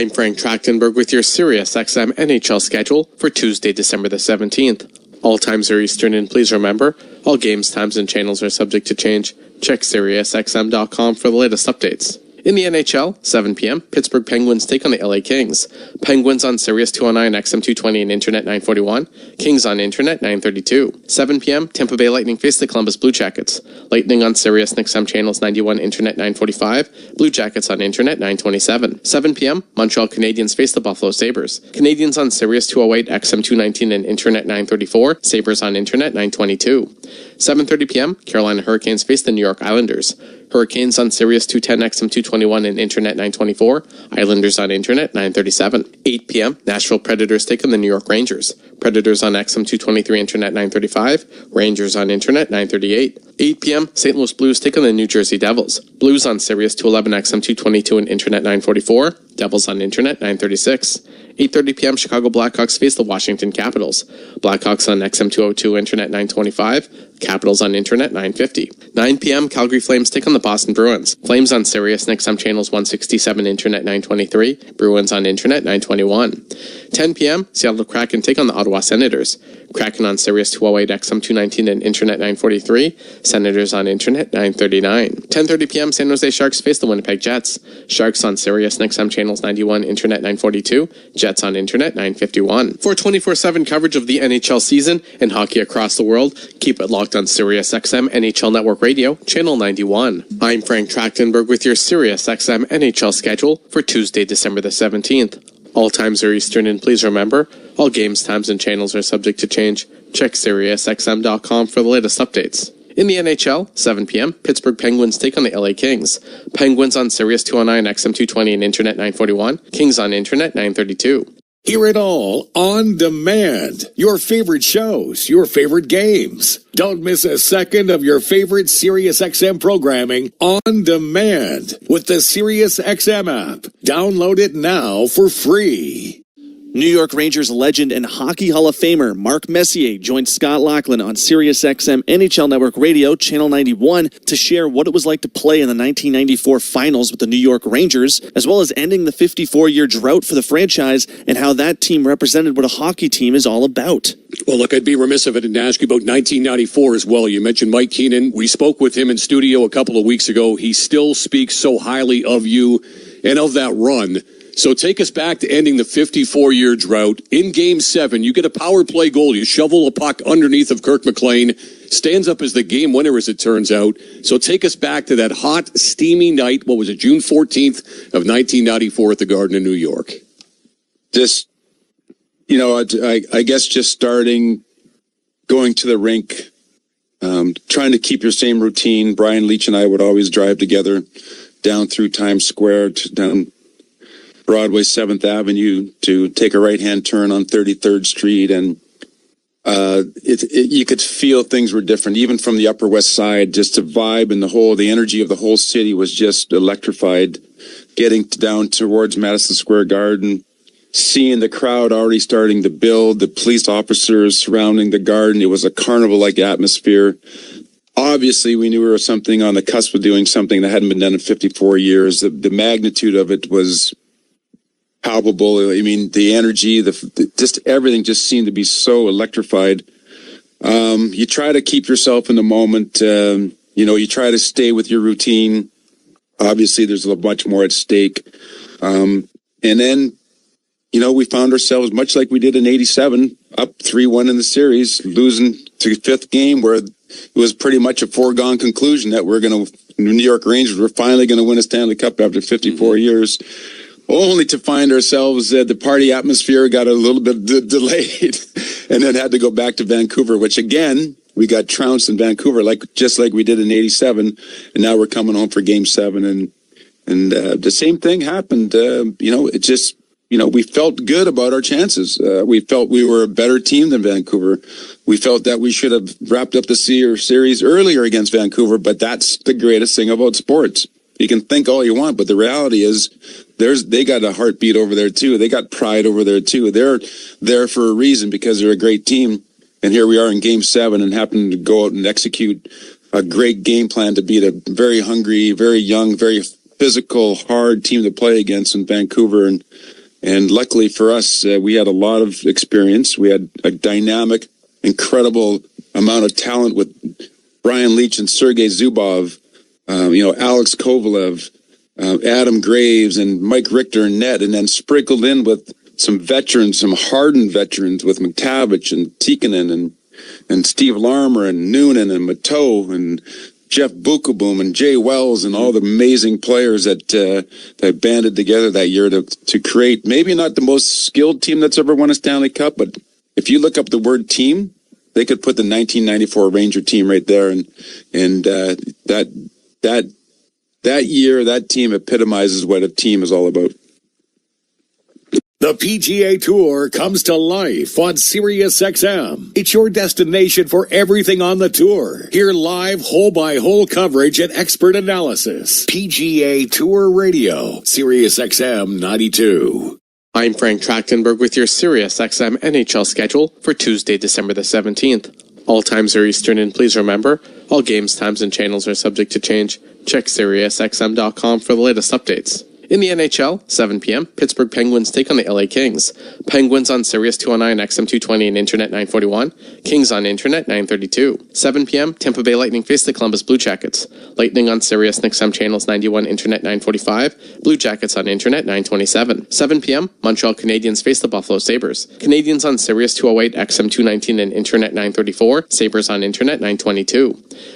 I'm Frank Trachtenberg with your SiriusXM NHL schedule for Tuesday, December the 17th. All times are Eastern, and please remember, all games, times, and channels are subject to change. Check SiriusXM.com for the latest updates. In the NHL, 7 p.m., Pittsburgh Penguins take on the LA Kings. Penguins on Sirius 209, XM 220, and Internet 941. Kings on Internet 932. 7 p.m., Tampa Bay Lightning face the Columbus Blue Jackets. Lightning on Sirius and XM channels 91, Internet 945. Blue Jackets on Internet 927. 7 p.m., Montreal Canadiens face the Buffalo Sabres. Canadiens on Sirius 208, XM 219, and Internet 934. Sabres on Internet 922. 7:30 p.m., Carolina Hurricanes face the New York Islanders. Hurricanes on Sirius 210, XM 221, and Internet 924. Islanders on Internet 937. 8 p.m., Nashville Predators take on the New York Rangers. Predators on XM 223, Internet 935. Rangers on Internet 938. 8 p.m., St. Louis Blues take on the New Jersey Devils. Blues on Sirius 211, XM 222, and Internet 944. Devils on Internet 936. 8:30 p.m., Chicago Blackhawks face the Washington Capitals. Blackhawks on XM 202, Internet 925. Capitals on Internet 950. 9 p.m., Calgary Flames take on the Boston Bruins. Flames on Sirius and XM channels 167, Internet 923. Bruins on Internet 921. 10 p.m., Seattle Kraken take on the Ottawa Senators. Kraken on Sirius 208, XM 219, and Internet 943. Senators on Internet 939. 10:30 p.m., San Jose Sharks face the Winnipeg Jets. Sharks on Sirius and XM channels 91, Internet 942. Jets on Internet 951. For 24/7 coverage of the NHL season and hockey across the world, keep it locked on SiriusXM NHL Network Radio, Channel 91. I'm Frank Trachtenberg with your SiriusXM NHL schedule for Tuesday, December the 17th. All times are Eastern, and please remember, all games, times, and channels are subject to change. Check SiriusXM.com for the latest updates. In the NHL, 7 p.m., Pittsburgh Penguins take on the LA Kings. Penguins on Sirius 209, XM 220, and Internet 941. Kings on Internet 932. Hear it all on demand. Your favorite shows, your favorite games. Don't miss a second of your favorite SiriusXM programming on demand with the SiriusXM app. Download it now for free. New York Rangers legend and Hockey Hall of Famer Mark Messier joined Scott Laughlin on SiriusXM NHL Network Radio, Channel 91, to share what it was like to play in the 1994 finals with the New York Rangers, as well as ending the 54-year drought for the franchise and how that team represented what a hockey team is all about. Well, look, I'd be remiss if I didn't ask you about 1994 as well. You mentioned Mike Keenan. We spoke with him in studio a couple of weeks ago. He still speaks so highly of you and of that run. So take us back to ending the 54-year drought. In Game 7, you get a power play goal. You shovel a puck underneath of Kirk McLean. Stands up as the game winner, as it turns out. So take us back to that hot, steamy night. What was it, June 14th of 1994 at the Garden in New York? Just, I guess just starting, going to the rink, trying to keep your same routine. Brian Leach and I would always drive together down through Times Square, down Broadway 7th Avenue to take a right-hand turn on 33rd Street. And you could feel things were different, even from the Upper West Side. Just the vibe and the energy of the whole city was just electrified. Getting down towards Madison Square Garden, seeing the crowd already starting to build, the police officers surrounding the Garden. It was a carnival-like atmosphere. Obviously, we knew we were something on the cusp of doing something that hadn't been done in 54 years. The magnitude of it was palpable. I mean, the energy, just everything just seemed to be so electrified. You try to keep yourself in the moment. You try to stay with your routine. Obviously, there's a much more at stake. And then, we found ourselves much like we did in 87, up 3-1 in the series, losing to the 5th game, where it was pretty much a foregone conclusion that New York Rangers were finally going to win a Stanley Cup after 54 years. Only to find ourselves the party atmosphere got a little bit delayed and then had to go back to Vancouver, which again, we got trounced in Vancouver, just like we did in 87. And now we're coming home for Game 7. And the same thing happened. It just, we felt good about our chances. We felt we were a better team than Vancouver. We felt that we should have wrapped up the series earlier against Vancouver, but that's the greatest thing about sports. You can think all you want, but the reality is they got a heartbeat over there too. They got pride over there too. They're there for a reason because they're a great team. And here we are in Game 7 and happen to go out and execute a great game plan to beat a very hungry, very young, very physical, hard team to play against in Vancouver. And luckily for us, we had a lot of experience. We had a dynamic, incredible amount of talent with Brian Leetch and Sergei Zubov, Alex Kovalev, Adam Graves, and Mike Richter and net, and then sprinkled in with some veterans, some hardened veterans with McTavish and Tikkanen and Steve Larmer and Noonan and Mateau and Jeff Bukaboom and Jay Wells and all the amazing players that banded together that year to create maybe not the most skilled team that's ever won a Stanley Cup, but if you look up the word team, they could put the 1994 Ranger team right there, and that year, that team epitomizes what a team is all about. The PGA Tour comes to life on SiriusXM. It's your destination for everything on the tour. Hear live hole-by-hole coverage and expert analysis. PGA Tour Radio, SiriusXM 92. I'm Frank Trachtenberg with your SiriusXM NHL schedule for Tuesday, December the 17th. All times are Eastern, and please remember, all games, times, and channels are subject to change. Check SiriusXM.com for the latest updates. In the NHL, 7 p.m., Pittsburgh Penguins take on the LA Kings. Penguins on Sirius 209, XM 220, and Internet 941. Kings on Internet 932. 7 p.m., Tampa Bay Lightning face the Columbus Blue Jackets. Lightning on Sirius and XM channels 91, Internet 945. Blue Jackets on Internet 927. 7 p.m., Montreal Canadiens face the Buffalo Sabres. Canadiens on Sirius 208, XM 219, and Internet 934. Sabres on Internet 922.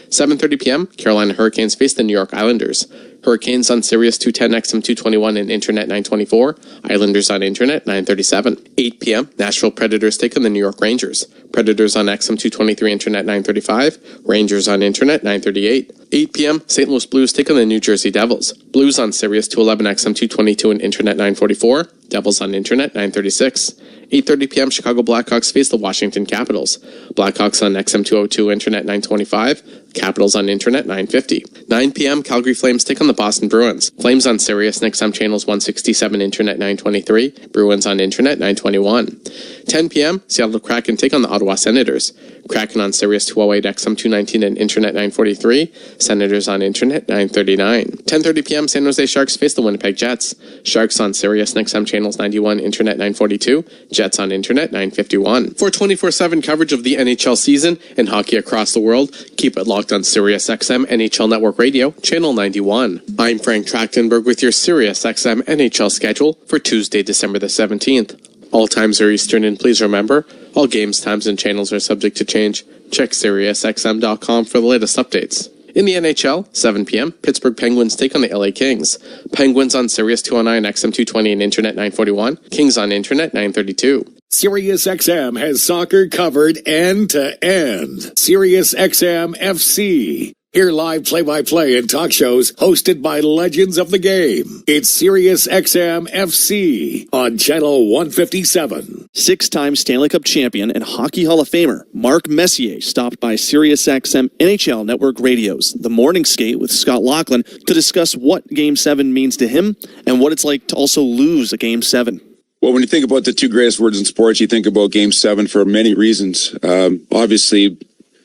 7:30 p.m., Carolina Hurricanes face the New York Islanders. Hurricanes on Sirius 210, XM 221, and Internet 924. Islanders on Internet 937. 8 p.m., Nashville Predators take on the New York Rangers. Predators on XM 223, Internet 935. Rangers on Internet 938. 8 p.m., St. Louis Blues take on the New Jersey Devils. Blues on Sirius 211, XM 222, and Internet 944. Devils on Internet 936. 8:30 p.m., Chicago Blackhawks face the Washington Capitals. Blackhawks on XM 202, Internet 925. Capitals on Internet 950. 9 p.m., Calgary Flames take on the Boston Bruins. Flames on Sirius and XM channels 167, Internet 923. Bruins on Internet 921. 10 p.m., Seattle Kraken take on the Ottawa Senators. Kraken on Sirius 208, XM 219, and Internet 943. Senators on Internet 939. 10:30 p.m., San Jose Sharks face the Winnipeg Jets. Sharks on Sirius and XM channels 91, Internet 942. Jets on Internet 951. For 24/7 coverage of the NHL season and hockey across the world, keep it locked on SiriusXM NHL Network Radio, Channel 91. I'm Frank Trachtenberg with your SiriusXM NHL schedule for Tuesday, December the 17th. All times are Eastern, and please remember, all games, times, and channels are subject to change. Check SiriusXM.com for the latest updates. In the NHL, 7 p.m., Pittsburgh Penguins take on the LA Kings. Penguins on Sirius 209, XM 220, and Internet 941. Kings on Internet 932. SiriusXM has soccer covered end to end. SiriusXM FC. Hear live play-by-play and talk shows hosted by legends of the game. It's SiriusXM FC on Channel 157. Six-time Stanley Cup champion and Hockey Hall of Famer Mark Messier stopped by SiriusXM NHL Network Radio's The Morning Skate with Scott Laughlin to discuss what Game 7 means to him and what it's like to also lose a Game 7. Well, when you think about the two greatest words in sports, you think about Game 7 for many reasons. Obviously,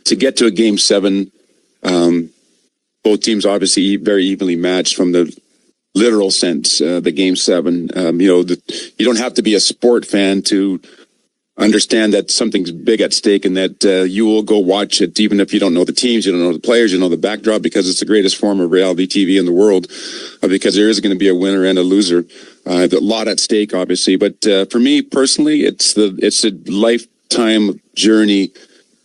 to get to a Game 7, both teams obviously very evenly matched from the literal sense, the Game 7. You don't have to be a sport fan to understand that something's big at stake and that you will go watch it even if you don't know the teams, you don't know the players, you know the backdrop, because it's the greatest form of reality TV in the world, because there is going to be a winner and a loser. A lot at stake, obviously. But for me personally, it's a lifetime journey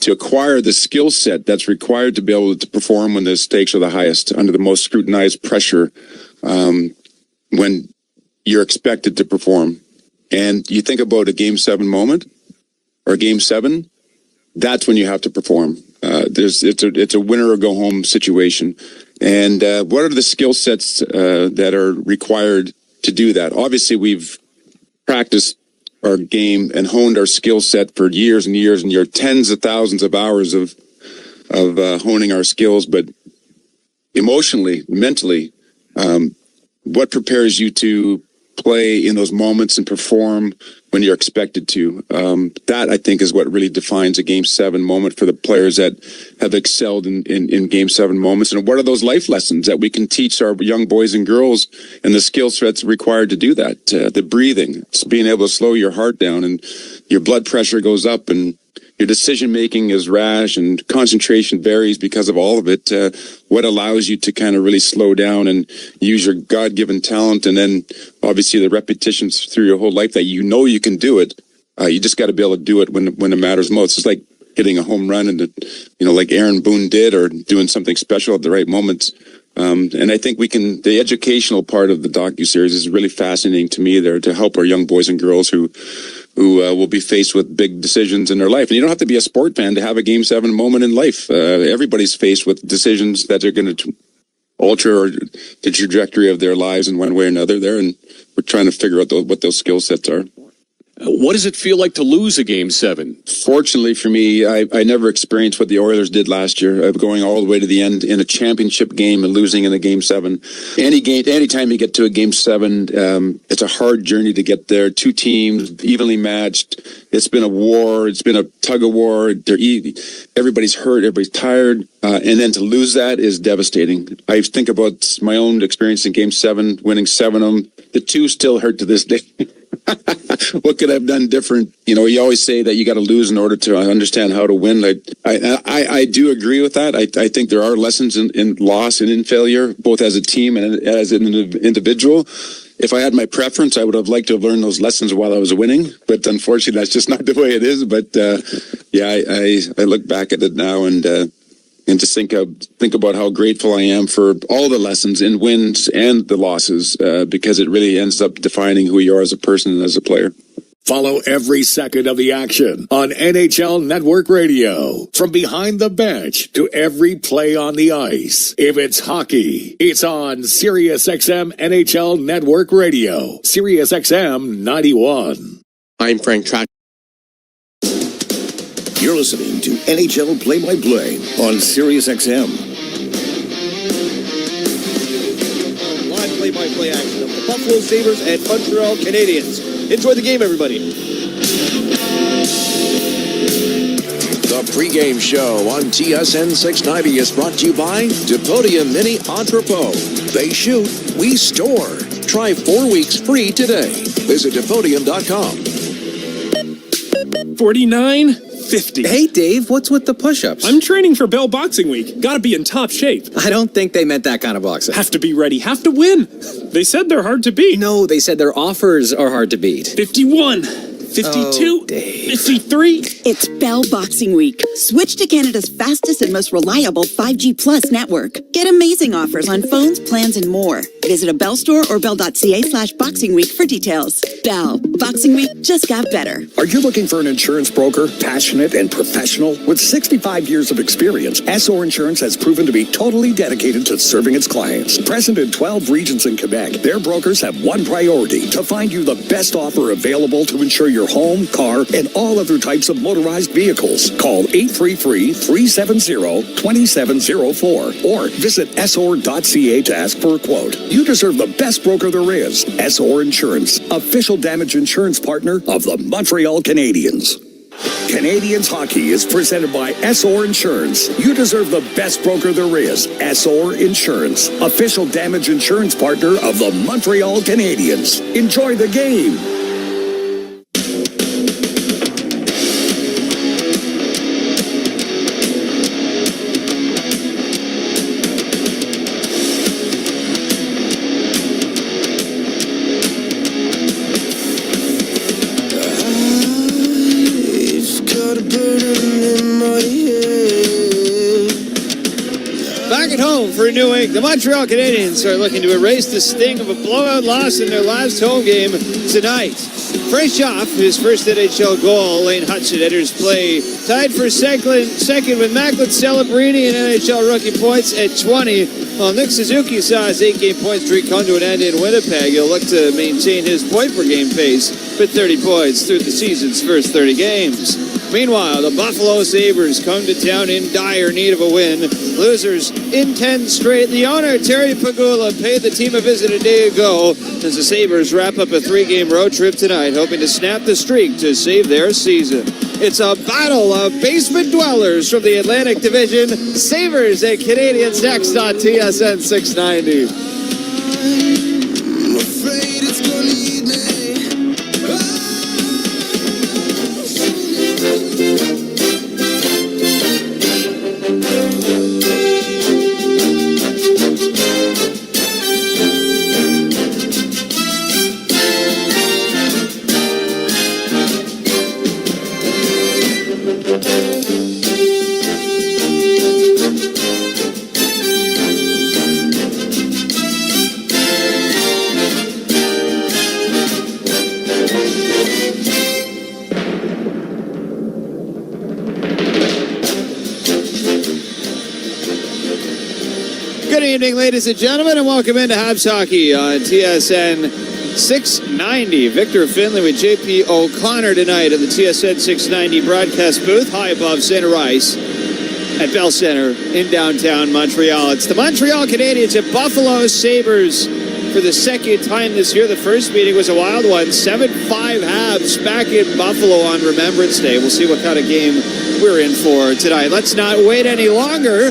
to acquire the skill set that's required to be able to perform when the stakes are the highest, under the most scrutinized pressure, when you're expected to perform. And you think about a Game 7 moment or Game 7, that's when you have to perform. It's a winner or go home situation. And what are the skill sets that are required to do that? Obviously, we've practiced our game and honed our skill set for years and years and years, tens of thousands of hours of honing our skills. But emotionally, mentally, what prepares you to play in those moments and perform when you're expected to. That, I think, is what really defines a Game 7 moment for the players that have excelled in Game 7 moments. And what are those life lessons that we can teach our young boys and girls and the skill sets required to do that? The breathing, it's being able to slow your heart down and your blood pressure goes up and your decision-making is rash and concentration varies because of all of it. What allows you to kind of really slow down and use your God-given talent, and then obviously the repetitions through your whole life that you know you can do it. You just got to be able to do it when it matters most. It's like hitting a home run, and like Aaron Boone did, or doing something special at the right moments. And I think the educational part of the docuseries is really fascinating to me there, to help our young boys and girls who will be faced with big decisions in their life. And you don't have to be a sport fan to have a Game 7 moment in life. Everybody's faced with decisions that are going to alter the trajectory of their lives in one way or another there. And we're trying to figure out what those skill sets are. What does it feel like to lose a Game 7? Fortunately for me, I never experienced what the Oilers did last year, of going all the way to the end in a championship game and losing in a Game 7. Anytime you get to a Game 7, it's a hard journey to get there. Two teams, evenly matched. It's been a war. It's been a tug of war. Everybody's hurt. Everybody's tired. And then to lose that is devastating. I think about my own experience in Game 7, winning 7 of them. The 2 still hurt to this day. What could I have done different? You always say that you got to lose in order to understand how to win. I do agree with that. I think there are lessons in loss and in failure, both as a team and as an individual. If I had my preference, I would have liked to have learned those lessons while I was winning. But unfortunately, that's just not the way it is. But I look back at it now and just think about how grateful I am for all the lessons in wins and the losses, because it really ends up defining who you are as a person and as a player. Follow every second of the action on NHL Network Radio. From behind the bench to every play on the ice. If it's hockey, it's on SiriusXM NHL Network Radio. SiriusXM 91. I'm Frank Track. You're listening to NHL Play-by-Play on SiriusXM. Live play-by-play action of the Buffalo Sabres and Montreal Canadiens. Enjoy the game, everybody. The pregame show on TSN 690 is brought to you by Depodium Mini Entrepot. They shoot, we store. Try 4 weeks free today. Visit Depodium.com. 49.50. Hey, Dave, what's with the push-ups? I'm training for Bell Boxing Week. Gotta be in top shape. I don't think they meant that kind of boxing. Have to be ready, have to win. They said they're hard to beat. No, they said their offers are hard to beat. 51, 52, 53. It's Bell Boxing Week. Switch to Canada's fastest and most reliable 5G Plus network. Get amazing offers on phones, plans, and more. Visit a Bell store or bell.ca/boxing week for details. Bell. Boxing Week just got better. Are you looking for an insurance broker, passionate and professional? With 65 years of experience, SO Insurance has proven to be totally dedicated to serving its clients. Present in 12 regions in Quebec, their brokers have one priority: to find you the best offer available to insure your home, car, and all other types of motorized vehicles. Call 833-370-2704 or visit sor.ca to ask for a quote. You deserve the best broker there is. SOR Insurance, official damage insurance partner of the Montreal Canadiens. Canadiens hockey is presented by SOR Insurance. You deserve the best broker there is. SOR Insurance, official damage insurance partner of the Montreal Canadiens. Enjoy the game. For a new week, the Montreal Canadiens are looking to erase the sting of a blowout loss in their last home game tonight. Fresh off his first NHL goal, Laine enters play, tied for second with Macklin Celebrini and NHL rookie points at 20. While Nick Suzuki saw his 8-game point streak come to an end in Winnipeg, he'll look to maintain his point-per-game pace with 30 points through the season's first 30 games. Meanwhile, the Buffalo Sabres come to town in dire need of a win Losers in 10 straight. The owner, Terry Pagula, paid the team a visit a day ago as the Sabres wrap up a 3-game road trip tonight, hoping to snap the streak to save their season. It's a battle of basement dwellers from the Atlantic Division. Sabres and Canadiens next on TSN 690. Good evening, ladies and gentlemen, and welcome into Habs Hockey on TSN 690. Victor Finley with JP O'Connor tonight in the TSN 690 broadcast booth high above Center Ice at Bell Centre in downtown Montreal. It's the Montreal Canadiens at Buffalo Sabres for the second time this year. The first meeting was a wild one, 7-5 Habs back in Buffalo on Remembrance Day. We'll see what kind of game we're in for tonight. Let's not wait any longer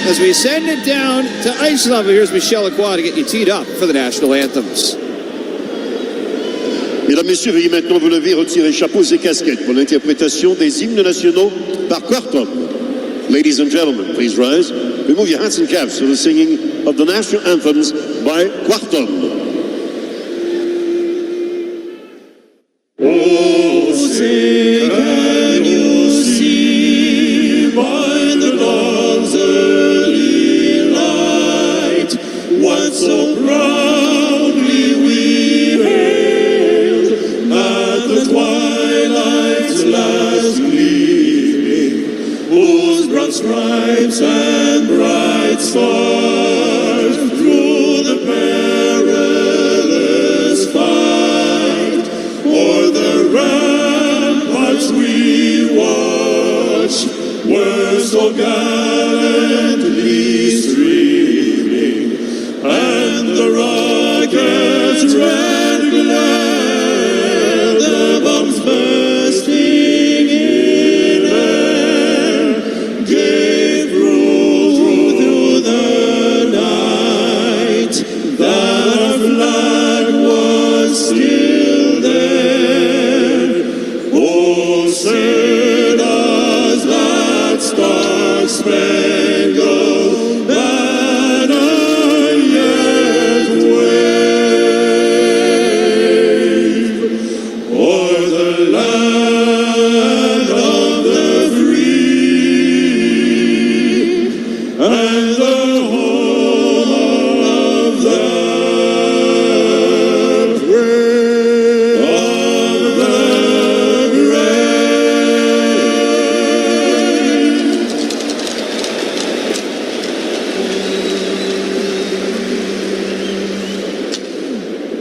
as we send it down to ice level. Here's Michel Lacroix to get you teed up for the national anthems. Mesdames, Messieurs, veuillez maintenant vous lever, retirer chapeaux et casquettes pour l'interprétation des hymnes nationaux par Quartum. Ladies and gentlemen, please rise. Remove your hats and caps for the singing of the national anthems by Quartum. Oh, say can you see by the dawn's early light what so proudly we hailed at the twilight's last gleaming, whose broad stripes and bright stars through the perilous fight o'er the ramparts we watched were so gallantly streaming, and the rockets' red glare, the bombs bursting in air, gave proof through the night that our flag was still there. Oh, say does that star-spangled banner yet wave o'er the land of the free and the home of the brave, of the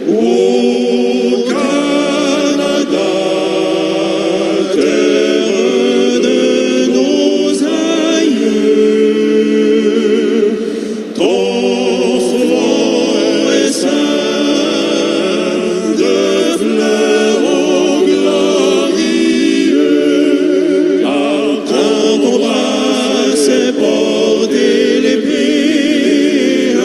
Oh, Canada, terre de nos aïeux, ton front est ceint de fleurons glorieux, car quand ton bras s'est porté l'épée,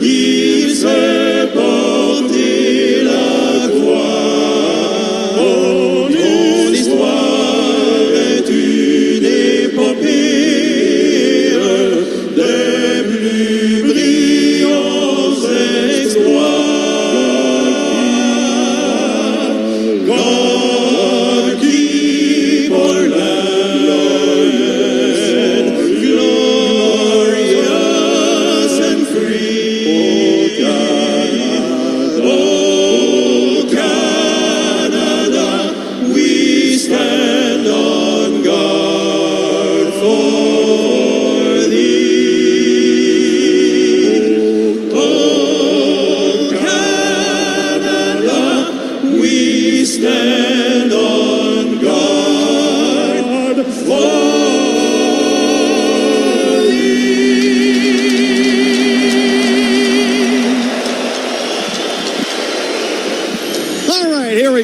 il s'est porté la croix. Oh, ton histoire est une épopée des plus brillants exploits. God keep our land glorious and free. Oh, Canada, we stand on guard for thee. Oh, Canada, we stand on guard for thee.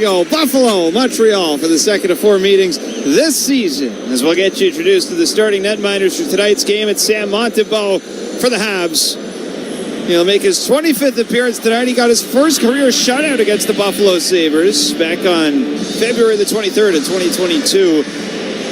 we go. Buffalo, Montreal for the second of 4 meetings this season. As we'll get you introduced to the starting netminders for tonight's game. It's Sam Montembeault for the Habs. He'll make his 25th appearance tonight. He got his first career shutout against the Buffalo Sabres back on February the 23rd of 2022.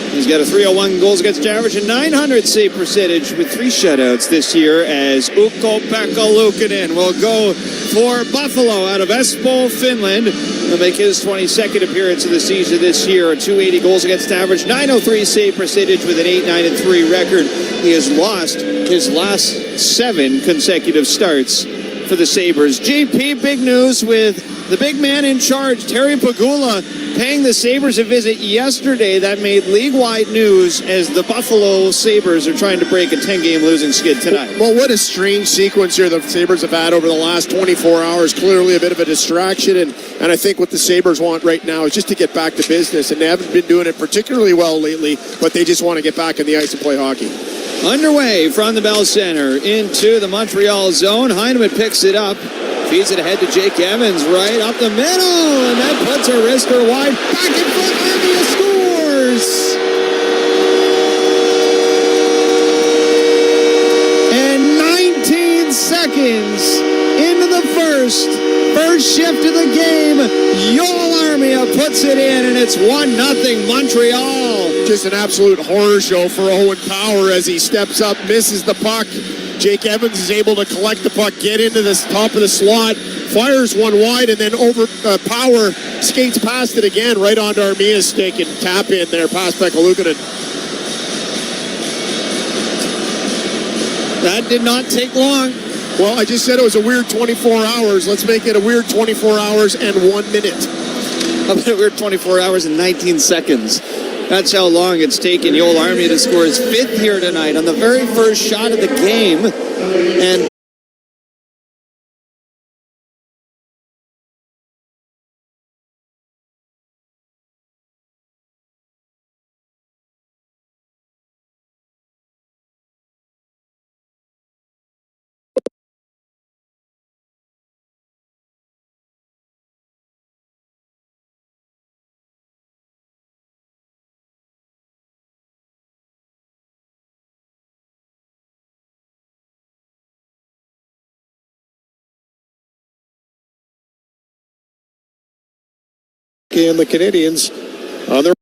He's got a .301 goals against average and .900 save percentage with 3 shutouts this year as Ukko-Pekka Luukkonen will go for Buffalo out of Espoo, Finland. He'll make his 22nd appearance of the season this year. A .280 goals against average, .903 save percentage with an 8-9-3 record. He has lost his last 7 consecutive starts for the Sabres. JP, big news with the big man in charge, Terry Pegula, paying the Sabres a visit yesterday. That made league-wide news as the Buffalo Sabres are trying to break a 10-game losing skid tonight. Well, what a strange sequence here the Sabres have had over the last 24 hours. Clearly a bit of a distraction, and I think what the Sabres want right now is just to get back to business, and they haven't been doing it particularly well lately, but they just want to get back in the ice and play hockey. Underway from the Bell Centre into the Montreal zone. Heineman picks it up. Feeds it ahead to Jake Evans, right up the middle, and that puts a wrister wide. Back in front, Armia scores! And 19 seconds into the first shift of the game, Joel Armia puts it in, and it's 1-0 Montreal. Just an absolute horror show for Owen Power as he steps up, misses the puck. Jake Evans is able to collect the puck, get into the top of the slot, fires one wide, and then over Power skates past it again, right onto Armia's stick and tap in there past Pekka Luukkonen. That did not take long. Well, I just said it was a weird 24 hours. Let's make it a weird 24 hours and 1 minute. How about a weird 24 hours and 19 seconds? That's how long it's taken Joel Armia to score his 5th here tonight on the very first shot of the game. And and the Canadiens on their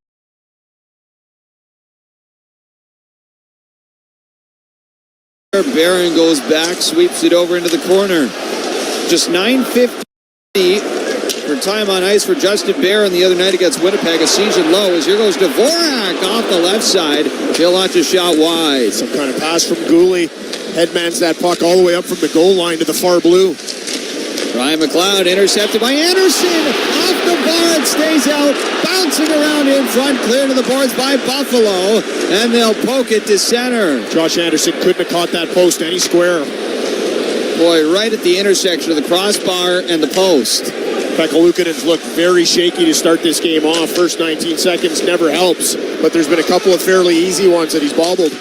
Barron goes back, sweeps it over into the corner. Just 9:50 for time on ice for Justin Barron the other night against Winnipeg. A season low as here goes Dvorak off the left side. He'll launch a shot wide. Some kind of pass from Gooley. Headmans that puck all the way up from the goal line to the far blue. Ryan McLeod intercepted by Anderson. Off the bar, it stays out. Bouncing around in front, clear to the boards by Buffalo. And they'll poke it to center. Josh Anderson couldn't have caught that post any square. Boy, right at the intersection of the crossbar and the post. Pekka Luukkonen's looked very shaky to start this game off. First 19 seconds never helps, but there's been a couple of fairly easy ones that he's bobbled.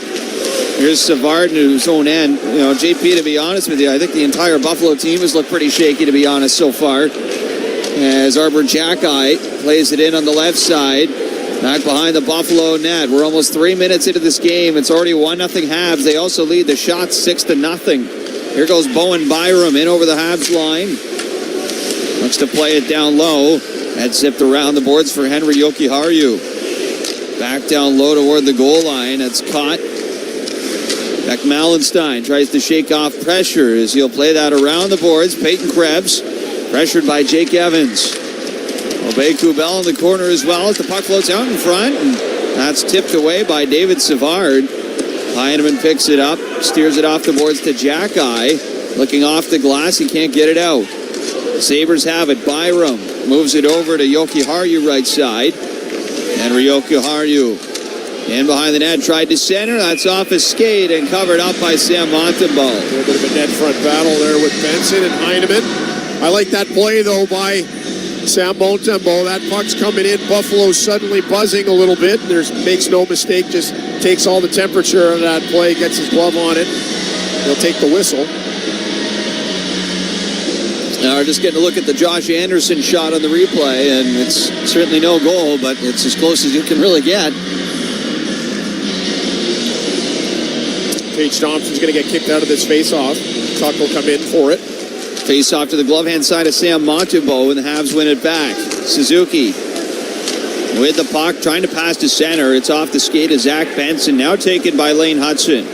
Here's Savard in his own end. You know, JP, to be honest with you, I think the entire Buffalo team has looked pretty shaky, to be honest, so far. As Arbor Jackeye plays it in on the left side. Back behind the Buffalo net. We're almost 3 minutes into this game. It's already 1-0 Habs. They also lead the shots 6-0. Here goes Bowen Byram in over the Habs line. Looks to play it down low. That zipped around the boards for Henry Jokiharju. Back down low toward the goal line. That's caught. Beck Malenstein tries to shake off pressure as he'll play that around the boards. Peyton Krebs pressured by Jake Evans. Obey Kubel in the corner as well as the puck floats out in front. And that's tipped away by David Savard. Heineman picks it up, steers it off the boards to Jackeye. Looking off the glass, he can't get it out. Sabres have it. Byram moves it over to Jokiharju right side. Henry Jokiharju in behind the net, tried to center. That's off his skate and covered up by Sam Montembeault. A little bit of a net front battle there with Benson and Heineman. I like that play, though, by Sam Montembeault. That puck's coming in. Buffalo's suddenly buzzing a little bit. Makes no mistake, just takes all the temperature of that play, gets his glove on it. He'll take the whistle. Now we're just getting a look at the Josh Anderson shot on the replay, and it's certainly no goal, but it's as close as you can really get. Paige Thompson's going to get kicked out of this face-off. Tuck will come in for it. Face-off to the glove-hand side of Sam Montembeault, and the Habs win it back. Suzuki with the puck, trying to pass to center. It's off the skate of Zach Benson, now taken by Laine Hudson.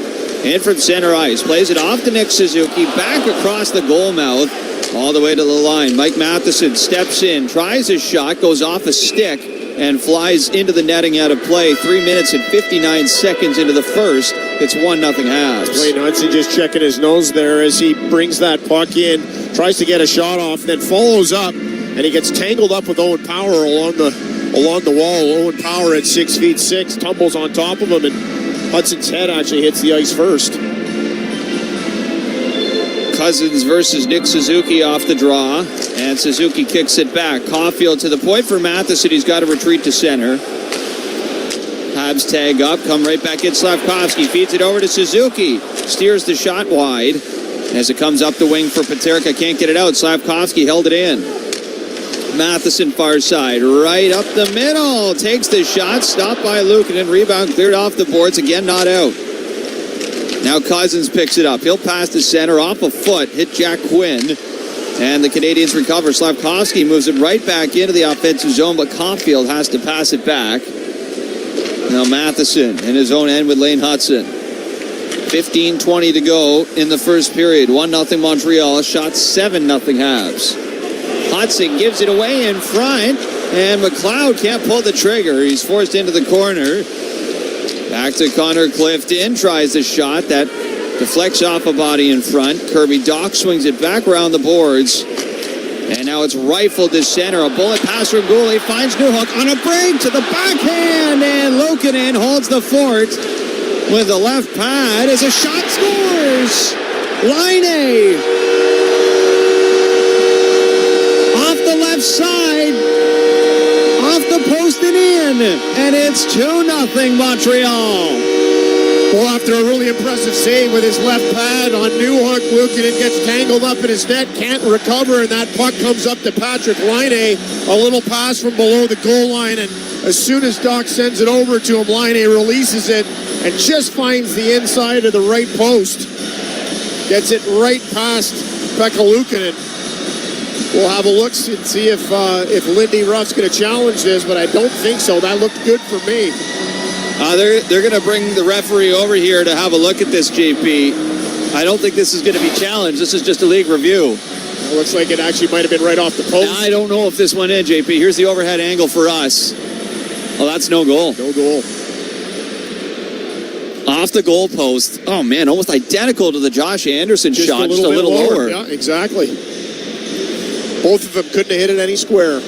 In from center ice, plays it off to Nick Suzuki, back across the goal mouth, all the way to the line. Mike Matheson steps in, tries his shot, goes off a stick, and flies into the netting out of play. 3 minutes and 59 seconds into the first. It's 1-0 Habs. Laine Hudson just checking his nose there as he brings that puck in, tries to get a shot off, then follows up, and he gets tangled up with Owen Power along the wall. Owen Power at 6'6", tumbles on top of him, and Hudson's head actually hits the ice first. Cousins versus Nick Suzuki off the draw, and Suzuki kicks it back. Caulfield to the point for Matheson. He's got to retreat to center. Habs tag up, come right back in. Slavkovsky feeds it over to Suzuki. Steers the shot wide as it comes up the wing for Peterka. Can't get it out. Slavkovsky held it in. Matheson far side, right up the middle. Takes the shot, stopped by Luukkonen. Rebound cleared off the boards. Again, not out. Now Cousins picks it up. He'll pass to center off a foot, hit Jack Quinn, and the Canadiens recover. Slavkovsky moves it right back into the offensive zone, but Caulfield has to pass it back. Now Matheson in his own end with Laine Hudson. 15:20 to go in the first period. 1-0 Montreal. Shot 7-0 Habs. Hudson gives it away in front, and McLeod can't pull the trigger. He's forced into the corner. Back to Connor Clifton, tries the shot that deflects off a body in front. Kirby Doc swings it back around the boards, and now it's rifled to center. A bullet pass from Goulet finds Newhook on a break to the backhand, and Luukkonen holds the fort with the left pad as a shot scores. Laine off the left side. Off the post and in, and it's 2-0 Montreal. Well, after a really impressive save with his left pad on Newhook, Luukkonen gets tangled up in his net, can't recover, and that puck comes up to Patrick Laine. A little pass from below the goal line, and as soon as Doc sends it over to him, Laine releases it and just finds the inside of the right post. Gets it right past Pekka Luukkonen. We'll have a look and see if Lindy Ruff's going to challenge this, but I don't think so. That looked good for me. They're going to bring the referee over here to have a look at this, JP. I don't think this is going to be challenged. This is just a league review. It looks like it actually might have been right off the post. I don't know if this went in, JP. Here's the overhead angle for us. Oh, that's no goal. No goal. Off the goal post. Oh, man, almost identical to the Josh Anderson shot. Just a little lower. Yeah, exactly. Both of them couldn't have hit it any square.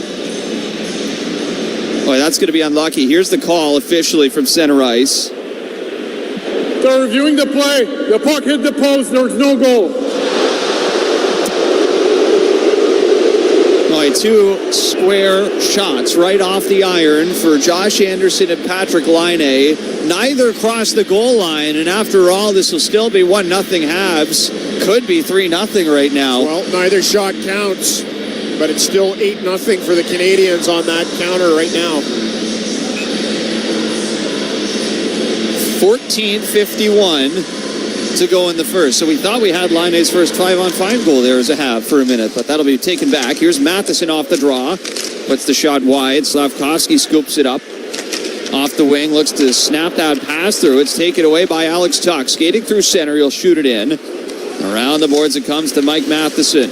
Boy, that's going to be unlucky. Here's the call officially from center ice. They're reviewing the play. The puck hit the post. There's no goal. Boy, 2 square shots right off the iron for Josh Anderson and Patrick Laine. Neither crossed the goal line, and after all, this will still be 1-0 Habs. Could be 3-0 right now. Well, neither shot counts. But it's still 8-0 for the Canadiens on that counter right now. 14:51 to go in the first. So we thought we had Laine's first 5-on-5 goal there as a half for a minute, but that'll be taken back. Here's Matheson off the draw. Puts the shot wide. Slavkovsky scoops it up. Off the wing, looks to snap that pass through. It's taken away by Alex Tuck. Skating through center, he'll shoot it in. Around the boards it comes to Mike Matheson.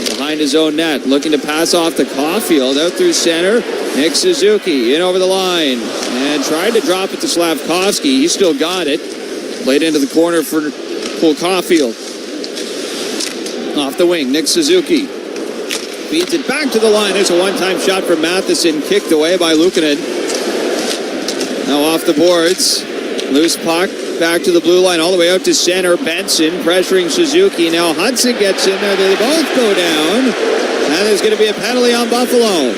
Behind his own net, looking to pass off to Caulfield, out through center. Nick Suzuki in over the line and tried to drop it to Slavkovsky. He still got it. Played into the corner for Caulfield. Off the wing, Nick Suzuki feeds it back to the line. There's a one-time shot from Matheson, kicked away by Luukkonen. Now off the boards, loose puck. Back to the blue line, all the way out to center. Benson pressuring Suzuki. Now Hudson gets in there. They both go down. And there's going to be a penalty on Buffalo.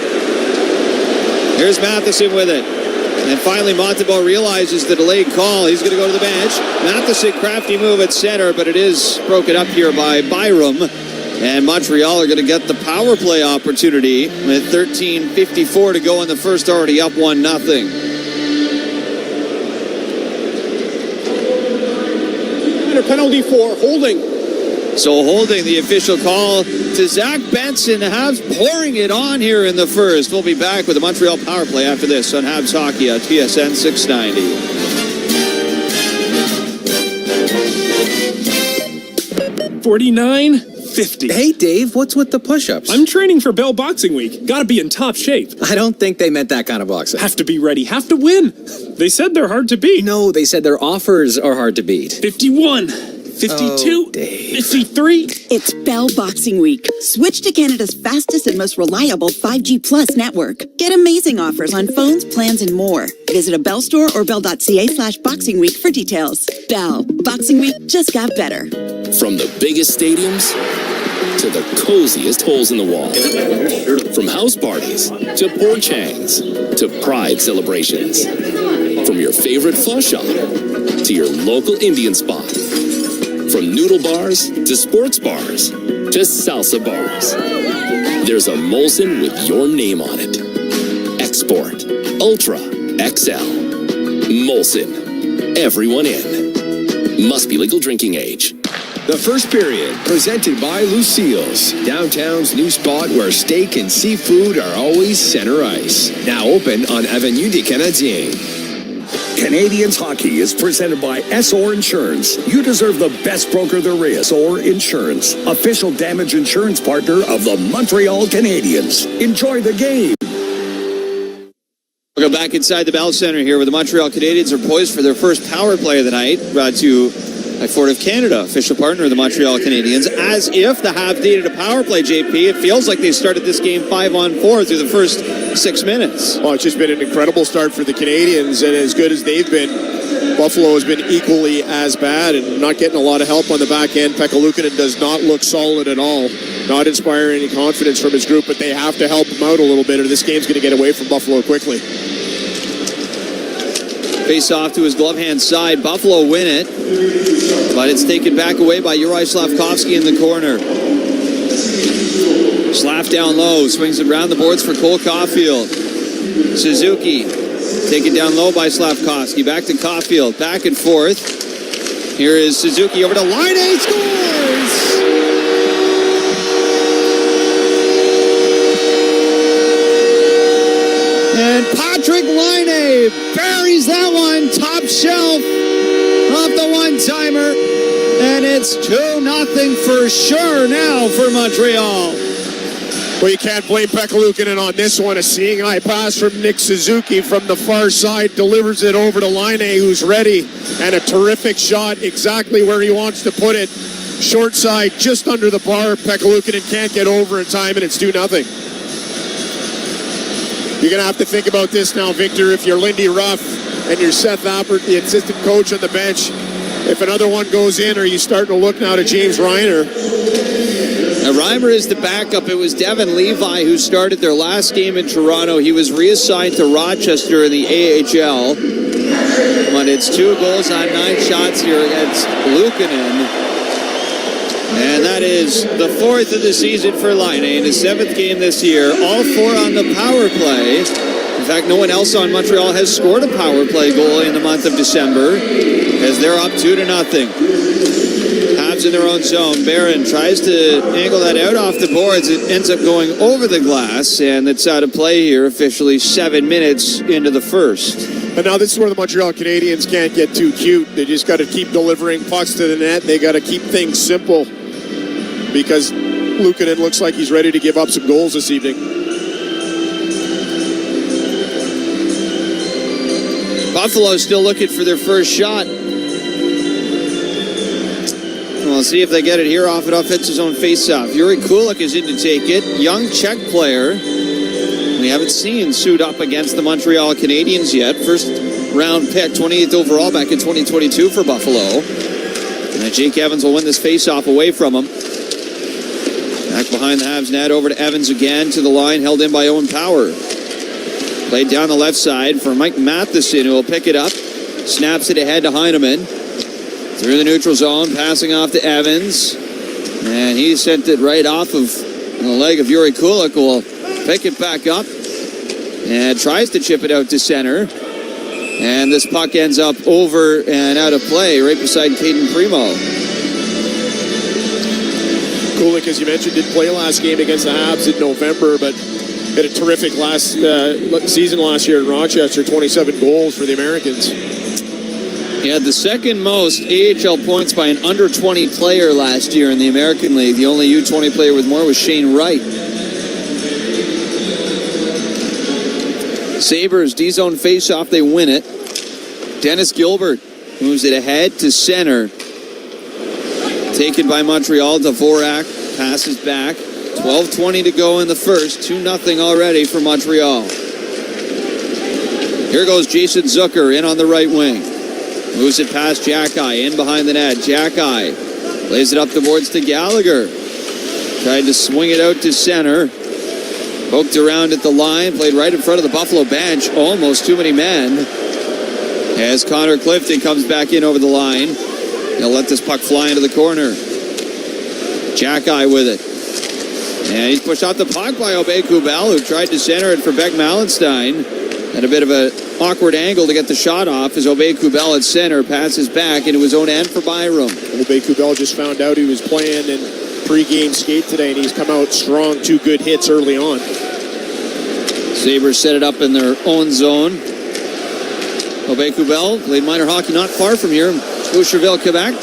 Here's Matheson with it. And finally, Montembeault realizes the delayed call. He's going to go to the bench. Matheson, crafty move at center, but it is broken up here by Byram. And Montreal are going to get the power play opportunity with 13:54 to go in the first, already up 1-0. Penalty for holding. So holding, the official call to Zach Benson. The Habs pouring it on here in the first. We'll be back with the Montreal power play after this on Habs Hockey on TSN 690. 49-50. Hey, Dave, what's with the push-ups? I'm training for Bell Boxing Week. Gotta be in top shape. I don't think they meant that kind of boxing. Have to be ready, have to win. They said they're hard to beat. No, they said their offers are hard to beat. 51, 52, 53. It's Bell Boxing Week. Switch to Canada's fastest and most reliable 5G Plus network. Get amazing offers on phones, plans, and more. Visit a Bell store or bell.ca/boxing week for details. Bell. Boxing Week just got better. From the biggest stadiums to the coziest holes in the wall. From house parties to porch hangs to pride celebrations. From your favorite pho shop to your local Indian spot. From noodle bars to sports bars to salsa bars. There's a Molson with your name on it. Export. Ultra. XL. Molson. Everyone in. Must be legal drinking age. The first period, presented by Lucille's, downtown's new spot where steak and seafood are always center ice. Now open on Avenue des Canadiens. Canadiens hockey is presented by SOR Insurance. You deserve the best broker there is, SOR Insurance, official damage insurance partner of the Montreal Canadiens. Enjoy the game. We'll go back inside the Bell Centre here where the Montreal Canadiens are poised for their first power play of the night, brought to you by Ford of Canada, official partner of the Montreal Canadiens. As if the Habs needed a power play, JP, it feels like they started this game 5-on-4 through the first 6 minutes. Well, it's just been an incredible start for the Canadiens, and as good as they've been, Buffalo has been equally as bad and not getting a lot of help on the back end. Pekka Luukkonen does not look solid at all, not inspiring any confidence from his group, but they have to help him out a little bit or this game's going to get away from Buffalo quickly. Face off to his glove hand side. Buffalo win it, but it's taken back away by Juraj Slavkovsky in the corner. Slav down low, swings it around the boards for Cole Caulfield. Suzuki taken down low by Slavkovsky. Back to Caulfield, back and forth. Here is Suzuki over to Laine, scores! And Patrick Laine buries that one top shelf off the one-timer. And it's 2-0 for sure now for Montreal. Well, you can't blame Pekka Luukkonen on this one. A seeing eye pass from Nick Suzuki from the far side, delivers it over to Laine, who's ready. And a terrific shot exactly where he wants to put it. Short side, just under the bar. Pekka Luukkonen can't get over in time, and it's 2-0. You're going to have to think about this now, Victor. If you're Lindy Ruff and you're Seth Appert, the assistant coach on the bench, if another one goes in, are you starting to look now to James Reiner? Now, Reimer is the backup. It was Devin Levi who started their last game in Toronto. He was reassigned to Rochester in the AHL. But it's 2 goals on 9 shots here against Luukkonen. And that is the 4th of the season for Laine in his 7th game this year. All 4 on the power play. In fact, no one else on Montreal has scored a power play goal in the month of December as they're up 2-0. Habs in their own zone. Barron tries to angle that out off the boards. It ends up going over the glass, and it's out of play here officially 7 minutes into the first. And now this is where the Montreal Canadiens can't get too cute. They just got to keep delivering pucks to the net. They got to keep things simple because Luukkonen looks like he's ready to give up some goals this evening. Buffalo's still looking for their first shot. We'll see if they get it here off an offensive zone faceoff. Yuri Kulik is in to take it. Young Czech player. We haven't seen suit up against the Montreal Canadiens yet. First round pick, 28th overall back in 2022 for Buffalo. And Jake Evans will win this faceoff away from him. Back behind the Habs net, over to Evans again, to the line, held in by Owen Power. Played down the left side for Mike Matheson, who will pick it up. Snaps it ahead to Heineman. Through the neutral zone, passing off to Evans. And he sent it right off of the leg of Yuri Kulik, who will pick it back up and tries to chip it out to center. And this puck ends up over and out of play right beside Caden Primo. Kulik, as you mentioned, did play last game against the Habs in November, but had a terrific season last year in Rochester, 27 goals for the Americans. He had the second most AHL points by an under 20 player last year in the American League. The only U20 player with more was Shane Wright. Sabres D-zone face-off, they win it. Dennis Gilbert moves it ahead to center. Taken by Montreal. Dvorak passes back. 12:20 to go in the first. 2-0 already for Montreal. Here goes Jason Zucker in on the right wing. Moves it past Jackeye, in behind the net. Jackeye lays it up the boards to Gallagher. Tried to swing it out to center. Poked around at the line, played right in front of the Buffalo bench. Almost too many men. As Connor Clifton comes back in over the line. He'll let this puck fly into the corner. Jackeye with it. And he's pushed out the puck by Obey Kubel, who tried to center it for Beck Mallenstein. Had a bit of an awkward angle to get the shot off as Obey Kubel at center passes back into his own end for Byram. Obey Kubel just found out he was playing in pre-game skate today, and he's come out strong. 2 good hits early on. Sabres set it up in their own zone. Obey Kubel played minor hockey not far from here, Boucherville, Quebec.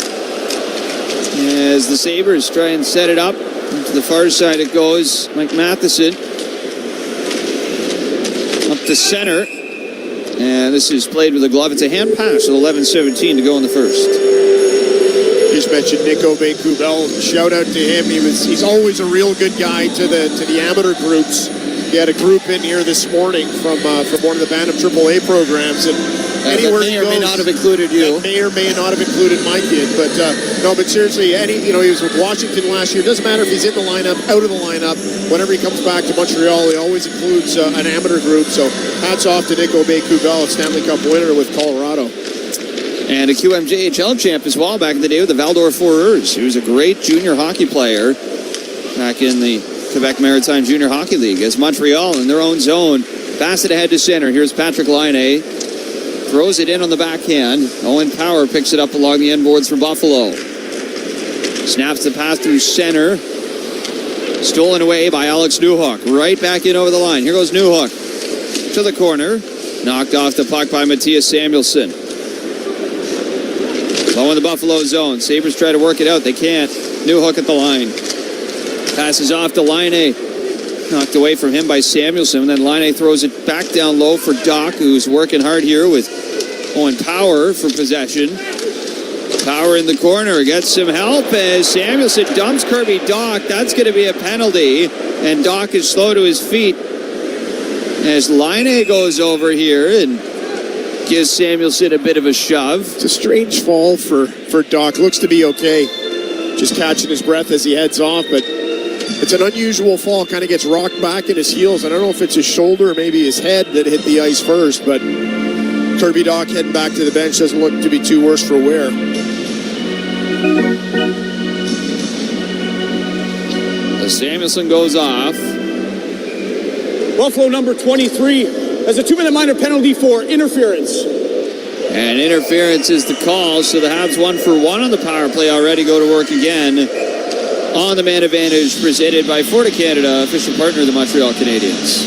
As the Sabres try and set it up, to the far side it goes. Mike Matheson up to center. And this is played with a glove. It's a hand pass with 11:17 to go in the first. Just mentioned Nick Obey Kubel. Shout out to him. He's always a real good guy to the amateur groups. He had a group in here this morning from one of the Bantam AAA programs, and anywhere that may he or goes, may not have included you. May or may not have included my kid, but seriously, he was with Washington last year. Doesn't matter if he's in the lineup, out of the lineup. Whenever he comes back to Montreal, he always includes an amateur group. So hats off to Nick Obey Kubel, a Stanley Cup winner with Colorado. And a QMJHL champ as well back in the day with the Val-d'Or Foreurs. He was a great junior hockey player back in the Quebec Maritime Junior Hockey League. As Montreal in their own zone, pass it ahead to center. Here's Patrick Laine. Throws it in on the backhand. Owen Power picks it up along the end boards for Buffalo. Snaps the pass through center. Stolen away by Alex Newhook. Right back in over the line. Here goes Newhook. To the corner. Knocked off the puck by Matthias Samuelsson. Low in the Buffalo zone. Sabres try to work it out. They can't. Newhook at the line. Passes off to Laine. Knocked away from him by Samuelsson. And then Laine throws it back down low for Doc, who's working hard here with Owen Power for possession. Power in the corner. Gets some help as Samuelsson dumps Kirby Doc. That's going to be a penalty. And Doc is slow to his feet as Laine goes over here and gives Samuelsson a bit of a shove. It's a strange fall for Doc. Looks to be okay. Just catching his breath as he heads off, but it's an unusual fall. Kind of gets rocked back in his heels. I don't know if it's his shoulder or maybe his head that hit the ice first, but Kirby Doc heading back to the bench doesn't look to be too worse for wear. As Samuelsson goes off. Buffalo number 23 has a 2-minute minor penalty for interference. And interference is the call, so the Habs 1 for 1 on the power play already go to work again on the man advantage presented by Ford of Canada, official partner of the Montreal Canadiens.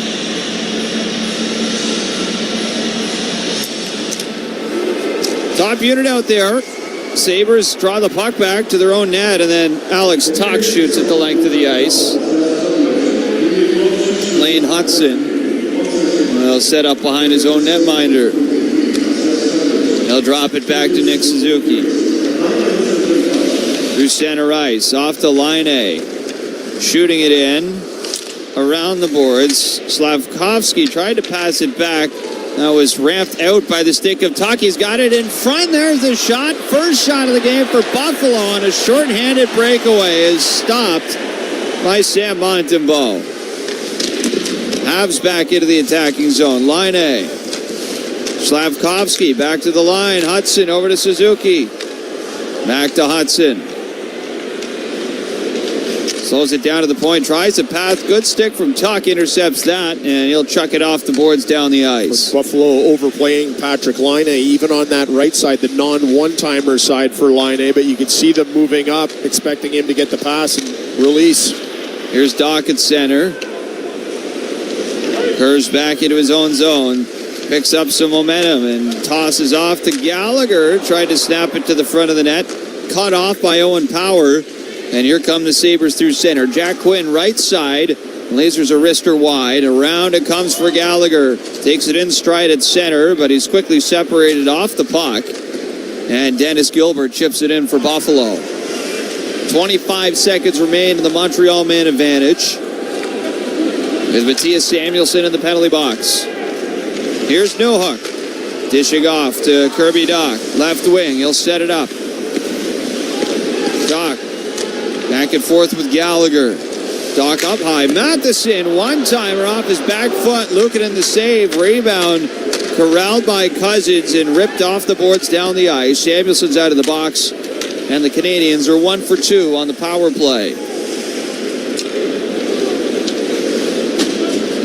Top unit out there. Sabres draw the puck back to their own net, and then Alex Tuck shoots at the length of the ice. Lane Hudson will set up behind his own netminder. He'll drop it back to Nick Suzuki. Through center ice, off to Laine. Shooting it in, around the boards. Slavkovsky tried to pass it back. That was ramped out by the stick of Tuck. He's got it in front. There's the shot. First shot of the game for Buffalo on a shorthanded breakaway is stopped by Sam Montembeault. Habs back into the attacking zone. Laine. Slavkovsky back to the line. Hudson over to Suzuki. Back to Hudson. Slows it down to the point, tries the path. Good stick from Tuck, intercepts that, and he'll chuck it off the boards down the ice. Buffalo overplaying Patrick Laine, even on that right side, the non-one-timer side for Laine, but you can see them moving up, expecting him to get the pass and release. Here's Doc at center. Curves back into his own zone. Picks up some momentum and tosses off to Gallagher. Tried to snap it to the front of the net. Cut off by Owen Power. And here come the Sabres through center. Jack Quinn right side. Lasers a wrister wide. Around it comes for Gallagher. Takes it in stride at center, but he's quickly separated off the puck. And Dennis Gilbert chips it in for Buffalo. 25 seconds remain in the Montreal man advantage. There's Matthias Samuelsson in the penalty box. Here's Newhook. Dishing off to Kirby Dach. Left wing. He'll set it up. Dach. Back and forth with Gallagher. Dach up high. Matheson, one-timer off his back foot. Lukin in the save. Rebound corralled by Cousins and ripped off the boards down the ice. Samuelson's out of the box. And the Canadiens are 1 for 2 on the power play.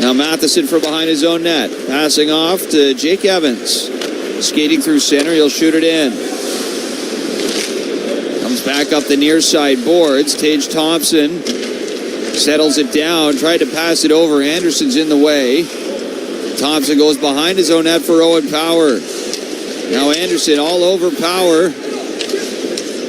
Now Matheson from behind his own net. Passing off to Jake Evans. Skating through center. He'll shoot it in. Comes back up the near side boards. Tage Thompson settles it down. Tried to pass it over. Anderson's in the way. Thompson goes behind his own net for Owen Power. Now Anderson all over Power,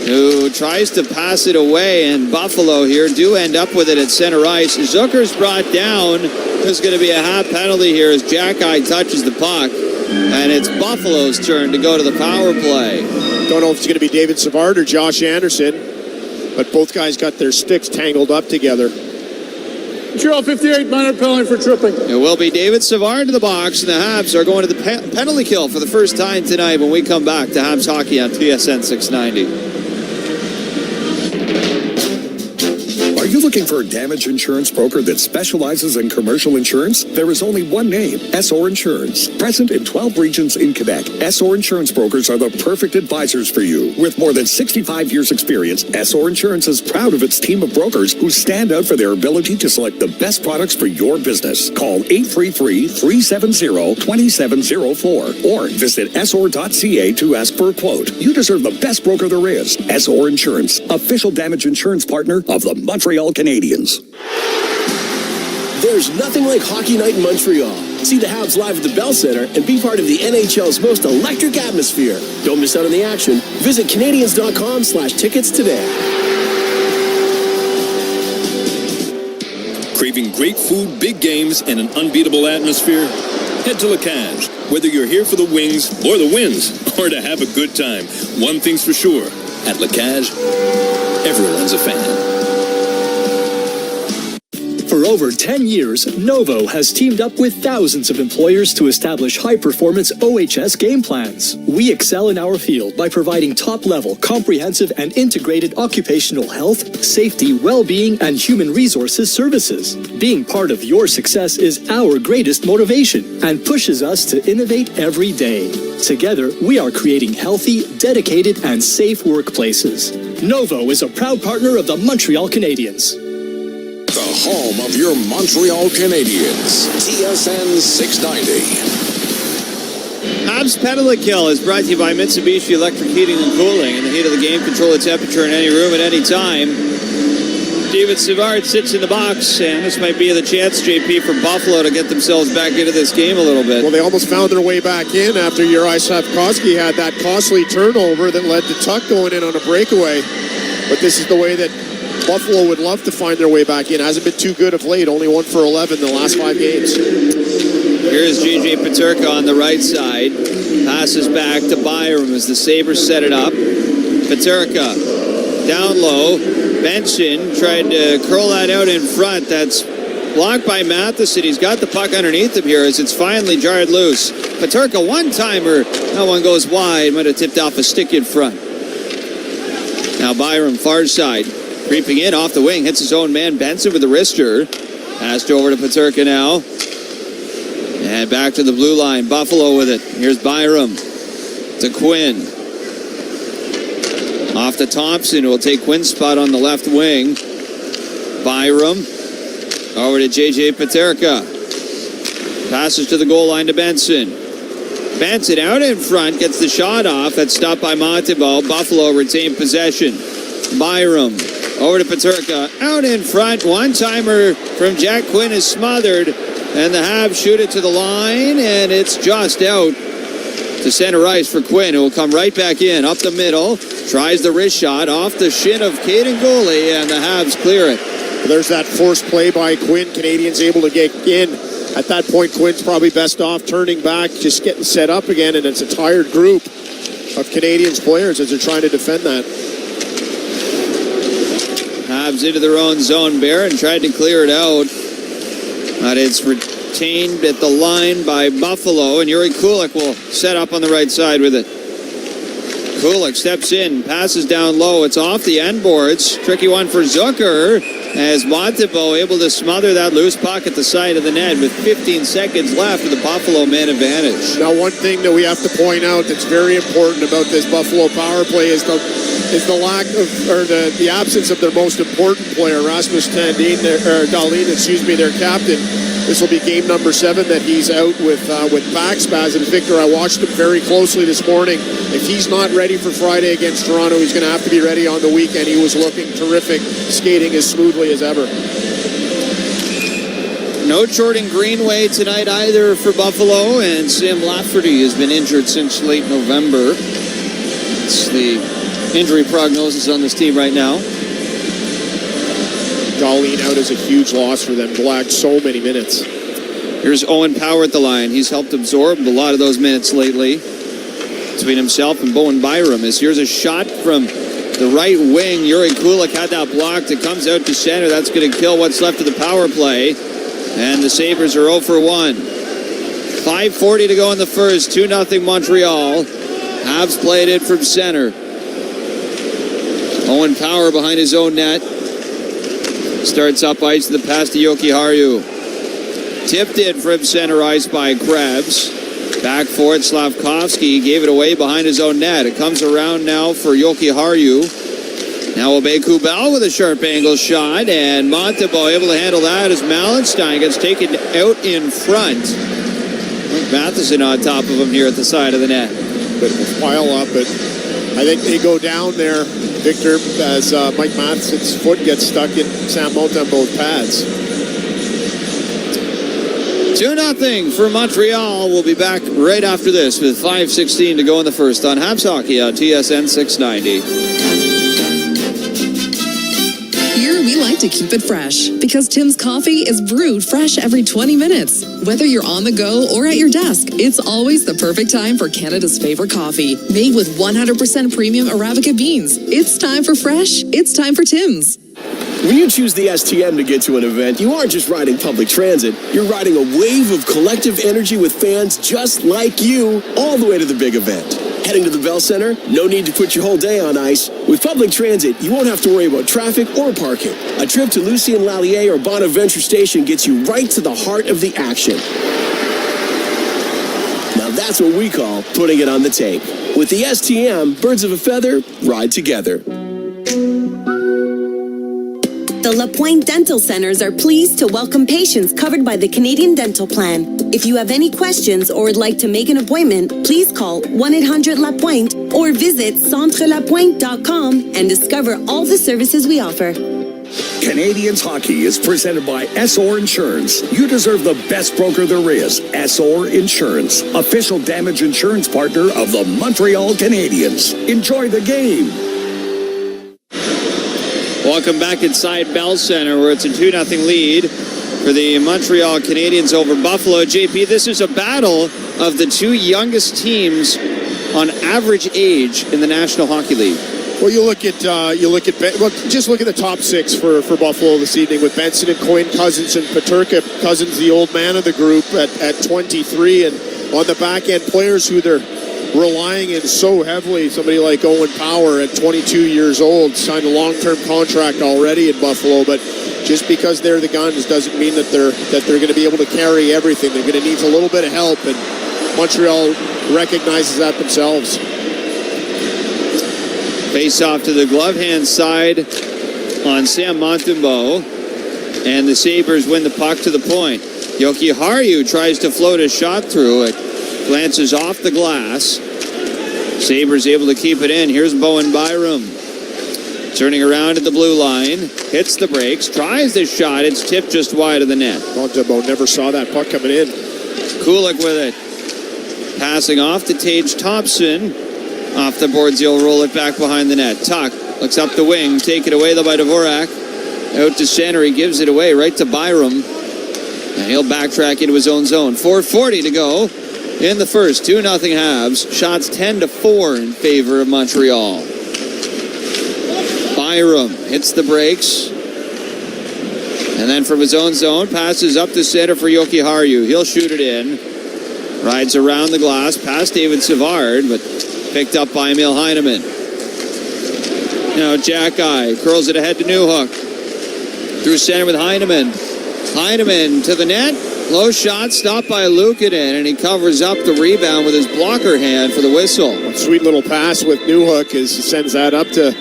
who tries to pass it away, and Buffalo here do end up with it at center ice. Zucker's brought down. There's going to be a half penalty here as Jack-Eye touches the puck, and it's Buffalo's turn to go to the power play. Don't know if it's going to be David Savard or Josh Anderson, but both guys got their sticks tangled up together. Montreal 58, minor penalty for tripping. It will be David Savard in the box, and the Habs are going to the penalty kill for the first time tonight when we come back to Habs Hockey on TSN 690. Are you looking for a damage insurance broker that specializes in commercial insurance? There is only one name, Essor Insurance. Present in 12 regions in Quebec, Essor Insurance brokers are the perfect advisors for you. With more than 65 years experience, Essor Insurance is proud of its team of brokers who stand out for their ability to select the best products for your business. Call 833-370-2704 or visit essor.ca to ask for a quote. You deserve the best broker there is. Essor Insurance, official damage insurance partner of the Montreal Canadiens. There's nothing like hockey night in Montreal. See the Habs live at the Bell Centre and be part of the NHL's most electric atmosphere. Don't miss out on the action. Visit Canadiens.com/tickets today. Craving great food, big games, and an unbeatable atmosphere? Head to La Cage. Whether you're here for the wings or the wins, or to have a good time, one thing's for sure. At La Cage, everyone's a fan. For over 10 years, Novo has teamed up with thousands of employers to establish high-performance OHS game plans. We excel in our field by providing top-level, comprehensive, and integrated occupational health, safety, well-being, and human resources services. Being part of your success is our greatest motivation and pushes us to innovate every day. Together, we are creating healthy, dedicated, and safe workplaces. Novo is a proud partner of the Montreal Canadiens. The home of your Montreal Canadiens. TSN 690. Habs penalty kill is brought to you by Mitsubishi Electric Heating and Cooling. In the heat of the game, control the temperature in any room at any time. David Savard sits in the box, and this might be the chance, JP, for Buffalo to get themselves back into this game a little bit. Well, they almost found their way back in after Uri Slavkovsky had that costly turnover that led to Tuck going in on a breakaway. But this is the way that Buffalo would love to find their way back in. Hasn't been too good of late. Only 1 for 11 in the last 5 games. Here's J.J. Peterka on the right side. Passes back to Byram as the Sabres set it up. Peterka down low. Benson tried to curl that out in front. That's blocked by Matheson. He's got the puck underneath him here as it's finally jarred loose. Peterka, one-timer. That one goes wide. Might have tipped off a stick in front. Now Byram, far side. Creeping in off the wing, hits his own man Benson with the wrister. Passed over to Peterka now. And back to the blue line. Buffalo with it. Here's Byram to Quinn. Off to Thompson, who will take Quinn's spot on the left wing. Byram. Over to J.J. Peterka. Passes to the goal line to Benson. Benson out in front, gets the shot off. That's stopped by Montembeault. Buffalo retained possession. Byram over to Peterka. Out in front. One-timer from Jack Quinn is smothered. And the Habs shoot it to the line. And it's just out to center ice for Quinn, who will come right back in. Up the middle. Tries the wrist shot off the shin of Caden Gooley. And the Habs clear it. There's that forced play by Quinn. Canadians able to get in. At that point, Quinn's probably best off turning back, just getting set up again, and it's a tired group of Canadians players as they're trying to defend that. Habs into their own zone. Barron tried to clear it out, but it's retained at the line by Buffalo, and Yuri Kulik will set up on the right side with it. Kulik steps in, passes down low. It's off the end boards. Tricky one for Zucker, as Montembeault able to smother that loose puck at the side of the net with 15 seconds left with the Buffalo man advantage. Now, one thing that we have to point out that's very important about this Buffalo power play is the lack of, or the absence of their most important player, Rasmus Dahlin, their captain. This will be game number 7 that he's out with back spasms. Victor, I watched him very closely this morning. If he's not ready for Friday against Toronto, he's going to have to be ready on the weekend. He was looking terrific, skating as smoothly as ever. No Jordan Greenway tonight either for Buffalo, and Sam Lafferty has been injured since late November. It's the injury prognosis on this team right now. Dahlin out is a huge loss for them. Blacked so many minutes. Here's Owen Power at the line. He's helped absorb a lot of those minutes lately between himself and Bowen Byram. As here's a shot from the right wing. Yuri Kulik had that blocked. It comes out to center. That's going to kill what's left of the power play. And the Sabres are 0 for 1. 5:40 to go in the first. 2-0 Montreal. Habs played it from center. Owen Power behind his own net. Starts up ice to the pass to Jokiharju. Tipped in from center ice by Krebs. Back for it, Slavkovsky gave it away behind his own net. It comes around now for Jokiharju. Now Obey Bell with a sharp angle shot, and Montembeault able to handle that as Malenstein gets taken out in front. Matheson on top of him here at the side of the net. Bit of a pile up, but I think they go down there, Victor, as Mike Matheson's foot gets stuck in Sam Montembeault's pads. 2-0 for Montreal. We'll be back right after this with 5:16 to go in the first on Habs Hockey on TSN 690. Here we like to keep it fresh because Tim's coffee is brewed fresh every 20 minutes. Whether you're on the go or at your desk, it's always the perfect time for Canada's favorite coffee. Made with 100% premium Arabica beans. It's time for fresh. It's time for Tim's. When you choose the STM to get to an event, you aren't just riding public transit. You're riding a wave of collective energy with fans just like you all the way to the big event. Heading to the Bell Centre? No need to put your whole day on ice. With public transit, you won't have to worry about traffic or parking. A trip to Lucien Lallier or Bonaventure Station gets you right to the heart of the action. Now that's what we call putting it on the tape. With the STM, birds of a feather ride together. The La Pointe Dental Centers are pleased to welcome patients covered by the Canadian Dental Plan. If you have any questions or would like to make an appointment, please call 1-800-LaPointe or visit centrelapointe.com and discover all the services we offer. Canadians Hockey is presented by SR Insurance. You deserve the best broker there is. SR Insurance, official damage insurance partner of the Montreal Canadiens. Enjoy the game. Welcome back inside Bell Centre, where it's a 2-0 lead for the Montreal Canadiens over Buffalo. JP, this is a battle of the two youngest teams on average age in the National Hockey League. Well, just look at the top 6 for Buffalo this evening with Benson and Coyne, Cousins and Peterka. Cousins, the old man of the group at 23, and on the back end, players who they're relying in so heavily. Somebody like Owen Power at 22 years old signed a long-term contract already in Buffalo, but just because they're the Guns doesn't mean that they're going to be able to carry everything. They're going to need a little bit of help, and Montreal recognizes that themselves. Face off to the glove hand side on Sam Montembeault. And the Sabres win the puck to the point. Jokiharju tries to float a shot through it. Glances off the glass. Sabres able to keep it in. Here's Bowen Byram. Turning around at the blue line. Hits the brakes. Tries the shot. It's tipped just wide of the net. Montembeault never saw that puck coming in. Kulik with it. Passing off to Tage Thompson. Off the boards, he'll roll it back behind the net. Tuck looks up the wing. Taken away though by Dvorak. Out to center. He gives it away right to Byram. And he'll backtrack into his own zone. 4:40 to go in the first. 2-0 Habs. Shots 10-4 in favor of Montreal. Byram hits the brakes. And then from his own zone, passes up the center for Jokiharju. He'll shoot it in. Rides around the glass, past David Savard, but picked up by Emil Heineman. Now Jack Guy curls it ahead to Newhook. Through center with Heineman. Heineman to the net. Low shot, stopped by Luukkonen, and he covers up the rebound with his blocker hand for the whistle. A sweet little pass with Newhook as he sends that up to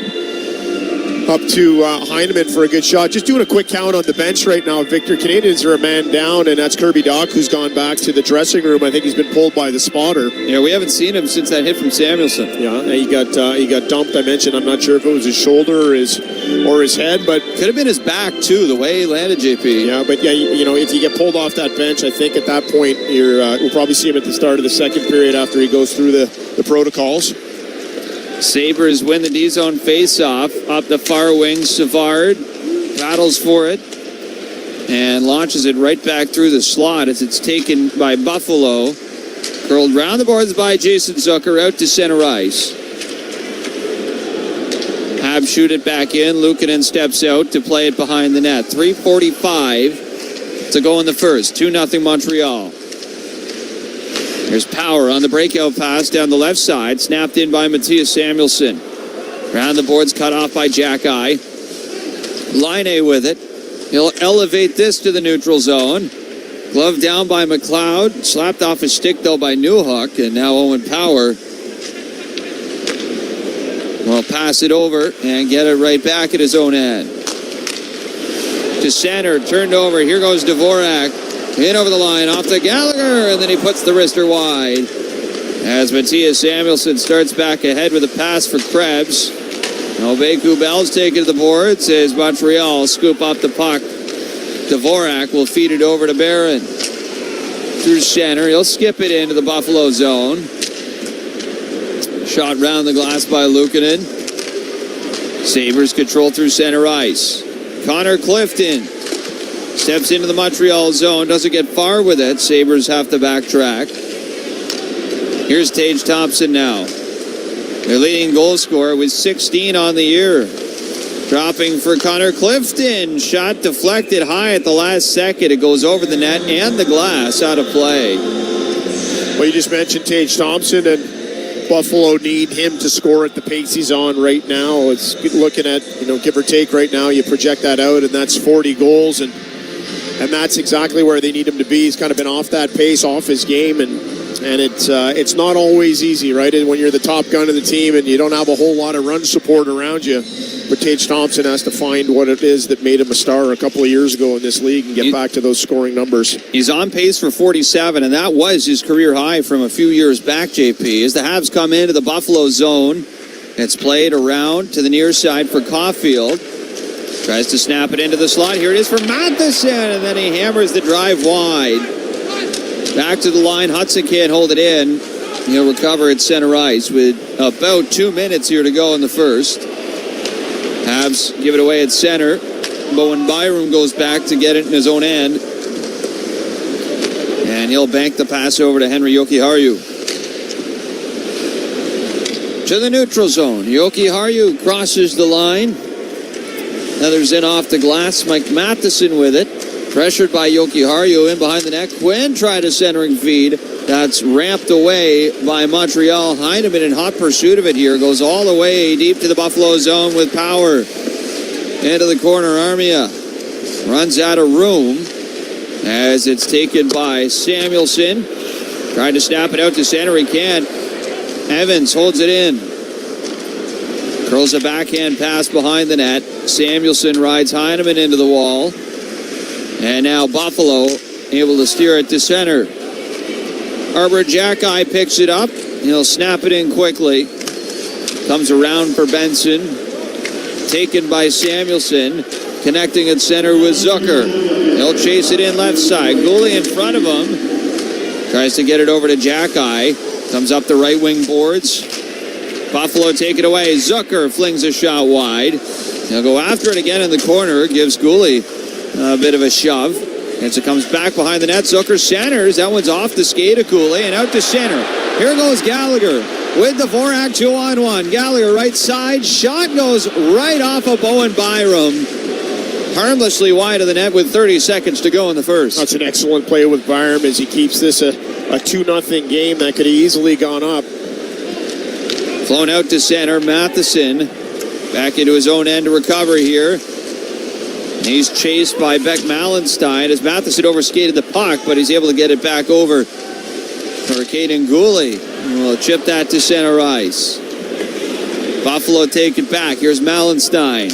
Heineman for a good shot. Just doing a quick count on the bench right now, Victor. Canadians are a man down, and that's Kirby Dach, who's gone back to the dressing room. I think he's been pulled by the spotter. Yeah, we haven't seen him since that hit from Samuelsson. Yeah, he got dumped. I mentioned. I'm not sure if it was his shoulder or his head, but could have been his back too, the way he landed, JP. Yeah, but yeah, if you get pulled off that bench, I think at that point we'll probably see him at the start of the second period after he goes through the protocols. Sabres win the D-zone face-off. Up the far wing, Savard battles for it and launches it right back through the slot as it's taken by Buffalo. Curled round the boards by Jason Zucker out to center ice. Habs shoot it back in. Luukkonen steps out to play it behind the net. 3:45 to go in the first. 2-0 Montreal. There's Power on the breakout pass down the left side. Snapped in by Mattias Samuelsson. Round the boards cut off by Jack Eye. Laine with it. He'll elevate this to the neutral zone. Glove down by McLeod. Slapped off his stick though by Newhook. And now Owen Power will pass it over and get it right back at his own end. To center. Turned over. Here goes Dvorak. In over the line, off to Gallagher, and then he puts the wrister wide. As Mattias Samuelsson starts back ahead with a pass for Krebs. Obeku Bell's taken to the boards as Montreal scoop up the puck. Dvorak will feed it over to Barron. Through center, he'll skip it into the Buffalo zone. Shot round the glass by Luukkonen. Sabres control through center ice. Connor Clifton steps into the Montreal zone, doesn't get far with it. Sabres have to backtrack. Here's Tage Thompson now. Their leading goal scorer with 16 on the year. Dropping for Connor Clifton. Shot deflected high at the last second. It goes over the net and the glass, out of play. Well, you just mentioned Tage Thompson, and Buffalo need him to score at the pace he's on right now. It's looking at, give or take right now, you project that out, and that's 40 goals, and that's exactly where they need him to be. He's kind of been off that pace, off his game, and it's not always easy, right? When you're the top gun of the team and you don't have a whole lot of run support around you. But Tage Thompson has to find what it is that made him a star a couple of years ago in this league and get back to those scoring numbers. He's on pace for 47, and that was his career high from a few years back, JP. As the Habs come into the Buffalo zone, it's played around to the near side for Caulfield. Tries to snap it into the slot. Here it is for Matheson, and then he hammers the drive wide. Back to the line. Hudson can't hold it in. He'll recover at center ice with about 2 minutes here to go in the first. Habs give it away at center. Bowen Byram goes back to get it in his own end. And he'll bank the pass over to Henry Jokiharju. To the neutral zone. Jokiharju crosses the line. Others in off the glass. Mike Matheson with it. Pressured by Jokiharju in behind the net. Quinn tried a centering feed. That's ramped away by Montreal. Heineman in hot pursuit of it here. Goes all the way deep to the Buffalo zone with Power. Into the corner, Armia. Runs out of room as it's taken by Samuelsson. Tried to snap it out to center. He can't. Evans holds it in. Curls a backhand pass behind the net. Samuelsson rides Heineman into the wall. And now Buffalo able to steer it to center. Arbor Jackeye picks it up. He'll snap it in quickly. Comes around for Benson. Taken by Samuelson. Connecting at center with Zucker. He'll chase it in left side. Gooley in front of him. Tries to get it over to Jackeye. Comes up the right wing boards. Buffalo take it away. Zucker flings a shot wide. He'll go after it again in the corner. Gives Gooley a bit of a shove. As it comes back behind the net, Zucker centers. That one's off the skate of Cooley and out to center. Here goes Gallagher with the Vorak 2-on-1. Gallagher right side. Shot goes right off of Bowen Byram. Harmlessly wide of the net with 30 seconds to go in the first. That's an excellent play with Byram as he keeps this a 2-0 game that could have easily gone up. Flown out to center. Matheson back into his own end to recover here. He's chased by Beck Malenstein as Matheson overskated the puck, but he's able to get it back over for Caden Gooley. We'll chip that to center ice. Buffalo take it back. Here's Malenstein.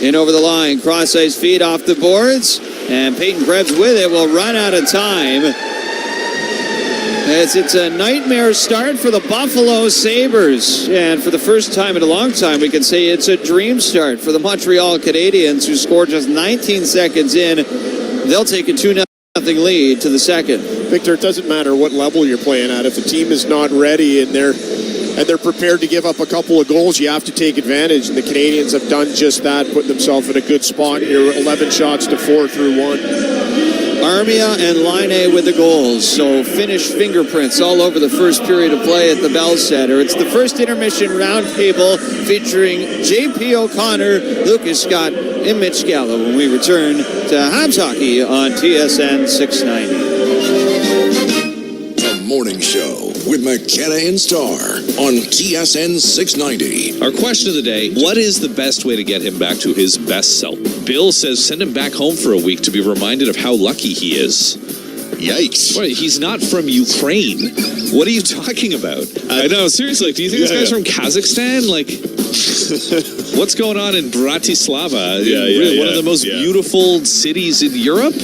In over the line. Cross-ice feed off the boards. And Peyton Krebs with it will run out of time. As it's a nightmare start for the Buffalo Sabres. And for the first time in a long time, we can say it's a dream start for the Montreal Canadiens, who scored just 19 seconds in. They'll take a 2-0 lead to the second. Victor, it doesn't matter what level you're playing at. If the team is not ready and they're prepared to give up a couple of goals, you have to take advantage. And the Canadiens have done just that, putting themselves in a good spot here. 11 shots to 4 through 1. Armia and Laine with the goals. So Finnish fingerprints all over the first period of play at the Bell Centre. It's the first intermission roundtable featuring J.P. O'Connor, Lucas Scott, and Mitch Gallo when we return to Habs Hockey on TSN 690. The Morning Show with McKenna and Starr on TSN 690. Our question of the day, what is the best way to get him back to his best self? Bill says send him back home for a week to be reminded of how lucky he is. Yikes. What, he's not from Ukraine. What are you talking about? I know, seriously, do you think this guy's from Kazakhstan? Like, what's going on in Bratislava? One of the most beautiful cities in Europe?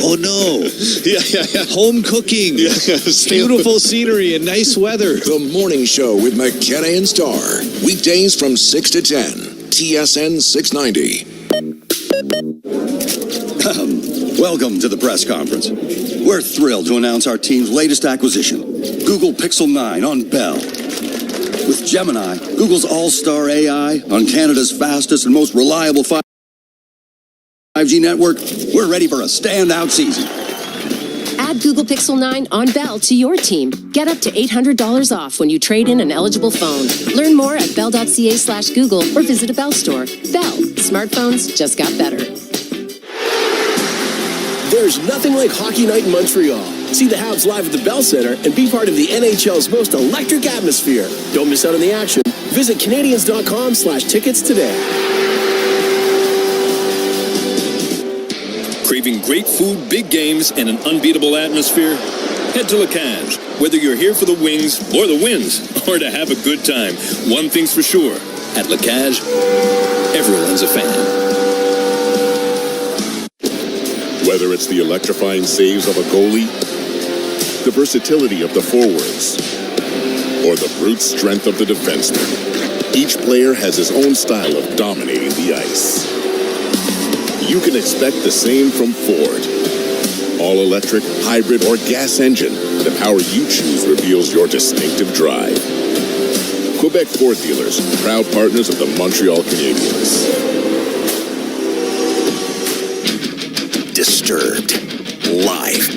Oh, no. Home cooking. Beautiful scenery and nice weather. The Morning Show with McKenna and Starr. Weekdays from 6 to 10. TSN 690. Welcome to the press conference. We're thrilled to announce our team's latest acquisition, Google Pixel 9 on Bell. With Gemini, Google's all-star AI on Canada's fastest and most reliable 5G network, we're ready for a standout season. Add Google Pixel 9 on Bell to your team. Get up to $800 off when you trade in an eligible phone. Learn more at bell.ca/Google or visit a Bell store. Bell. Smartphones just got better. There's nothing like hockey night in Montreal. See the Habs live at the Bell Centre and be part of the NHL's most electric atmosphere. Don't miss out on the action. Visit Canadiens.com/tickets today. Craving great food, big games, and an unbeatable atmosphere? Head to La Cage. Whether you're here for the wings or the wins, or to have a good time, one thing's for sure. At La Cage, everyone's a fan. Whether it's the electrifying saves of a goalie, the versatility of the forwards, or the brute strength of the defenseman, each player has his own style of dominating the ice. You can expect the same from Ford. All electric, hybrid, or gas engine, the power you choose reveals your distinctive drive. Quebec Ford dealers, proud partners of the Montreal Canadiens. Disturbed. Live.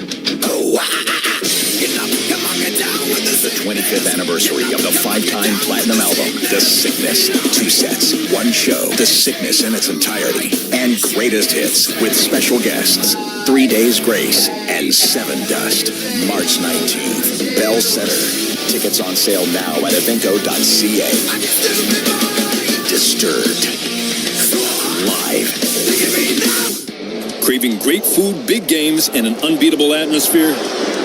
It's the 25th anniversary of the 5-time platinum album, The Sickness. 2 sets, 1 show, The Sickness in its entirety, and greatest hits with special guests, 3 Days Grace and 7 Dust. March 19th, Bell Centre. Tickets on sale now at evenco.ca. Disturbed. Live. Craving great food, big games, and an unbeatable atmosphere?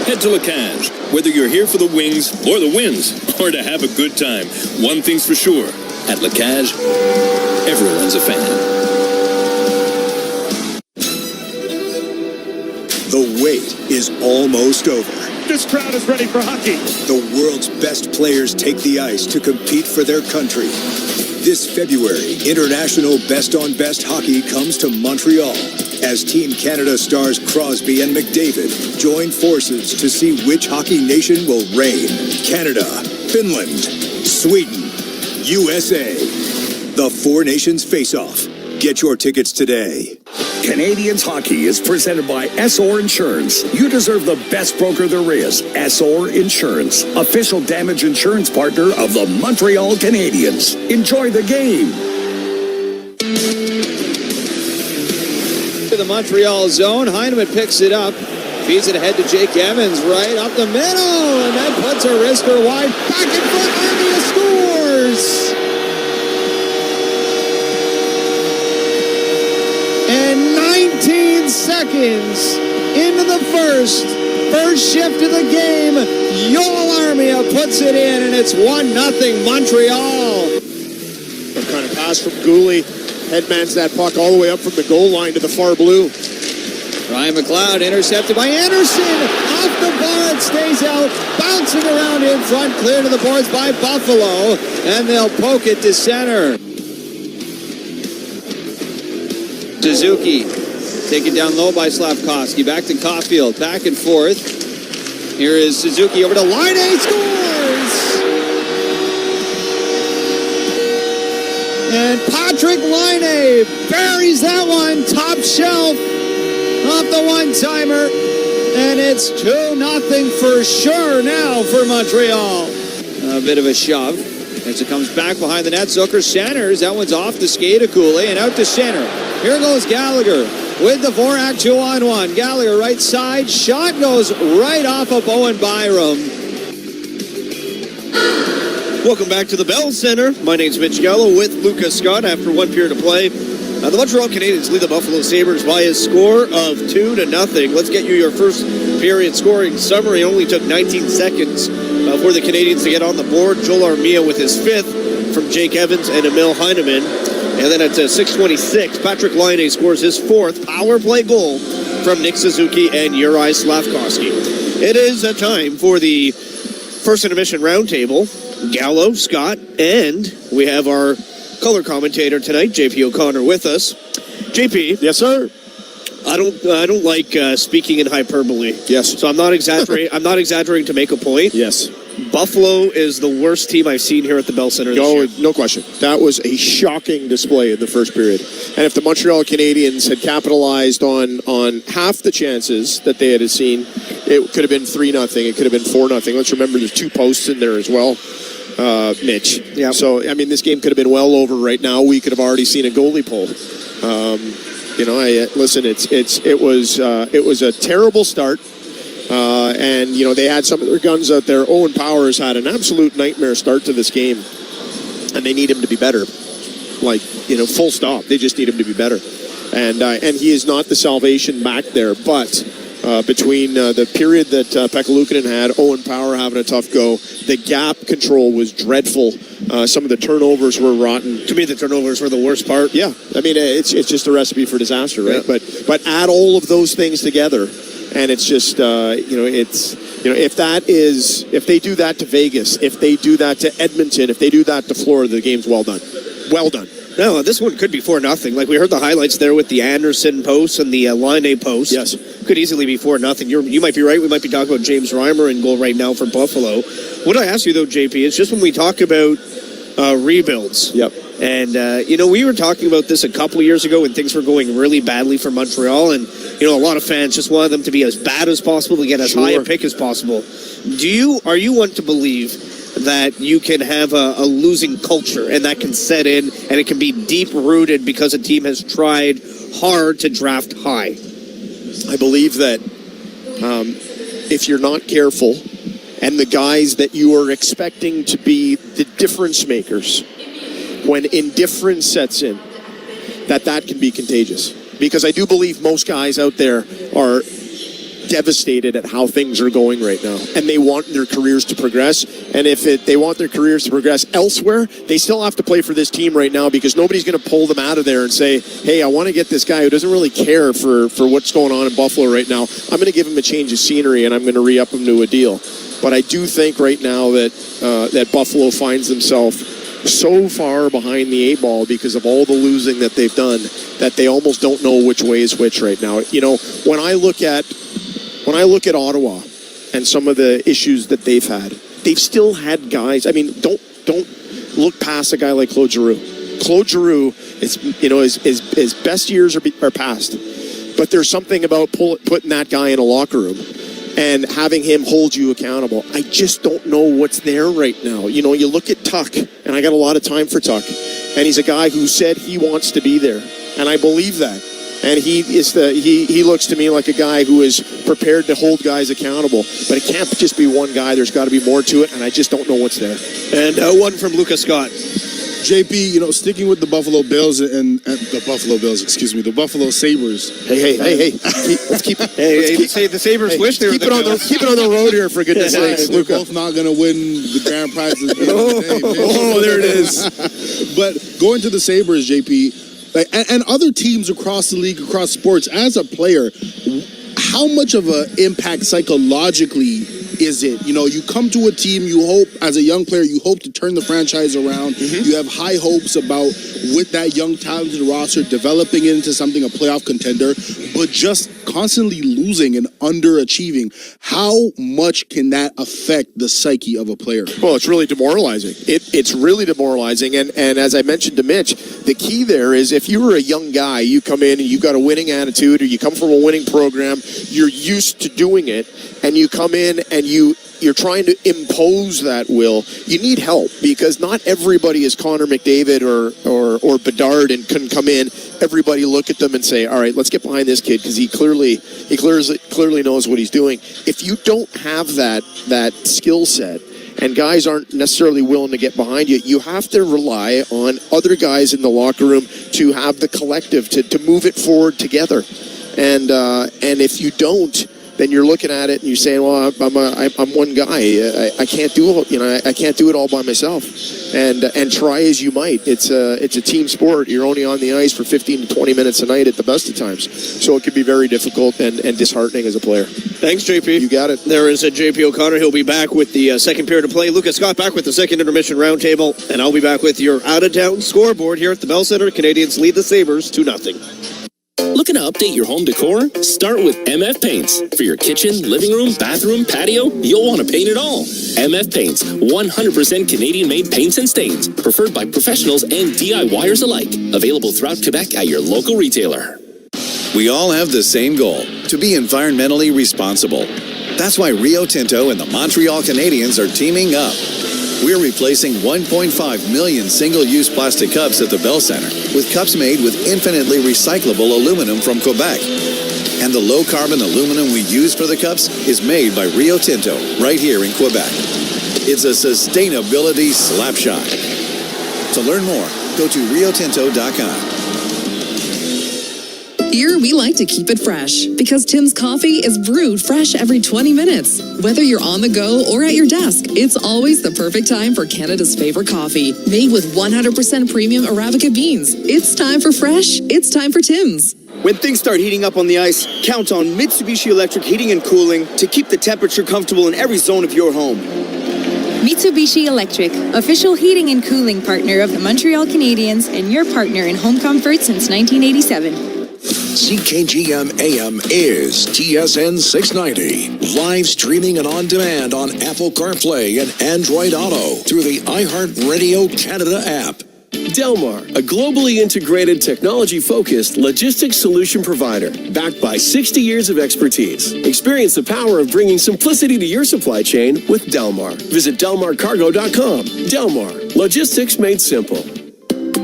Head to La Cage. Whether you're here for the wings or the wins, or to have a good time, one thing's for sure. At La Cage, everyone's a fan. is almost over. This crowd is ready for hockey. The world's best players take the ice to compete for their country. This February, International Best on Best Hockey comes to Montreal as Team Canada stars Crosby and McDavid join forces to see which hockey nation will reign. Canada, Finland, Sweden, USA. The Four Nations Face-Off. Get your tickets today. Canadiens hockey is presented by SR Insurance. You deserve the best broker there is. SR Insurance, official damage insurance partner of the Montreal Canadiens. Enjoy the game. To the Montreal zone, Heineman picks it up, feeds it ahead to Jake Evans, right up the middle, and then puts a wrister wide. Back and forth, Armia scores! And 19 seconds into the first shift of the game, Joel Armia puts it in, and it's 1-0 Montreal. Some kind of pass from Gooley. Headmans that puck all the way up from the goal line to the far blue. Ryan McLeod intercepted by Anderson. Off the bar, it stays out. Bouncing around in front, clear to the boards by Buffalo. And they'll poke it to center. Suzuki taken down low by Slavkovsky. Back to Caulfield. Back and forth. Here is Suzuki over to Laine. Scores! And Patrick Laine buries that one. Top shelf. Off the one-timer. And it's 2-0 for sure now for Montreal. A bit of a shove. As it comes back behind the net, Zucker centers. That one's off the skate of Cooley and out to center. Here goes Gallagher with the Vorak 2-on-1. Gallagher right side. Shot goes right off of Bowen Byram. Welcome back to the Bell Centre. My name's Mitch Gallo with Lucas Scott after one period of play. The Montreal Canadiens lead the Buffalo Sabres by a score of 2-0. Let's get you your first period scoring summary. It only took 19 seconds for the Canadiens to get on the board. Joel Armia with his fifth from Jake Evans and Emil Heineman. And then at 6:26, Patrick Laine scores his fourth power play goal from Nick Suzuki and Uri Slavkovsky. It is a time for the first intermission roundtable. Gallo, Scott, and we have our color commentator tonight, JP O'Connor, with us. JP. Yes, sir. I don't like speaking in hyperbole. Yes. So I'm not exaggerating. I'm not exaggerating to make a point. Yes. Buffalo is the worst team I've seen here at the Bell Centre this year. No question. That was a shocking display in the first period. And if the Montreal Canadiens had capitalized on half the chances that they had seen, it could have been 3-0. It could have been 4-0. Let's remember there's two posts in there as well, Mitch. Yeah. So, I mean, this game could have been well over right now. We could have already seen a goalie pull. Listen, it was a terrible start. And, they had some of their guns out there. Owen Powers had an absolute nightmare start to this game. And they need him to be better. Full stop. They just need him to be better. And he is not the salvation back there. But between the period that Pekka Luukkonen had, Owen Power having a tough go, the gap control was dreadful. Some of the turnovers were rotten. To me, the turnovers were the worst part. Yeah. I mean, it's just a recipe for disaster, right? Yeah. But add all of those things together, and it's just, if they do that to Vegas, if they do that to Edmonton, if they do that to Florida, the game's well done. Well done. No, this one could be 4-0. Like we heard the highlights there with the Anderson post and the Laine post. Yes. Could easily be 4-0. You might be right. We might be talking about James Reimer in goal right now for Buffalo. What I ask you, though, JP, is just when we talk about rebuilds. Yep. And, we were talking about this a couple of years ago when things were going really badly for Montreal. And, a lot of fans just wanted them to be as bad as possible, to get as high a pick as possible. Are you one to believe that you can have a losing culture and that can set in and it can be deep-rooted because a team has tried hard to draft high? I believe that if you're not careful and the guys that you are expecting to be the difference makers, when indifference sets in, that can be contagious. Because I do believe most guys out there are devastated at how things are going right now, and they want their careers to progress. And if they want their careers to progress elsewhere, they still have to play for this team right now, because nobody's going to pull them out of there and say, hey, I want to get this guy who doesn't really care for what's going on in Buffalo right now. I'm going to give him a change of scenery, and I'm going to re-up him to a deal. But I do think right now that that Buffalo finds themselves so far behind the 8 ball because of all the losing that they've done that they almost don't know which way is which right now. You know, when I look at Ottawa and some of the issues that they've had, they've still had guys. I mean, don't look past a guy like Claude Giroux. Claude Giroux is, you know, his best years are past, but there's something about putting that guy in a locker room and having him hold you accountable. I just don't know what's there right now. You know, you look at Tuck, and I got a lot of time for Tuck, and he's a guy who said he wants to be there, and I believe that. And he looks to me like a guy who is prepared to hold guys accountable. But it can't just be one guy. There's got to be more to it, and I just don't know what's there. And one from Lucas Scott. JP, you know, sticking with the Buffalo Bills and the Buffalo Sabres. Hey. Let's keep it. The Sabres wish they were keep it on the road here, for goodness sakes. They're both not going to win the grand prizes. There it is. But going to the Sabres, JP, and other teams across the league, across sports, as a player, how much of an impact psychologically is it? You know, you come to a team, you hope, as a young player, you hope to turn the franchise around. Mm-hmm. You have high hopes about, with that young, talented roster, developing it into something, a playoff contender, but just constantly losing and underachieving. How much can that affect the psyche of a player? Well, it's really demoralizing. It's really demoralizing. And as I mentioned to Mitch, the key there is if you were a young guy, you come in and you got a winning attitude, or you come from a winning program, you're used to doing it, and you come in and you're trying to impose that will. You need help, because not everybody is Connor McDavid or Bedard and can come in. Everybody look at them and say, all right, let's get behind this kid, because he clearly knows what he's doing. If you don't have that skill set, and guys aren't necessarily willing to get behind you, you have to rely on other guys in the locker room to have the collective to move it forward together. And if you don't, then you're looking at it and you're saying, well, I'm one guy. I can't do it. You know, I can't do it all by myself. And try as you might, it's a team sport. You're only on the ice for 15 to 20 minutes a night at the best of times. So it can be very difficult and disheartening as a player. Thanks, JP. You got it. There is a JP O'Connor. He'll be back with the second period of play. Lucas Scott back with the second intermission roundtable, and I'll be back with your out-of-town scoreboard here at the Bell Centre. Canadians lead the Sabres 2-0. Looking to update your home decor? Start with MF Paints. For your kitchen, living room, bathroom, patio, you'll want to paint it all. MF Paints, 100% Canadian-made paints and stains, preferred by professionals and DIYers alike. Available throughout Quebec at your local retailer. We all have the same goal, to be environmentally responsible. That's why Rio Tinto and the Montreal Canadiens are teaming up. We're replacing 1.5 million single-use plastic cups at the Bell Centre with cups made with infinitely recyclable aluminum from Quebec. And the low-carbon aluminum we use for the cups is made by Rio Tinto right here in Quebec. It's a sustainability slapshot. To learn more, go to riotinto.com. Here, we like to keep it fresh because Tim's coffee is brewed fresh every 20 minutes. Whether you're on the go or at your desk, it's always the perfect time for Canada's favorite coffee. Made with 100% premium Arabica beans. It's time for fresh. It's time for Tim's. When things start heating up on the ice, count on Mitsubishi Electric Heating and Cooling to keep the temperature comfortable in every zone of your home. Mitsubishi Electric, official heating and cooling partner of the Montreal Canadiens and your partner in home comfort since 1987. CKGM AM is TSN 690. Live streaming and on demand on Apple CarPlay and Android Auto through the iHeartRadio Canada app. Delmar, a globally integrated, technology-focused logistics solution provider, backed by 60 years of expertise. Experience the power of bringing simplicity to your supply chain with Delmar. Visit delmarcargo.com. Delmar, logistics made simple.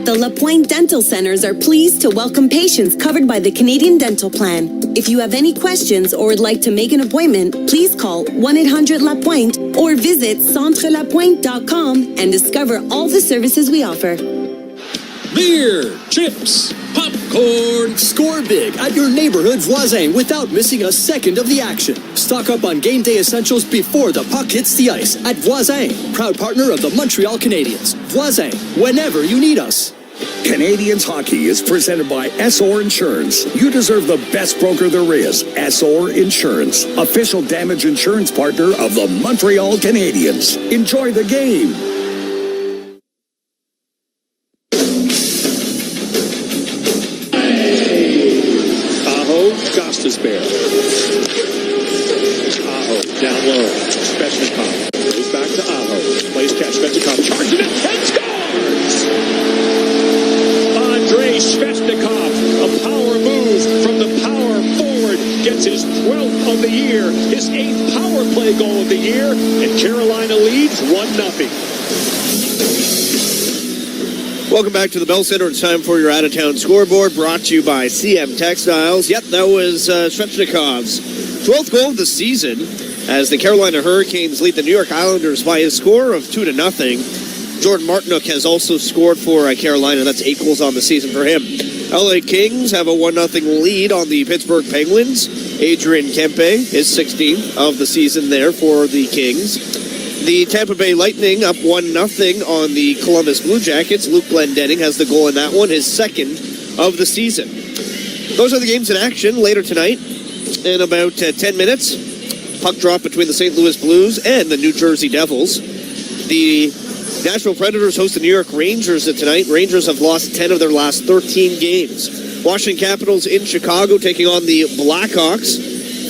The La Pointe Dental Centers are pleased to welcome patients covered by the Canadian Dental Plan. If you have any questions or would like to make an appointment, please call 1-800-LA-POINTE or visit centrelapointe.com and discover all the services we offer. Beer, chips, popcorn. Score! Score big at your neighborhood Voisin without missing a second of the action. Stock up on game day essentials before the puck hits the ice at Voisin, proud partner of the Montreal Canadiens. Voisin, whenever you need us. Canadiens hockey is presented by SR Insurance. You deserve the best broker there is. SR Insurance, official damage insurance partner of the Montreal Canadiens. Enjoy the game. Gostisbehere. Aho down low. Svechnikov goes back to Aho. Plays catch. Svechnikov charging it and scores! Andrei Svechnikov, a power move from the power forward, gets his 12th of the year, his 8th power play goal of the year, and Carolina leads 1-0. Welcome back to the Bell Centre. It's time for your out-of-town scoreboard, brought to you by CM Textiles. Yep, that was Svechnikov's 12th goal of the season as the Carolina Hurricanes lead the New York Islanders by a score of 2-0. Jordan Martinook has also scored for Carolina. That's 8 goals on the season for him. LA Kings have a 1-0 lead on the Pittsburgh Penguins. Adrian Kempe is 16th of the season there for the Kings. The Tampa Bay Lightning up 1-0 on the Columbus Blue Jackets. Luke Glendening has the goal in that one, his 2nd of the season. Those are the games in action later tonight. In about 10 minutes, puck drop between the St. Louis Blues and the New Jersey Devils. The Nashville Predators host the New York Rangers tonight. Rangers have lost 10 of their last 13 games. Washington Capitals in Chicago taking on the Blackhawks.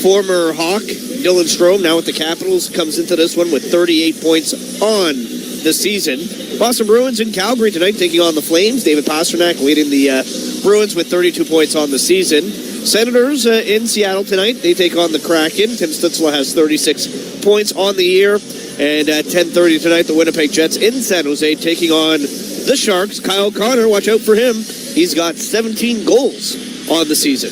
Former Hawk Dylan Strome, now with the Capitals, comes into this one with 38 points on the season. Boston Bruins in Calgary tonight taking on the Flames. David Pastrnak leading the Bruins with 32 points on the season. Senators in Seattle tonight. They take on the Kraken. Tim Stützle has 36 points on the year. And at 10:30 tonight, the Winnipeg Jets in San Jose taking on the Sharks. Kyle Connor, watch out for him. He's got 17 goals on the season.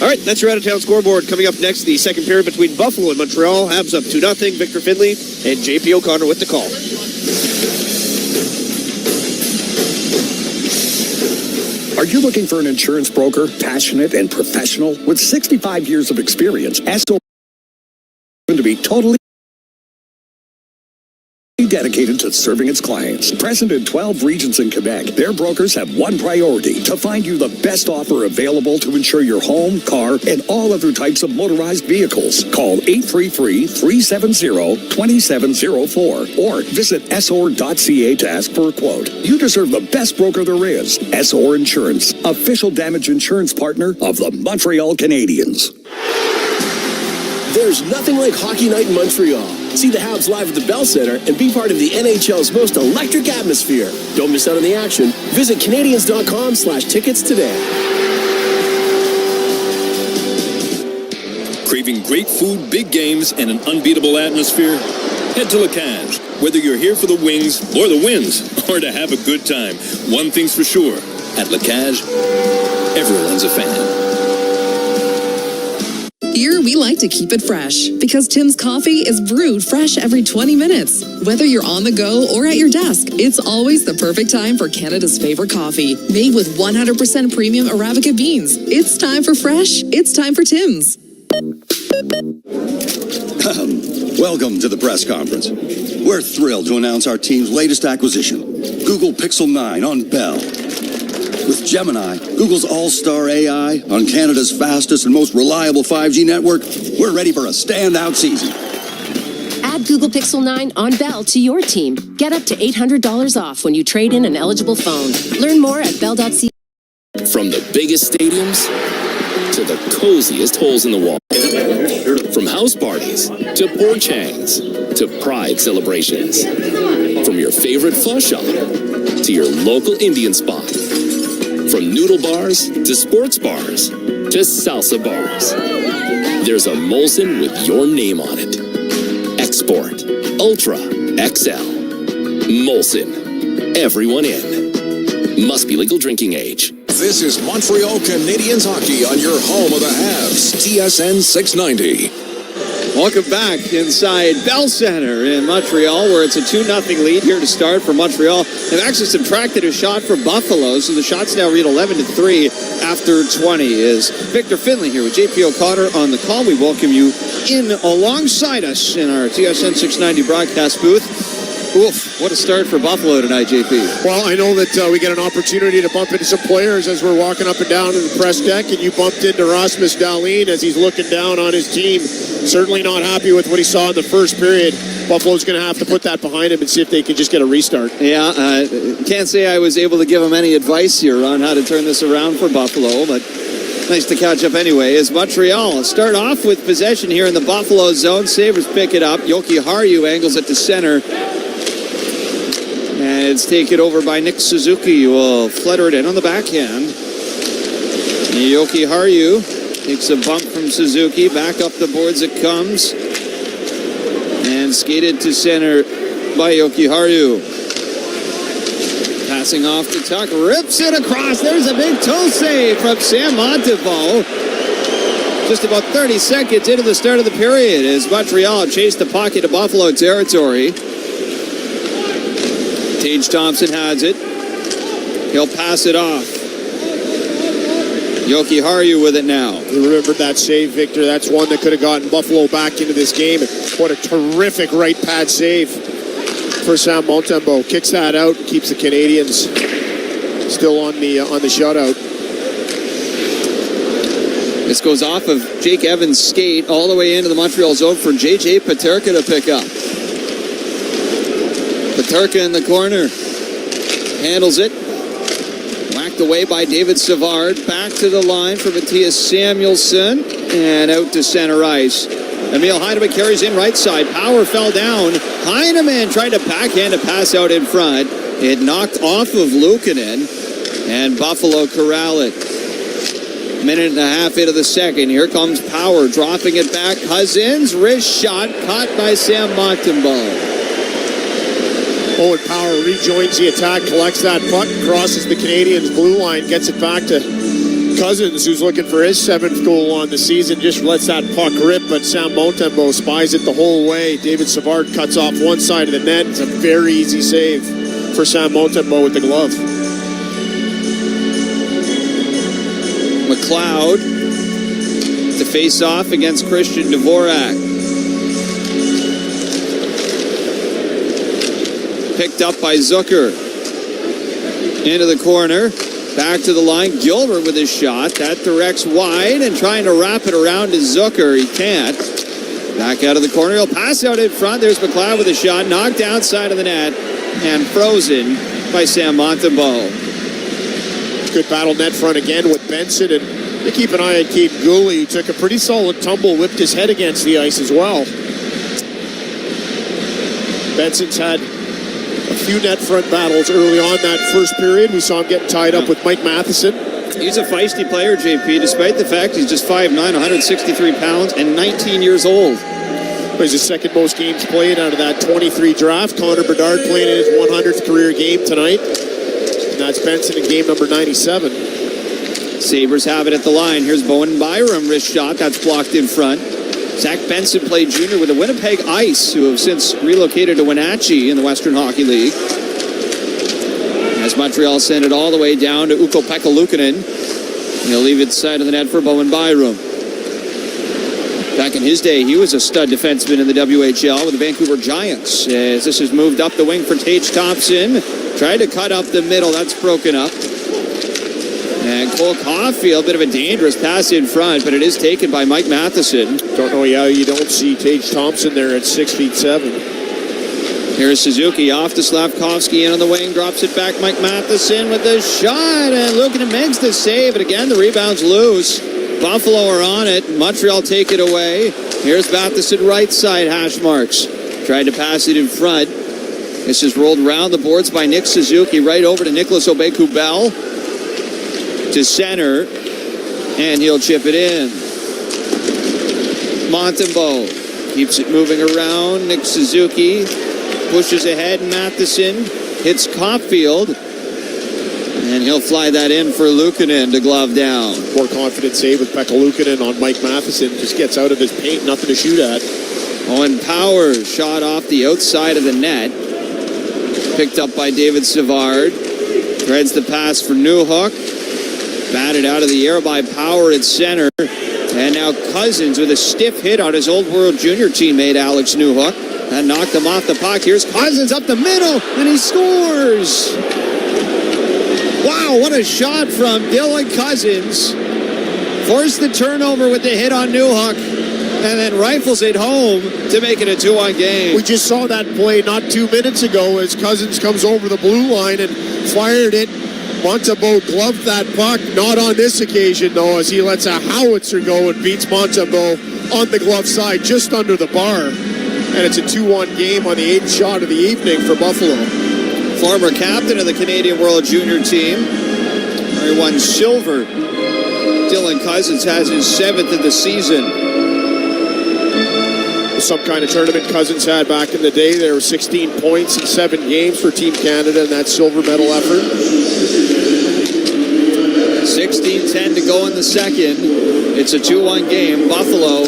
All right, that's your out-of-town scoreboard. Coming up next, the second period between Buffalo and Montreal. Habs up 2-0. Victor Finley and JP O'Connor with the call. Are you looking for an insurance broker, passionate and professional, with 65 years of experience? SO to be totally dedicated to serving its clients. Present in 12 regions in Quebec, their brokers have one priority: to find you the best offer available to insure your home, car, and all other types of motorized vehicles. Call 833-370-2704 or visit sor.ca to ask for a quote. You deserve the best broker there is. SR Insurance, official damage insurance partner of the Montreal Canadiens. There's nothing like Hockey Night in Montreal. See the Habs live at the Bell Centre and be part of the NHL's most electric atmosphere. Don't miss out on the action. Visit Canadiens.com/tickets today. Craving great food, big games, and an unbeatable atmosphere? Head to Lacage. Whether you're here for the wings or the wins, or to have a good time, one thing's for sure. At Lacage, everyone's a fan. Here, we like to keep it fresh because Tim's coffee is brewed fresh every 20 minutes. Whether you're on the go or at your desk, it's always the perfect time for Canada's favorite coffee. Made with 100% premium Arabica beans. It's time for fresh. It's time for Tim's. Welcome to the press conference. We're thrilled to announce our team's latest acquisition, Google Pixel 9 on Bell. With Gemini, Google's all-star AI, on Canada's fastest and most reliable 5G network, we're ready for a standout season. Add Google Pixel 9 on Bell to your team. Get up to $800 off when you trade in an eligible phone. Learn more at bell.ca. From the biggest stadiums to the coziest holes in the wall. From house parties to porch hangs to pride celebrations. From your favorite pho shop to your local Indian spot. From noodle bars to sports bars to salsa bars. There's a Molson with your name on it. Export, Ultra, XL. Molson. Everyone in. Must be legal drinking age. This is Montreal Canadiens hockey on your home of the Habs, TSN 690. Welcome back inside Bell Centre in Montreal, where it's a 2-0 lead here to start for Montreal. They've actually subtracted a shot for Buffalo, so the shots now read 11-3 after 20. Is Victor Finley here with JP O'Connor on the call. We welcome you in alongside us in our TSN 690 broadcast booth. Oof, what a start for Buffalo tonight, JP. Well, I know that we get an opportunity to bump into some players as we're walking up and down in the press deck, and you bumped into Rasmus Dahlin as he's looking down on his team. Certainly not happy with what he saw in the first period. Buffalo's going to have to put that behind him and see if they can just get a restart. Yeah, can't say I was able to give him any advice here on how to turn this around for Buffalo, but nice to catch up anyway. As Montreal start off with possession here in the Buffalo zone. Sabres pick it up. Yoki Haru angles it to center. And it's taken over by Nick Suzuki, who will flutter it in on the backhand. Yoki Haru takes a bump from Suzuki. Back up the boards it comes. And skated to center by Yoki Haru. Passing off to Tuck. Rips it across. There's a big toe save from Sam Montembeault. Just about 30 seconds into the start of the period as Montreal chased the puck into Buffalo territory. Tage Thompson has it. He'll pass it off. Yoki Haru with it now. You remember that save, Victor? That's one that could have gotten Buffalo back into this game. What a terrific right pad save for Sam Montembeault. Kicks that out and keeps the Canadiens still on the shutout. This goes off of Jake Evans' skate all the way into the Montreal zone for J.J. Peterka to pick up. Peterka in the corner. Handles it. Whacked away by David Savard. Back to the line for Matthias Samuelsson. And out to center ice. Emil Heineman carries in right side. Power fell down. Heineman tried to backhand a pass out in front. It knocked off of Luukkonen. And Buffalo corral it. Minute and a half into the second. Here comes Power. Dropping it back. Cousins. Wrist shot. Caught by Sam Montembeault. Owen Power rejoins the attack, collects that puck, crosses the Canadiens' blue line, gets it back to Cousins, who's looking for his 7th goal on the season, just lets that puck rip, but Sam Montembeault spies it the whole way. David Savard cuts off one side of the net. It's a very easy save for Sam Montembeault with the glove. McLeod to face off against Christian Dvorak. Picked up by Zucker. Into the corner. Back to the line. Gilbert with his shot. That directs wide and trying to wrap it around to Zucker. He can't. Back out of the corner. He'll pass out in front. There's McLeod with a shot. Knocked outside of the net and frozen by Sam Montembeault. Good battle net front again with Benson. And they keep an eye on Keith Gooley, who took a pretty solid tumble, whipped his head against the ice as well. Benson's had a few net front battles early on that first period. We saw him getting tied up with Mike Matheson. He's a feisty player, JP, despite the fact he's just 5'9", 163 pounds, and 19 years old. He's the second most games played out of that 23 draft. Connor Bedard playing in his 100th career game tonight. And that's Benson in game number 97. Sabres have it at the line. Here's Bowen Byram, wrist shot. That's blocked in front. Zach Benson played junior with the Winnipeg Ice, who have since relocated to Wenatchee in the Western Hockey League. As Montreal send it all the way down to Ukko-Pekka Luukkonen. He'll leave it side of the net for Bowen Byram. Back in his day, he was a stud defenseman in the WHL with the Vancouver Giants. As this has moved up the wing for Tage Thompson. Tried to cut up the middle. That's broken up. And Cole Caulfield, a bit of a dangerous pass in front, but it is taken by Mike Matheson. Don't know how you don't see Tage Thompson there at 6'7". Here's Suzuki off to Slavkovsky in on the wing, drops it back. Mike Matheson with the shot, and Luukkonen makes the save, but again the rebound's loose. Buffalo are on it. Montreal take it away. Here's Matheson right side, hash marks. Tried to pass it in front. This is rolled around the boards by Nick Suzuki, right over to Nicholas Aubé-Kubel. To center, and he'll chip it in. Montembeault keeps it moving around. Nick Suzuki pushes ahead. Matheson hits Caulfield. And he'll fly that in for Luukkonen to glove down. More confident save with Pekka Luukkonen on Mike Matheson. Just gets out of his paint, nothing to shoot at. Owen Power shot off the outside of the net. Picked up by David Savard. Threads the pass for Newhook. Batted out of the air by Power at center. And now Cousins with a stiff hit on his Old World Junior teammate, Alex Newhook. That knocked him off the puck. Here's Cousins up the middle, and he scores! Wow, what a shot from Dylan Cousins. Forced the turnover with the hit on Newhook, and then rifles it home to make it a 2-1 game. We just saw that play not 2 minutes ago as Cousins comes over the blue line and fired it. Montembeault gloved that puck, not on this occasion though, as he lets a howitzer go and beats Montembeault on the glove side just under the bar. And it's a 2-1 game on the 8th shot of the evening for Buffalo. Former captain of the Canadian World Junior team, where he won silver. Dylan Cousins has his 7th of the season. Some kind of tournament Cousins had back in the day. There were 16 points in 7 games for Team Canada in that silver medal effort. 16-10 to go in the second. It's a 2-1 game. Buffalo,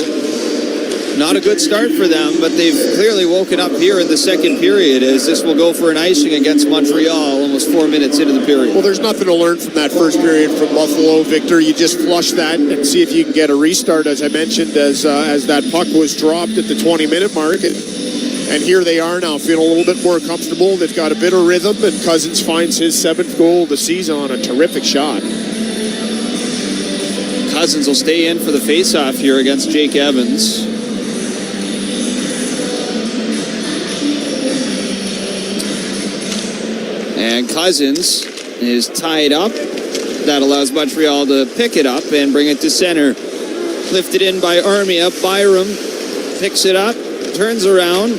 not a good start for them, but they've clearly woken up here in the second period as this will go for an icing against Montreal almost 4 minutes into the period. Well, there's nothing to learn from that first period from Buffalo, Victor. You just flush that and see if you can get a restart, as I mentioned, as that puck was dropped at the 20-minute mark. And here they are now, feeling a little bit more comfortable. They've got a bit of rhythm, and Cousins finds his 7th goal of the season on a terrific shot. Cousins will stay in for the faceoff here against Jake Evans. And Cousins is tied up. That allows Montreal to pick it up and bring it to center. Lifted in by Armia. Byram picks it up, turns around,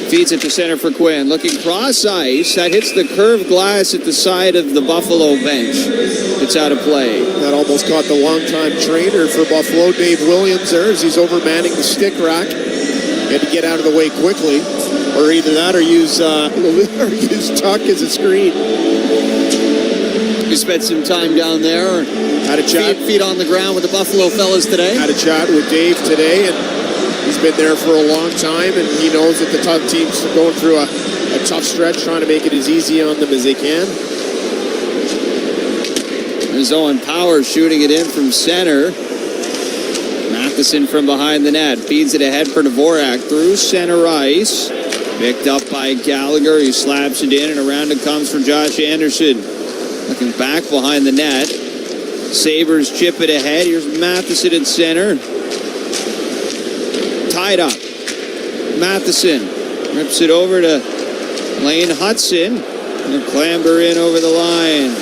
feeds it to center for Quinn. Looking cross ice. That hits the curved glass at the side of the Buffalo bench. It's out of play. That almost caught the longtime trainer for Buffalo, Dave Williams, there as he's overmanning the stick rack. Had to get out of the way quickly. Or either that or use Tuck as a screen. We spent some time down there. Had a chat. Feet on the ground with the Buffalo fellas today. Had a chat with Dave today, and he's been there for a long time, and he knows that the tough teams are going through a tough stretch, trying to make it as easy on them as they can. There's Owen Power shooting it in from center. Matheson from behind the net. Feeds it ahead for Dvorak through center ice. Picked up by Gallagher. He slaps it in, and around it comes for Josh Anderson. Looking back behind the net. Sabres chip it ahead. Here's Matheson at center. Tied up. Matheson rips it over to Laine Hudson. And clamber in over the line.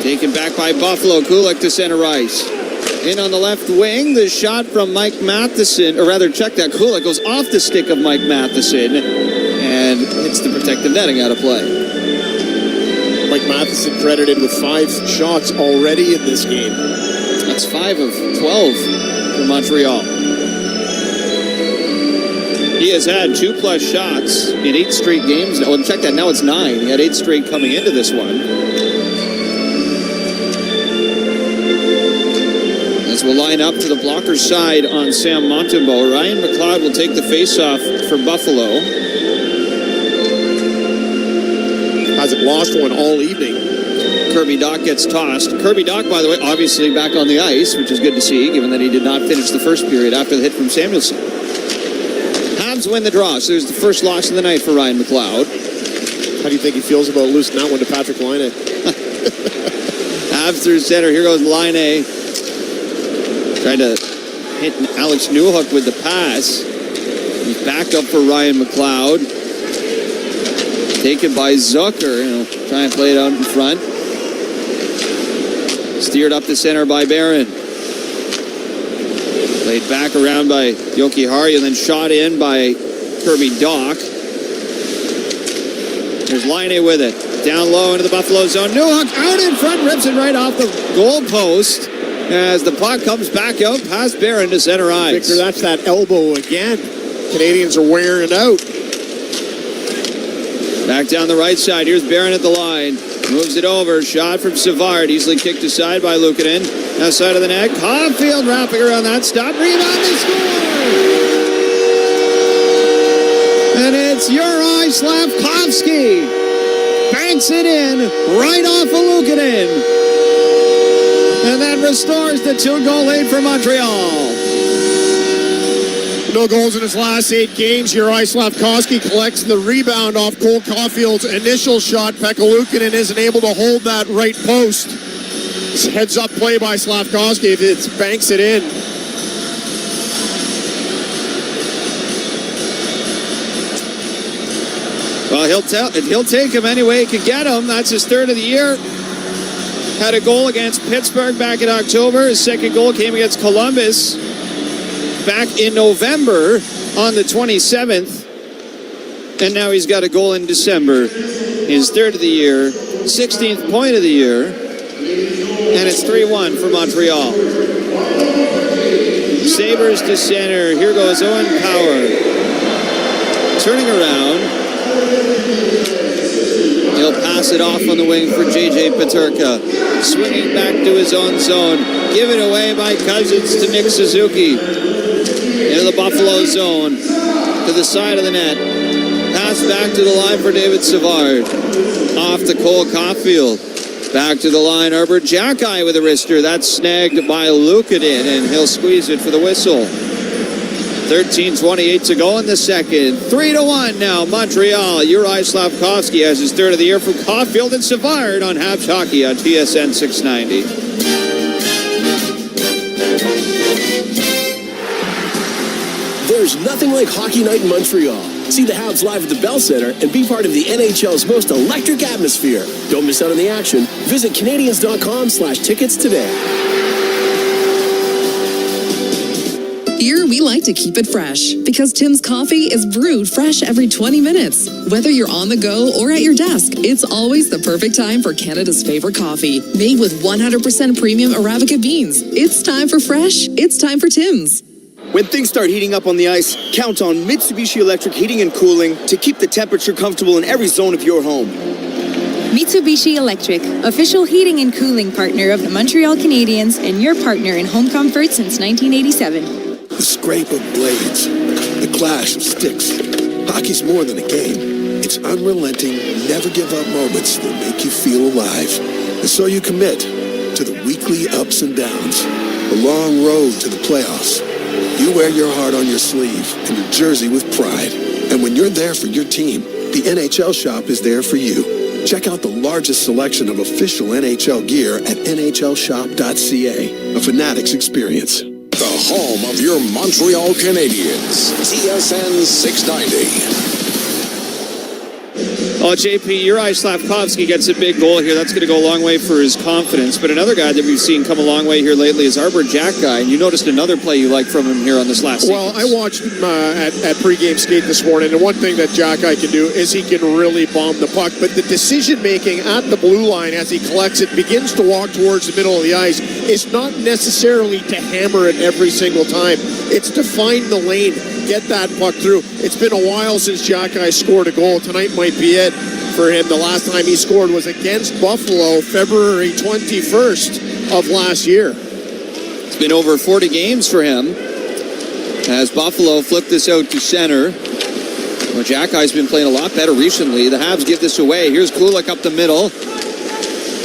Taken back by Buffalo. Kulik to center ice. In on the left wing, the shot from Mike Matheson, or rather, check that. Kulik goes off the stick of Mike Matheson and hits the protective netting out of play. Mike Matheson credited with 5 shots already in this game. That's 5 of 12 for Montreal. He has had 2+ shots in 8 straight games. Oh, check that. Now it's 9. He had 8 straight coming into this one. As we'll line up to the blocker's side on Sam Montembeault. Ryan McLeod will take the faceoff for Buffalo. Hasn't lost one all evening. Kirby Dach gets tossed. Kirby Dach, by the way, obviously back on the ice, which is good to see, given that he did not finish the first period after the hit from Samuelson. Habs win the draw, so there's the first loss of the night for Ryan McLeod. How do you think he feels about losing that one to Patrick Laine? Habs through center. Here goes Laine. Trying to hit Alex Newhook with the pass. He's back up for Ryan McLeod. Taken by Zucker. Trying to play it out in front. Steered up the center by Barron. Played back around by Yoki Hari and then shot in by Kirby Dach. There's Laine with it. Down low into the Buffalo zone. Newhook out in front. Rips it right off the goal post. As the puck comes back out past Barron to center ice. Victor, that's that elbow again. Canadians are wearing it out. Back down the right side. Here's Barron at the line. Moves it over. Shot from Savard. Easily kicked aside by Luukkonen. Outside of the net. Caulfield wrapping around that stop. Rebound. They score! And it's Juraj Slavkovsky. Banks it in right off of Luukkonen. And that restores the 2-goal lead for Montreal. No goals in his last 8 games. Juraj Slavkovsky collects the rebound off Cole Caulfield's initial shot. Pekka Luukkonen isn't able to hold that right post. It's heads-up play by Slavkovsky. It banks it in. Well, he'll take him any way he can get him. That's his 3rd of the year. Had a goal against Pittsburgh back in October. His 2nd goal came against Columbus back in November on the 27th. And now he's got a goal in December. His 3rd of the year, 16th point of the year. And it's 3-1 for Montreal. Sabres to center. Here goes Owen Power. Turning around. He'll pass it off on the wing for J.J. Peterka. Swinging back to his own zone. Given away by Cousins to Nick Suzuki. Into the Buffalo zone. To the side of the net. Pass back to the line for David Savard. Off to Cole Caulfield. Back to the line. Herbert Jacki with a wrister. That's snagged by Luukkonen, and he'll squeeze it for the whistle. 13:28 to go in the second. 3-1 now, Montreal. Juraj Slavkovsky has his 3rd of the year from Caulfield and Savard on Habs Hockey on TSN 690. There's nothing like hockey night in Montreal. See the Habs live at the Bell Centre and be part of the NHL's most electric atmosphere. Don't miss out on the action. Visit Canadiens.com/tickets today. Here, we like to keep it fresh because Tim's coffee is brewed fresh every 20 minutes. Whether you're on the go or at your desk, it's always the perfect time for Canada's favorite coffee. Made with 100% premium Arabica beans. It's time for fresh. It's time for Tim's. When things start heating up on the ice, count on Mitsubishi Electric Heating and Cooling to keep the temperature comfortable in every zone of your home. Mitsubishi Electric, official heating and cooling partner of the Montreal Canadiens and your partner in home comfort since 1987. The scrape of blades, the clash of sticks. Hockey's more than a game. It's unrelenting, never give up moments that make you feel alive. And so you commit to the weekly ups and downs, the long road to the playoffs. You wear your heart on your sleeve and your jersey with pride. And when you're there for your team, the NHL shop is there for you. Check out the largest selection of official NHL gear at nhlshop.ca, a Fanatics experience. The home of your Montreal Canadiens. TSN 690. Oh, JP, Juraj Slavkovsky gets a big goal here. That's going to go a long way for his confidence. But another guy that we've seen come a long way here lately is Herbert Jacki. And you noticed another play you liked from him here on this last sequence. Well, I watched him at pregame skate this morning, and one thing that Jacki can do is he can really bomb the puck. But the decision-making at the blue line as he collects it, begins to walk towards the middle of the ice, is not necessarily to hammer it every single time. It's to find the lane, get that puck through. It's been a while since Jacki scored a goal. Tonight might be it for him. The last time he scored was against Buffalo, February 21st of last year. It's been over 40 games for him as Buffalo flipped this out to center. Well, Jacki's been playing a lot better recently. The Habs give this away. Here's Kulak up the middle.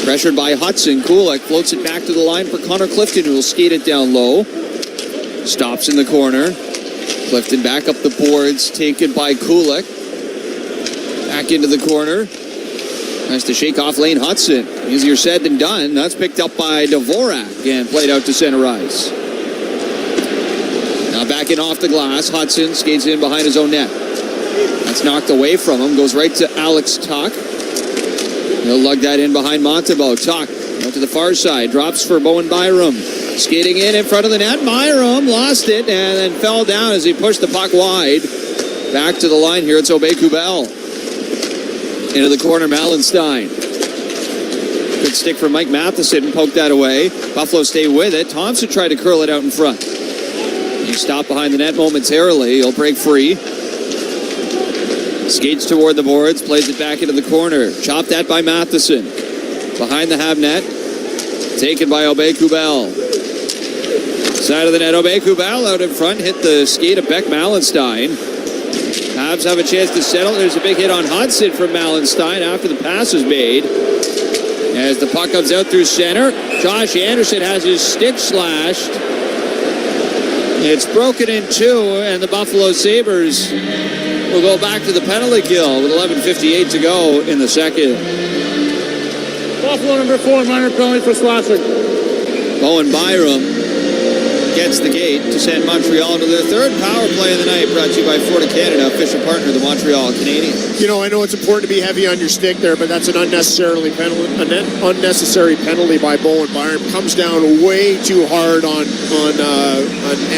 Pressured by Hudson. Kulak floats it back to the line for Connor Clifton, who will skate it down low. Stops in the corner. Clifton back up the boards, taken by Kulak. Back into the corner. Has to shake off Laine Hudson. Easier said than done. That's picked up by Dvorak and played out to center ice. Now backing off the glass, Hudson skates in behind his own net. That's knocked away from him. Goes right to Alex Tuch. He'll lug that in behind Montembeault. Tuch out to the far side. Drops for Bowen Byram. Skating in front of the net. Byram lost it and then fell down as he pushed the puck wide. Back to the line here. It's Aubé-Kubel. Into the corner, Malenstein. Good stick from Mike Matheson. Poked that away. Buffalo stay with it. Thompson tried to curl it out in front. He stopped behind the net momentarily. He'll break free. Skates toward the boards, plays it back into the corner. Chopped at by Matheson. Behind the Hab net. Taken by Aubé-Kubel. Side of the net, Aubé-Kubel out in front. Hit the skate of Beck Malenstein. Habs have a chance to settle. There's a big hit on Hudson from Malenstein after the pass is made. As the puck comes out through center, Josh Anderson has his stick slashed. It's broken in two, and the Buffalo Sabres will go back to the penalty kill with 11:58 to go in the second. Buffalo number 4, minor penalty for slashing. Bowen Byram gets the gate to send Montreal to their third power play of the night, brought to you by Florida Canada, official partner of the Montreal Canadiens. You know, I know it's important to be heavy on your stick there, but that's an unnecessary penalty by Bowen Byram. Comes down way too hard on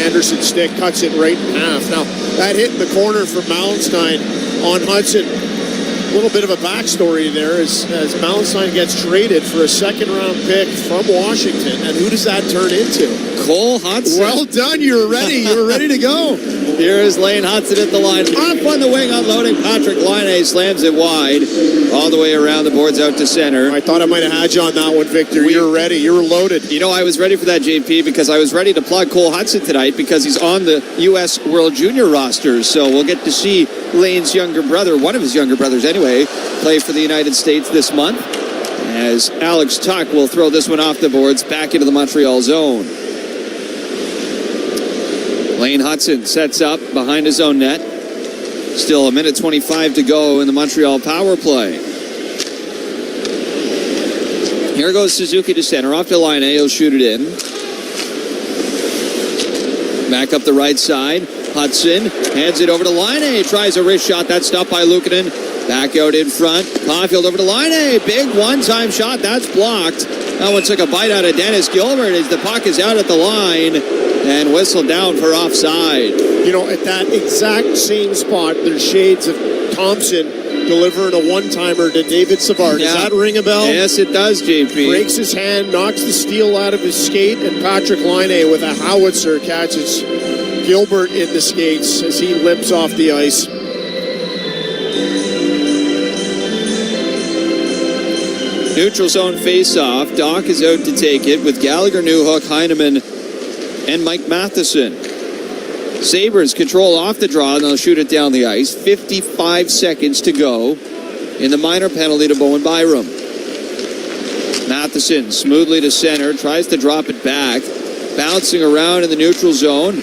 Anderson's stick, cuts it right in half. Now, that hit in the corner from Malenstein on Hudson. A little bit of a backstory there as Malenstein gets traded for a second-round pick from Washington. And who does that turn into? Cole Hudson. Well done. You were ready. You were ready to go. Here is Laine Hudson at the line. Up on the wing, unloading. Patrick Laine slams it wide. All the way around the boards out to center. I thought I might have had you on that one, Victor. You were ready. You were loaded. You know, I was ready for that, JP, because I was ready to plug Cole Hudson tonight because he's on the U.S. World Junior roster. So we'll get to see Laine's younger brother, one of his younger brothers anyway, play for the United States this month. As Alex Tuck will throw this one off the boards back into the Montreal zone. Laine Hudson sets up behind his own net. Still a minute 25 to go in the Montreal power play. Here goes Suzuki to center. Off to Laine. He'll shoot it in. Back up the right side. Hudson hands it over to Laine. Tries a wrist shot. That's stopped by Luukkonen. Back out in front. Caulfield over to Laine. Big one-time shot. That's blocked. That one took a bite out of Dennis Gilbert as the puck is out at the line and whistled down for offside. You know, at that exact same spot, there's shades of Thompson delivering a one-timer to David Savard. Yeah. Does that ring a bell? Yes, it does, JP. Breaks his hand, knocks the steel out of his skate, and Patrick Laine with a howitzer catches Gilbert in the skates as he limps off the ice. Neutral zone face-off. Doc is out to take it with Gallagher, Newhook, Heineman, and Mike Matheson. Sabres control off the draw, and they'll shoot it down the ice. 55 seconds to go in the minor penalty to Bowen Byram. Matheson smoothly to center, tries to drop it back. Bouncing around in the neutral zone.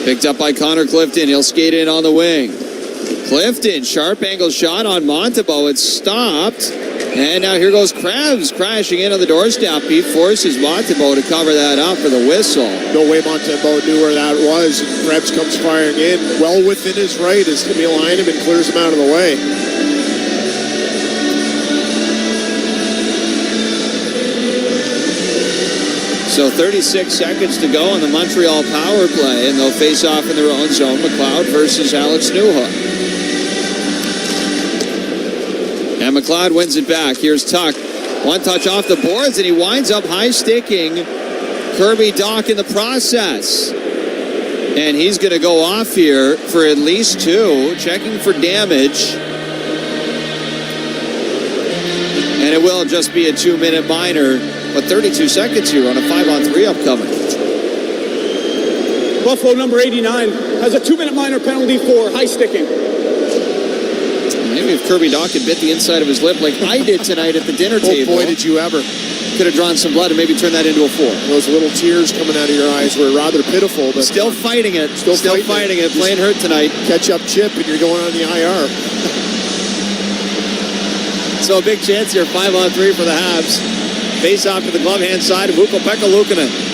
Picked up by Connor Clifton. He'll skate in on the wing. Clifton, sharp angle shot on Montembeault. It's stopped. And now here goes Krebs crashing in on the doorstep. He forces Montembeault to cover that up for the whistle. No way Montembeault knew where that was. Krebs comes firing in well within his right as Emil Heineman clears him out of the way. So 36 seconds to go on the Montreal power play, and they'll face off in their own zone. McLeod versus Alex Newhook. And McLeod wins it back. Here's Tuck. One touch off the boards, and he winds up high-sticking Kirby Dach in the process. And he's going to go off here for at least two, checking for damage. And it will just be a 2-minute minor, but 32 seconds here on a 5-on-3 upcoming. Buffalo number 89 has a 2-minute minor penalty for high-sticking. Maybe if Kirby Dach had bit the inside of his lip like I did tonight at the dinner table. Oh boy, did you ever. Could have drawn some blood and maybe turned that into a 4. Those little tears coming out of your eyes were rather pitiful. But still fighting it. Still fighting it. Playing hurt tonight. Catch-up chip and you're going on the IR. So a big chance here, 5-on-3 for the Habs. Face off to the glove hand side of Ukko-Pekka Luukkonen.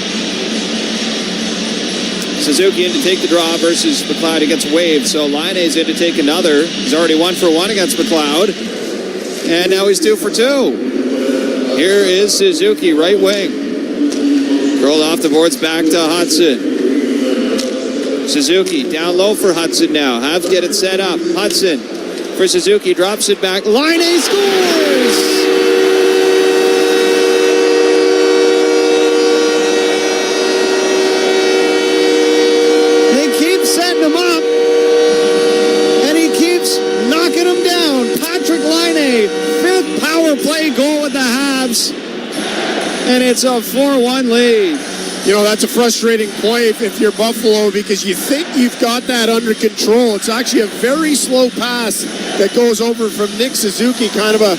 Suzuki in to take the draw versus McLeod. He gets waived, so Laine is in to take another. He's already 1-for-1 against McLeod. And now he's 2-for-2. Here is Suzuki, right wing. Curled off the boards back to Hudson. Suzuki down low for Hudson now. Habs get it set up. Hudson for Suzuki, drops it back. Laine scores! Setting him up, and he keeps Habs. And it's a 4-1 lead. You know, that's a frustrating play if you're Buffalo because you think you've got that under control. It's actually a very slow pass that goes over from Nick Suzuki, kind of a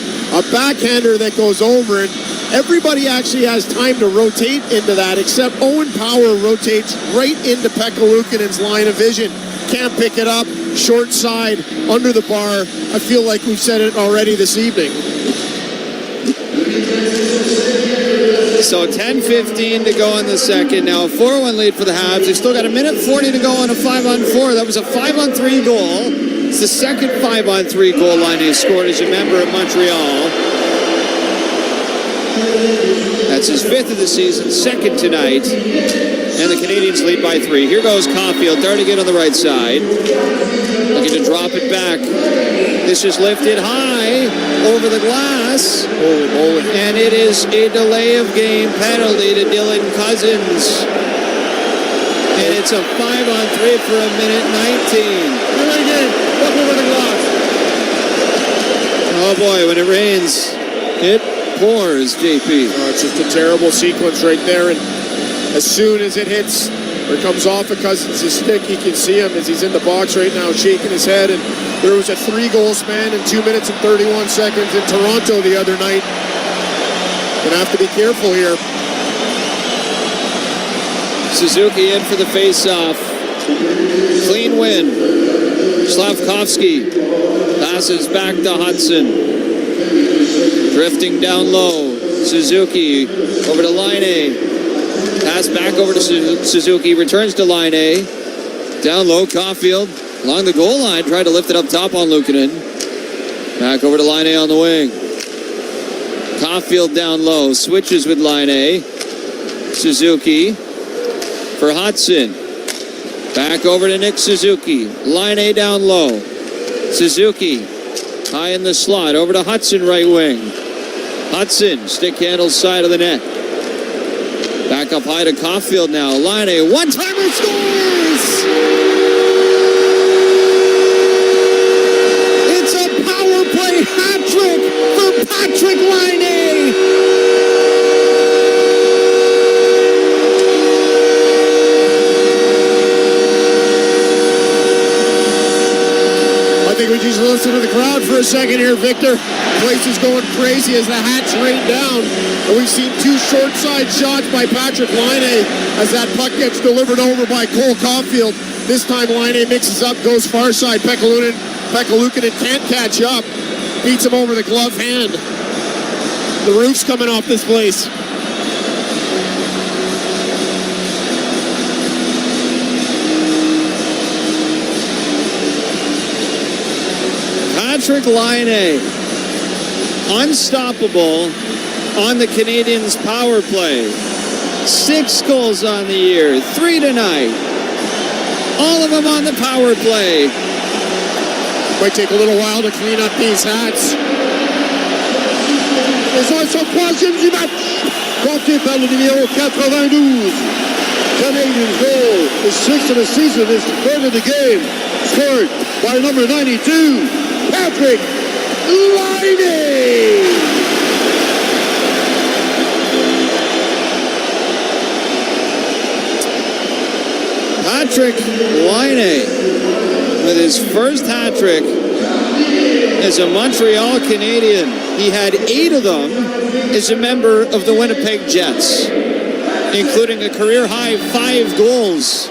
backhander that goes over. And everybody actually has time to rotate into that, except Owen Power rotates right into Pekka Luukkonen's line of vision. Can't pick it up, short side, under the bar. I feel like we've said it already this evening. So 10:15 to go in the second. Now a 4-1 lead for the Habs. They've still got a minute 40 to go on a 5-on-4. That was a 5-on-3 goal. It's the second 5-on-3 goal Laine scored as a member of Montreal. That's his 5th of the season, second tonight. And the Canadiens lead by 3. Here goes Caulfield, darting it on the right side. Looking to drop it back. This is lifted high over the glass. And it is a delay of game penalty to Dylan Cousins. And it's a 5-on-3 for a minute 19. Up over the glass. Oh boy, when it rains, it pours, JP. Oh, it's just a terrible sequence right there. And as soon as it hits or comes off of Cousins' stick, you can see him as he's in the box right now shaking his head. And there was a 3-goal span in 2 minutes and 31 seconds in Toronto the other night. Gonna have to be careful here. Suzuki in for the face-off. Clean win. Slavkovsky passes back to Hudson. Drifting down low. Suzuki over to Laine. Pass back over to Suzuki. Returns to Laine. Down low. Caulfield along the goal line. Tried to lift it up top on Luukkonen. Back over to Laine on the wing. Caulfield down low. Switches with Laine. Suzuki for Hudson. Back over to Nick Suzuki. Laine down low. Suzuki high in the slot. Over to Hudson, right wing. Hudson, stick handle side of the net. Back up high to Caulfield now. Laine, one-timer scores! It's a power play hat trick for Patrick Laine! I think we just listen to the crowd for a second here, Victor. The place is going crazy as the hats rain down. And we've seen 2 short side shots by Patrick Laine as that puck gets delivered over by Cole Caulfield. This time Laine mixes up, goes far side. Pekka Luukkonen can't catch up. Beats him over the glove hand. The roof's coming off this place. Patrick Laine, unstoppable on the Canadiens' power play. 6 goals on the year, 3 tonight. All of them on the power play. Might take a little while to clean up these hats. Et ça, son 3e du match, compté par le numéro 92. Canadian goal, the 6th of the season, is the 3rd of the game, scored by number 92. Patrick Laine! Patrick Laine with his first hat trick as a Montreal Canadien. He had 8 of them as a member of the Winnipeg Jets, including a career-high 5 goals.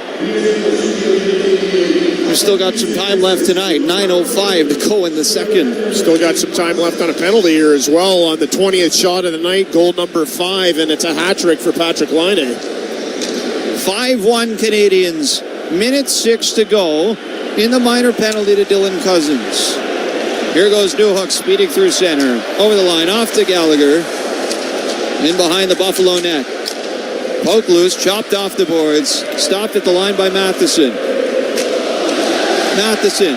We've still got some time left tonight. 9:05 to go in the second. Still got some time left on a penalty here as well on the 20th shot of the night, goal number 5, and it's a hat trick for Patrick Laine. 5-1 Canadiens. Minute 6 to go in the minor penalty to Dylan Cousins. Here goes Newhook speeding through center. Over the line, off to Gallagher. In behind the Buffalo net. Poke loose, chopped off the boards. Stopped at the line by Matheson. Matheson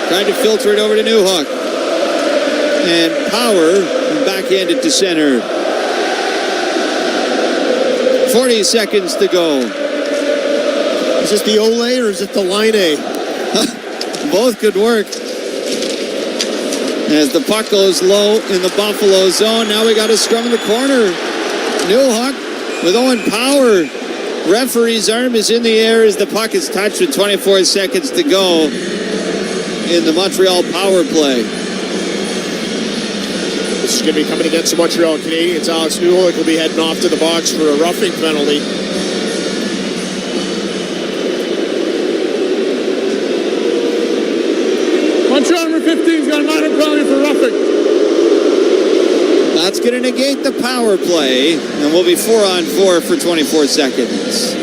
trying to filter it over to Newhook. And Power backhanded to center. 40 seconds to go. Is this the Ole or is it the Laine? Both could work. As the puck goes low in the Buffalo zone, now we got a scrum in the corner. Newhook with Owen Power. Referee's arm is in the air as the puck is touched with 24 seconds to go in the Montreal power play. This is going to be coming against the Montreal Canadiens. Alex Newhook will be heading off to the box for a roughing penalty. Montreal number 15's got a minor penalty for roughing. That's going to negate the power play, and we'll be 4-on-4 for 24 seconds.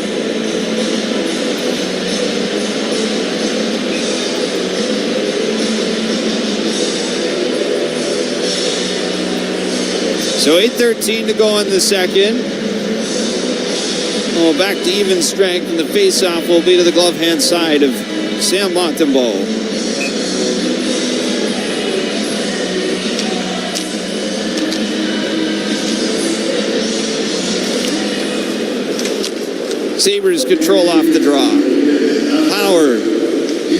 So 8:13 to go in the second. Oh, back to even strength, and the face-off will be to the glove hand side of Sam Montembeault. Sabres control off the draw. Power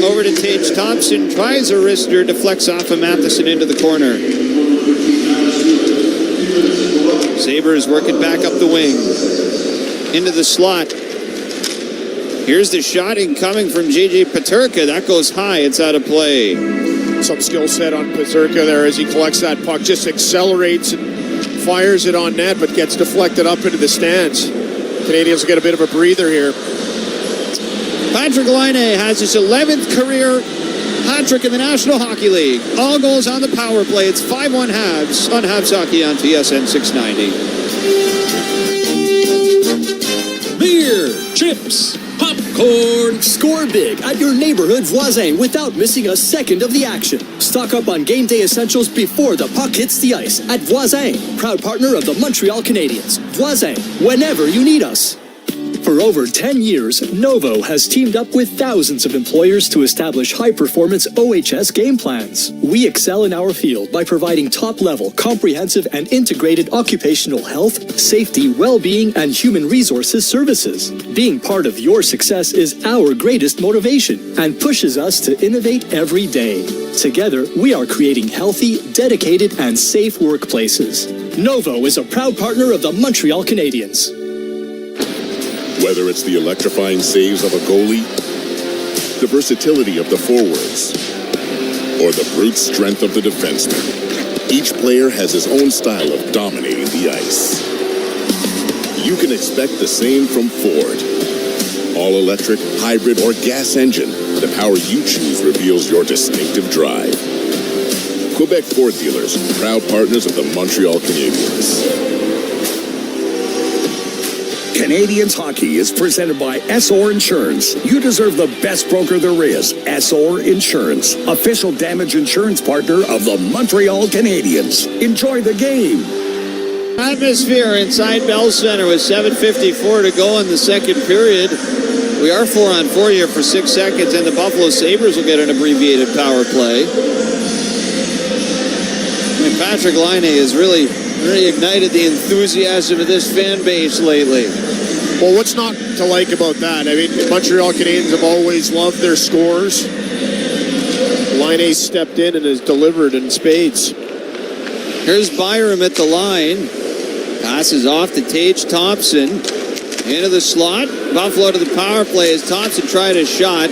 over to Tage Thompson. Tries a wrister, deflects off of Matheson into the corner. Sabres working back up the wing. Into the slot. Here's the shot incoming from J.J. Peterka. That goes high. It's out of play. Some skill set on Peterka there as he collects that puck. Just accelerates and fires it on net, but gets deflected up into the stands. Canadians will get a bit of a breather here. Patrick Laine has his 11th career hat trick in the National Hockey League. All goals on the power play. It's 5-1 Habs on Habs Hockey on TSN 690. Beer, chips, popcorn. Score big at your neighborhood Voisin without missing a second of the action. Stock up on game day essentials before the puck hits the ice at Voisin, proud partner of the Montreal Canadiens. Voisin, whenever you need us. For over 10 years, Novo has teamed up with thousands of employers to establish high-performance OHS game plans. We excel in our field by providing top-level, comprehensive, and integrated occupational health, safety, well-being, and human resources services. Being part of your success is our greatest motivation and pushes us to innovate every day. Together, we are creating healthy, dedicated, and safe workplaces. Novo is a proud partner of the Montreal Canadiens. Whether it's the electrifying saves of a goalie, the versatility of the forwards, or the brute strength of the defenseman, each player has his own style of dominating the ice. You can expect the same from Ford. All electric, hybrid, or gas engine, the power you choose reveals your distinctive drive. Quebec Ford dealers, proud partners of the Montreal Canadiens. Canadiens hockey is presented by SR Insurance. You deserve the best broker there is. SR Insurance, official damage insurance partner of the Montreal Canadiens. Enjoy the game. Atmosphere inside Bell Centre with 7:54 to go in the second period. We are 4-on-4 here for 6 seconds, and the Buffalo Sabres will get an abbreviated power play. And Patrick Laine has really ignited the enthusiasm of this fan base lately. Well, what's not to like about that? I mean, Montreal Canadiens have always loved their scores. Laine stepped in and has delivered in spades. Here's Byram at the line. Passes off to Tage Thompson. Into the slot. Buffalo to the power play as Thompson tried a shot.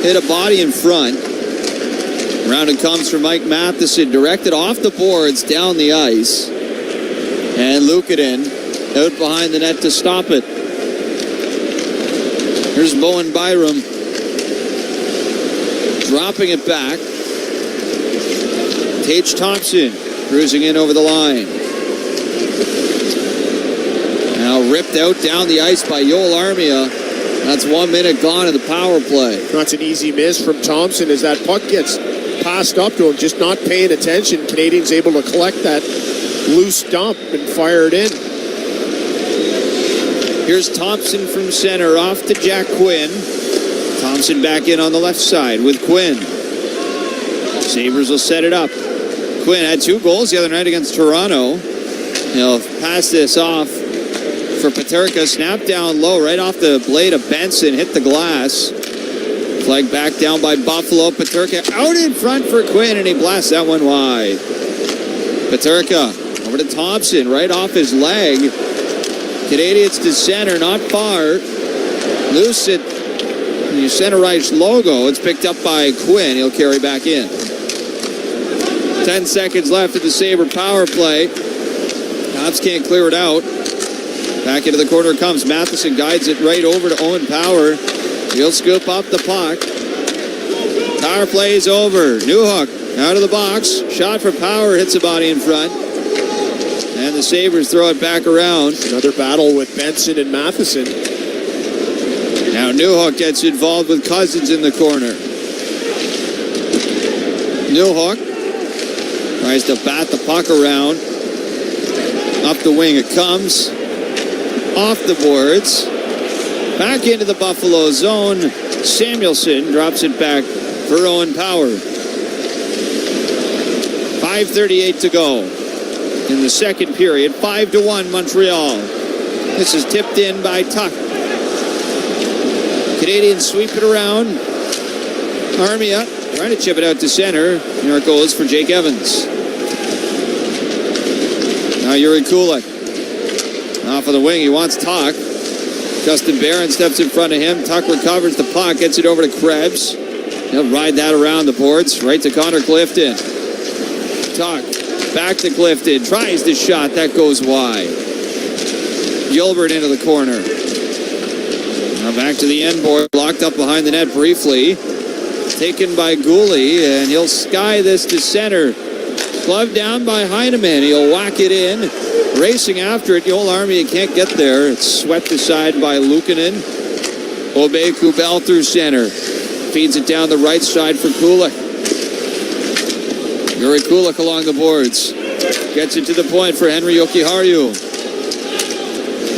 Hit a body in front. Round it comes for Mike Matheson. Directed off the boards, down the ice. And Luukkonen out behind the net to stop it. Here's Bowen Byram. Dropping it back. Tage Thompson cruising in over the line. Now ripped out down the ice by Joel Armia. That's 1 minute gone in the power play. That's an easy miss from Thompson as that puck gets passed up to him, just not paying attention. Canadians able to collect that loose dump and fire it in. Here's Thompson from center off to Jack Quinn. Thompson back in on the left side with Quinn. Sabres will set it up. Quinn had 2 goals the other night against Toronto. He'll pass this off for Peterka. Snap down low right off the blade of Benson. Hit the glass. Flag back down by Buffalo. Peterka out in front for Quinn, and he blasts that one wide. Peterka over to Thompson, right off his leg. Canadiens to center, not far. Loose at the center ice logo. It's picked up by Quinn. He'll carry back in. 10 seconds left at the Sabre power play. Habs can't clear it out. Back into the corner comes. Matheson guides it right over to Owen Power. He'll scoop up the puck. Power play is over. Newhook out of the box. Shot for Power. Hits the body in front. And the Sabres throw it back around. Another battle with Benson and Matheson. Now Newhook gets involved with Cousins in the corner. Newhook tries to bat the puck around. Up the wing it comes. Off the boards. Back into the Buffalo zone. Samuelson drops it back for Owen Power. 5:38 to go in the second period. 5-1 Montreal. This is tipped in by Tuck. Canadiens sweep it around. Armia trying to chip it out to center. Here it goes for Jake Evans. Now Yuri Kulik. Off of the wing, he wants Tuck. Justin Barron steps in front of him. Tuck recovers the puck, gets it over to Krebs. He'll ride that around the boards. Right to Connor Clifton. Tuck back to Clifton. Tries the shot. That goes wide. Gilbert into the corner. Now back to the end board. Locked up behind the net briefly. Taken by Gooley, and he'll sky this to center. Glove down by Heineman. He'll whack it in. Racing after it. Joel Armia can't get there. It's swept aside by Luukkonen. Obey-Kubel through center. Feeds it down the right side for Kulik. Yuri Kulik along the boards. Gets it to the point for Henry Jokiharju.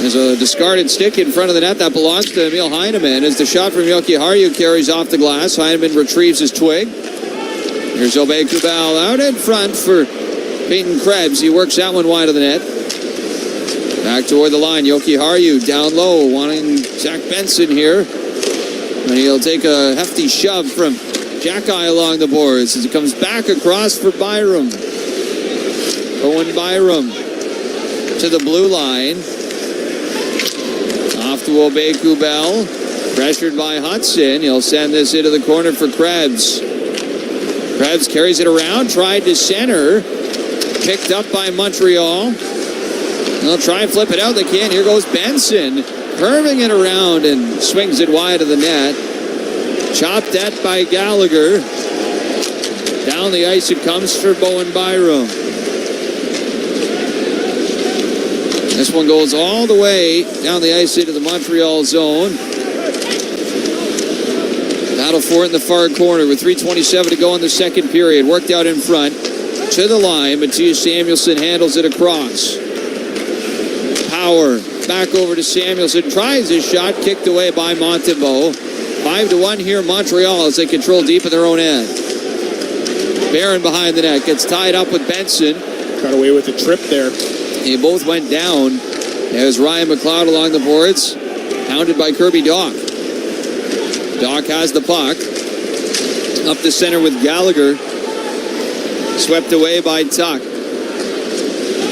There's a discarded stick in front of the net that belongs to Emil Heineman. As the shot from Jokiharju carries off the glass, Heineman retrieves his twig. Here's Obey-Kubel out in front for Peyton Krebs. He works that one wide of the net. Back toward the line, Jokiharju down low, wanting Zach Benson here. And he'll take a hefty shove from Jackeye along the boards as it comes back across for Byram. Owen Byram to the blue line. Off to Obey-Kubel. Pressured by Hudson. He'll send this into the corner for Krebs. Krebs carries it around, tried to center. Picked up by Montreal. They'll try and flip it out. They can't. Here goes Benson. Curving it around and swings it wide of the net. Chopped at by Gallagher. Down the ice it comes for Bowen Byram. This one goes all the way down the ice into the Montreal zone. Battle for it in the far corner with 3:27 to go in the second period. Worked out in front. To the line. Mattias Samuelsson handles it across. Power back over to Samuelsson. Tries his shot. Kicked away by Montembeault. 5-1 here Montreal as they control deep in their own end. Barron behind the net. Gets tied up with Benson. Got away with a trip there. They both went down. There's Ryan McLeod along the boards. Pounded by Kirby Dach. Dach has the puck. Up the center with Gallagher. Swept away by Tuck.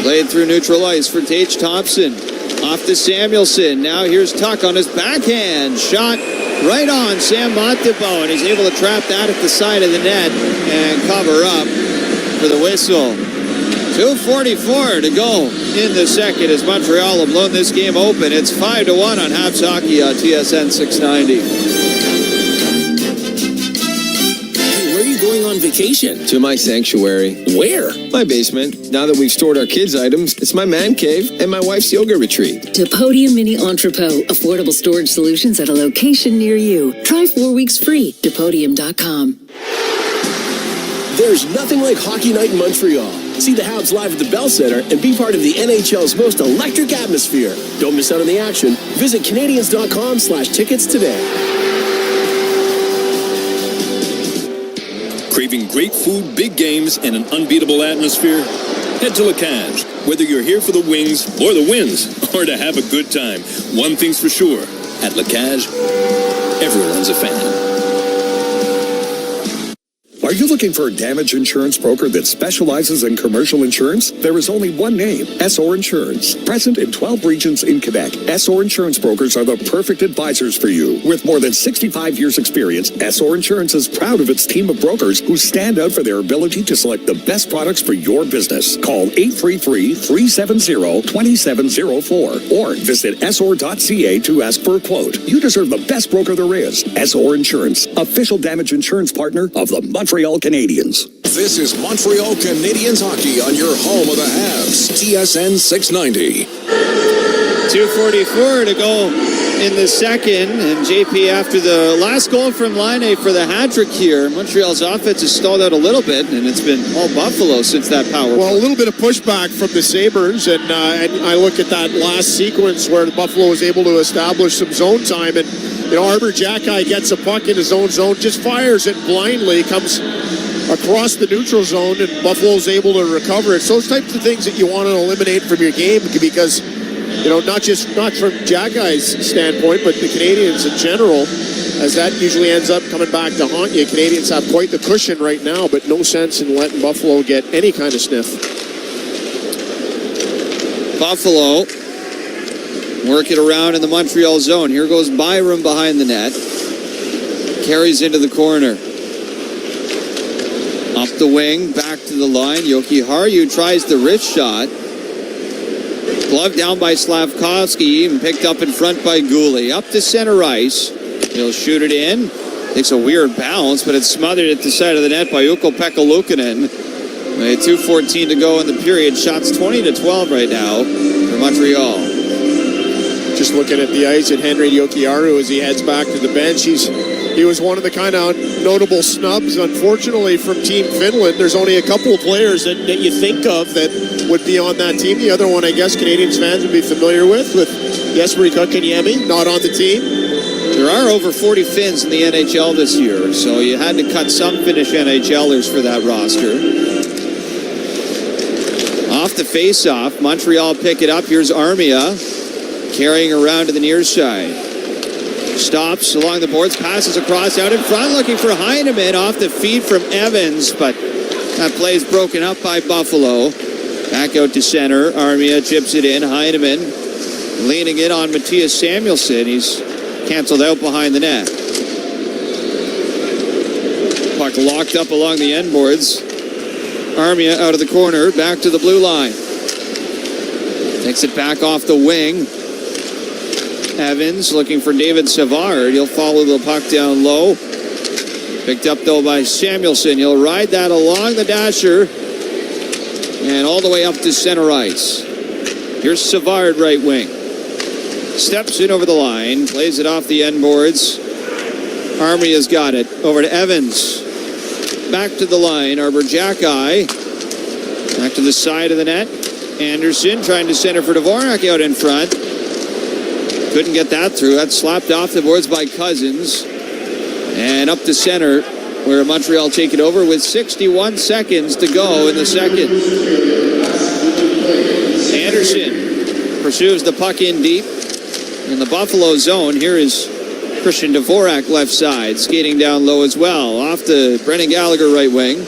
Played through neutral ice for Tage Thompson. Off to Samuelsson. Now here's Tuck on his backhand. Shot right on Sam Montembeault. And he's able to trap that at the side of the net and cover up for the whistle. 2:44 to go in the second as Montreal have blown this game open. It's 5-1 on Habs Hockey on TSN 690. Going on vacation? To my sanctuary. Where? My basement. Now that we've stored our kids' items, it's my man cave and my wife's yoga retreat. Depodium Mini Entrepot. Affordable storage solutions at a location near you. Try 4 weeks free. Depodium.com. There's nothing like Hockey Night in Montreal. See the Habs live at the Bell Centre and be part of the NHL's most electric atmosphere. Don't miss out on the action. Visit Canadiens.com/tickets today. Craving great food, big games, and an unbeatable atmosphere? Head to Lacage. Whether you're here for the wings or the wins, or to have a good time, one thing's for sure. At Lacage, everyone's a fan. Are you looking for a damage insurance broker that specializes in commercial insurance? There is only one name, SR Insurance. Present in 12 regions in Quebec, SR Insurance brokers are the perfect advisors for you. With more than 65 years experience, SR Insurance is proud of its team of brokers who stand out for their ability to select the best products for your business. Call 833-370-2704 or visit sr.ca to ask for a quote. You deserve the best broker there is. SR Insurance, official damage insurance partner of the Montreal Canadiens. This is Montreal Canadiens hockey on your home of the Habs, TSN 690. 2:44 to go in the second, and JP, after the last goal from Laine for the hat-trick here, Montreal's offense has stalled out a little bit, and it's been all Buffalo since that power play. A little bit of pushback from the Sabres, and I look at that last sequence where Buffalo was able to establish some zone time, and Arbor Jacki gets a puck in his own zone, just fires it blindly, comes across the neutral zone, and Buffalo's able to recover. It's those types of things that you want to eliminate from your game, because not from Jacki's standpoint, but the Canadiens in general, as that usually ends up coming back to haunt you. Canadiens have quite the cushion right now, but no sense in letting Buffalo get any kind of sniff. Buffalo work it around in the Montreal zone. Here goes Byram behind the net. Carries into the corner. Up the wing, back to the line. Yoki Haru tries the wrist shot. Gloved down by Slavkovsky and picked up in front by Gouli. Up to center ice. He'll shoot it in. Takes a weird bounce, but it's smothered at the side of the net by Ukko-Pekka Luukkonen. 2:14 to go in the period. Shots 20-12 right now for Montreal. Just looking at the ice at Henri Jokiharju as he heads back to the bench. He was one of the kind of notable snubs, unfortunately, from Team Finland. There's only a couple of players that you think of that would be on that team. The other one, I guess, Canadiens fans would be familiar with Jesperi Kotkaniemi, not on the team. There are over 40 Finns in the NHL this year, so you had to cut some Finnish NHLers for that roster. Off the face-off, Montreal pick it up. Here's Armia carrying around to the near side. Stops along the boards, passes across out in front, looking for Heineman off the feed from Evans, but that play is broken up by Buffalo. Back out to center. Armia chips it in. Heineman leaning in on Matthias Samuelsson. He's canceled out behind the net. Puck locked up along the end boards. Armia out of the corner, back to the blue line. Takes it back off the wing. Evans looking for David Savard. He'll follow the puck down low. Picked up, though, by Samuelsson. He'll ride that along the dasher and all the way up to center ice. Here's Savard, right wing. Steps in over the line, plays it off the end boards. Armia's got it. Over to Evans. Back to the line. Arbor Jacki. Back to the side of the net. Anderson trying to center for Dvorak out in front. Couldn't get that through. That's slapped off the boards by Cousins. And up to center, where Montreal take it over with 61 seconds to go in the second. Anderson pursues the puck in deep in the Buffalo zone. Here is Christian Dvorak left side, skating down low as well. Off to Brendan Gallagher right wing.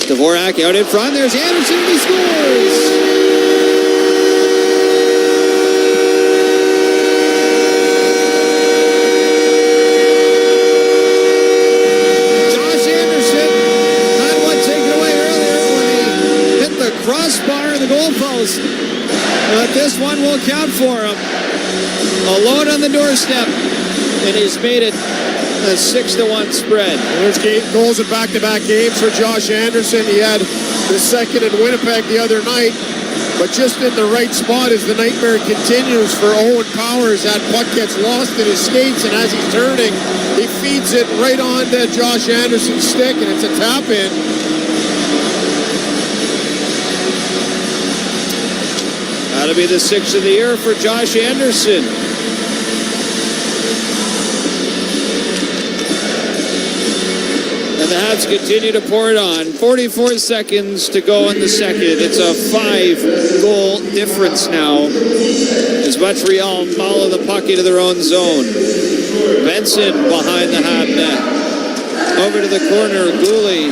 Dvorak out in front. There's Anderson, and he scores! Crossbar in the goalpost. But this one will count for him. Alone on the doorstep. And he's made it a 6-1 spread. There's goals in back-to-back games for Josh Anderson. He had the second in Winnipeg the other night. But just in the right spot as the nightmare continues for Owen Powers. That puck gets lost in his skates, and as he's turning, he feeds it right onto Josh Anderson's stick, and it's a tap-in. That'll be the 6th of the year for Josh Anderson. And the Habs continue to pour it on. 44 seconds to go in the second. It's a 5-goal difference now as Montreal follow the puck into their own zone. Benson behind the Hab net. Over to the corner, Gouli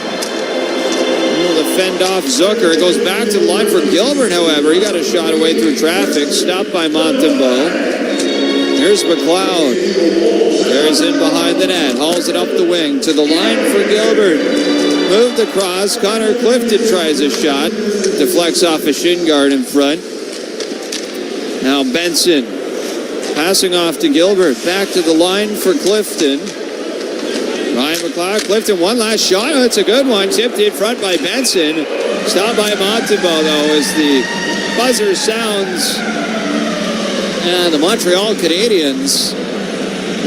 fend off Zucker. It goes back to the line for Gilbert, however. He got a shot away through traffic. Stopped by Montembeault. Here's McLeod. There's in behind the net. Hauls it up the wing to the line for Gilbert. Moved across. Connor Clifton tries a shot. Deflects off a shin guard in front. Now Benson passing off to Gilbert. Back to the line for Clifton. Ryan McLeod. Clifton, one last shot. Oh, it's a good one. Tipped in front by Benson. Stopped by Montembeault, though, as the buzzer sounds. And the Montreal Canadiens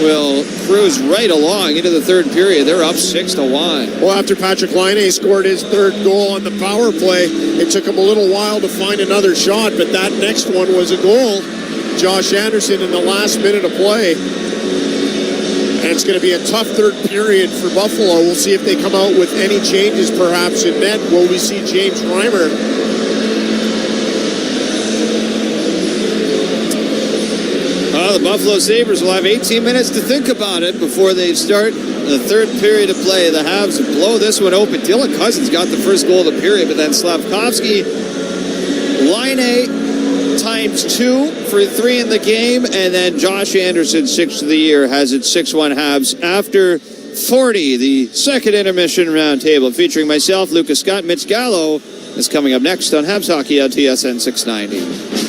will cruise right along into the third period. They're up 6-1. Well, after Patrick Laine scored his third goal on the power play, it took him a little while to find another shot, but that next one was a goal. Josh Anderson in the last minute of play. And it's going to be a tough third period for Buffalo. We'll see if they come out with any changes perhaps in net. Will we see James Reimer? The Buffalo Sabres will have 18 minutes to think about it before they start the third period of play. The Habs blow this one open. Dylan Cousins got the first goal of the period, but then Slavkovsky, Laine times 2 for 3 in the game, and then Josh Anderson, 6th of the year, has it 6-1 Habs after 40. The second intermission roundtable featuring myself, Lucas Scott, Mitch Gallo is coming up next on Habs Hockey on TSN 690.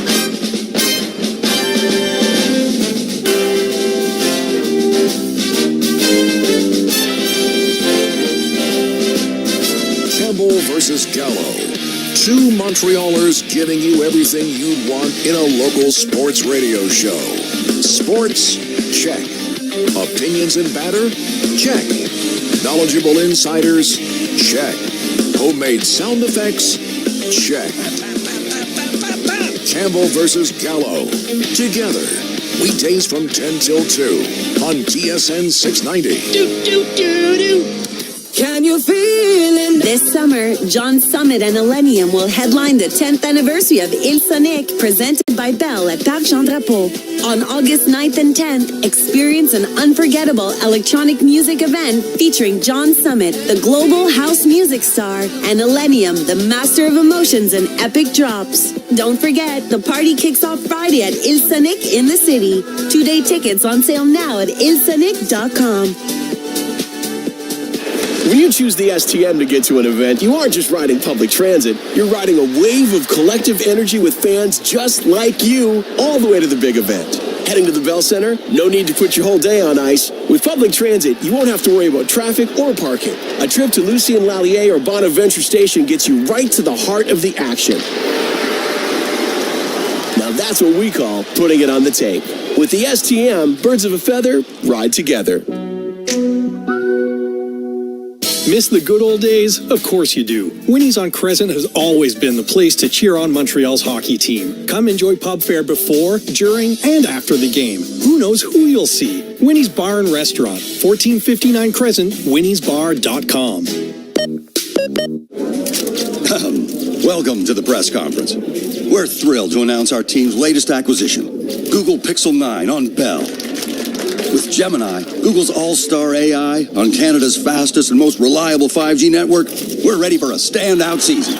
Versus Gallo. Two Montrealers giving you everything you'd want in a local sports radio show. Sports? Check. Opinions and banter? Check. Knowledgeable insiders? Check. Homemade sound effects? Check. Campbell versus Gallo. Together. Weekdays from 10 till 2 on TSN 690. Can you feel it? This summer, John Summit and Millennium will headline the 10th anniversary of Il Sonic, presented by Bell at Parc Jean Drapeau. On August 9th and 10th, experience an unforgettable electronic music event featuring John Summit, the global house music star, and Millennium, the master of emotions and epic drops. Don't forget, the party kicks off Friday at Il Sonic in the city. 2-day tickets on sale now at ilsonic.com. When you choose the STM to get to an event, you aren't just riding public transit. You're riding a wave of collective energy with fans just like you all the way to the big event. Heading to the Bell Centre? No need to put your whole day on ice. With public transit, you won't have to worry about traffic or parking. A trip to Lucien Lallier or Bonaventure Station gets you right to the heart of the action. Now that's what we call putting it on the tape. With the STM, birds of a feather ride together. Miss the good old days? Of course you do. Winnie's on Crescent has always been the place to cheer on Montreal's hockey team. Come enjoy pub fare before, during, and after the game. Who knows who you'll see? Winnie's Bar and Restaurant, 1459 Crescent, winniesbar.com. Welcome to the press conference. We're thrilled to announce our team's latest acquisition, Google Pixel 9 on Bell. With Gemini, Google's all-star AI, on Canada's fastest and most reliable 5G network, we're ready for a standout season.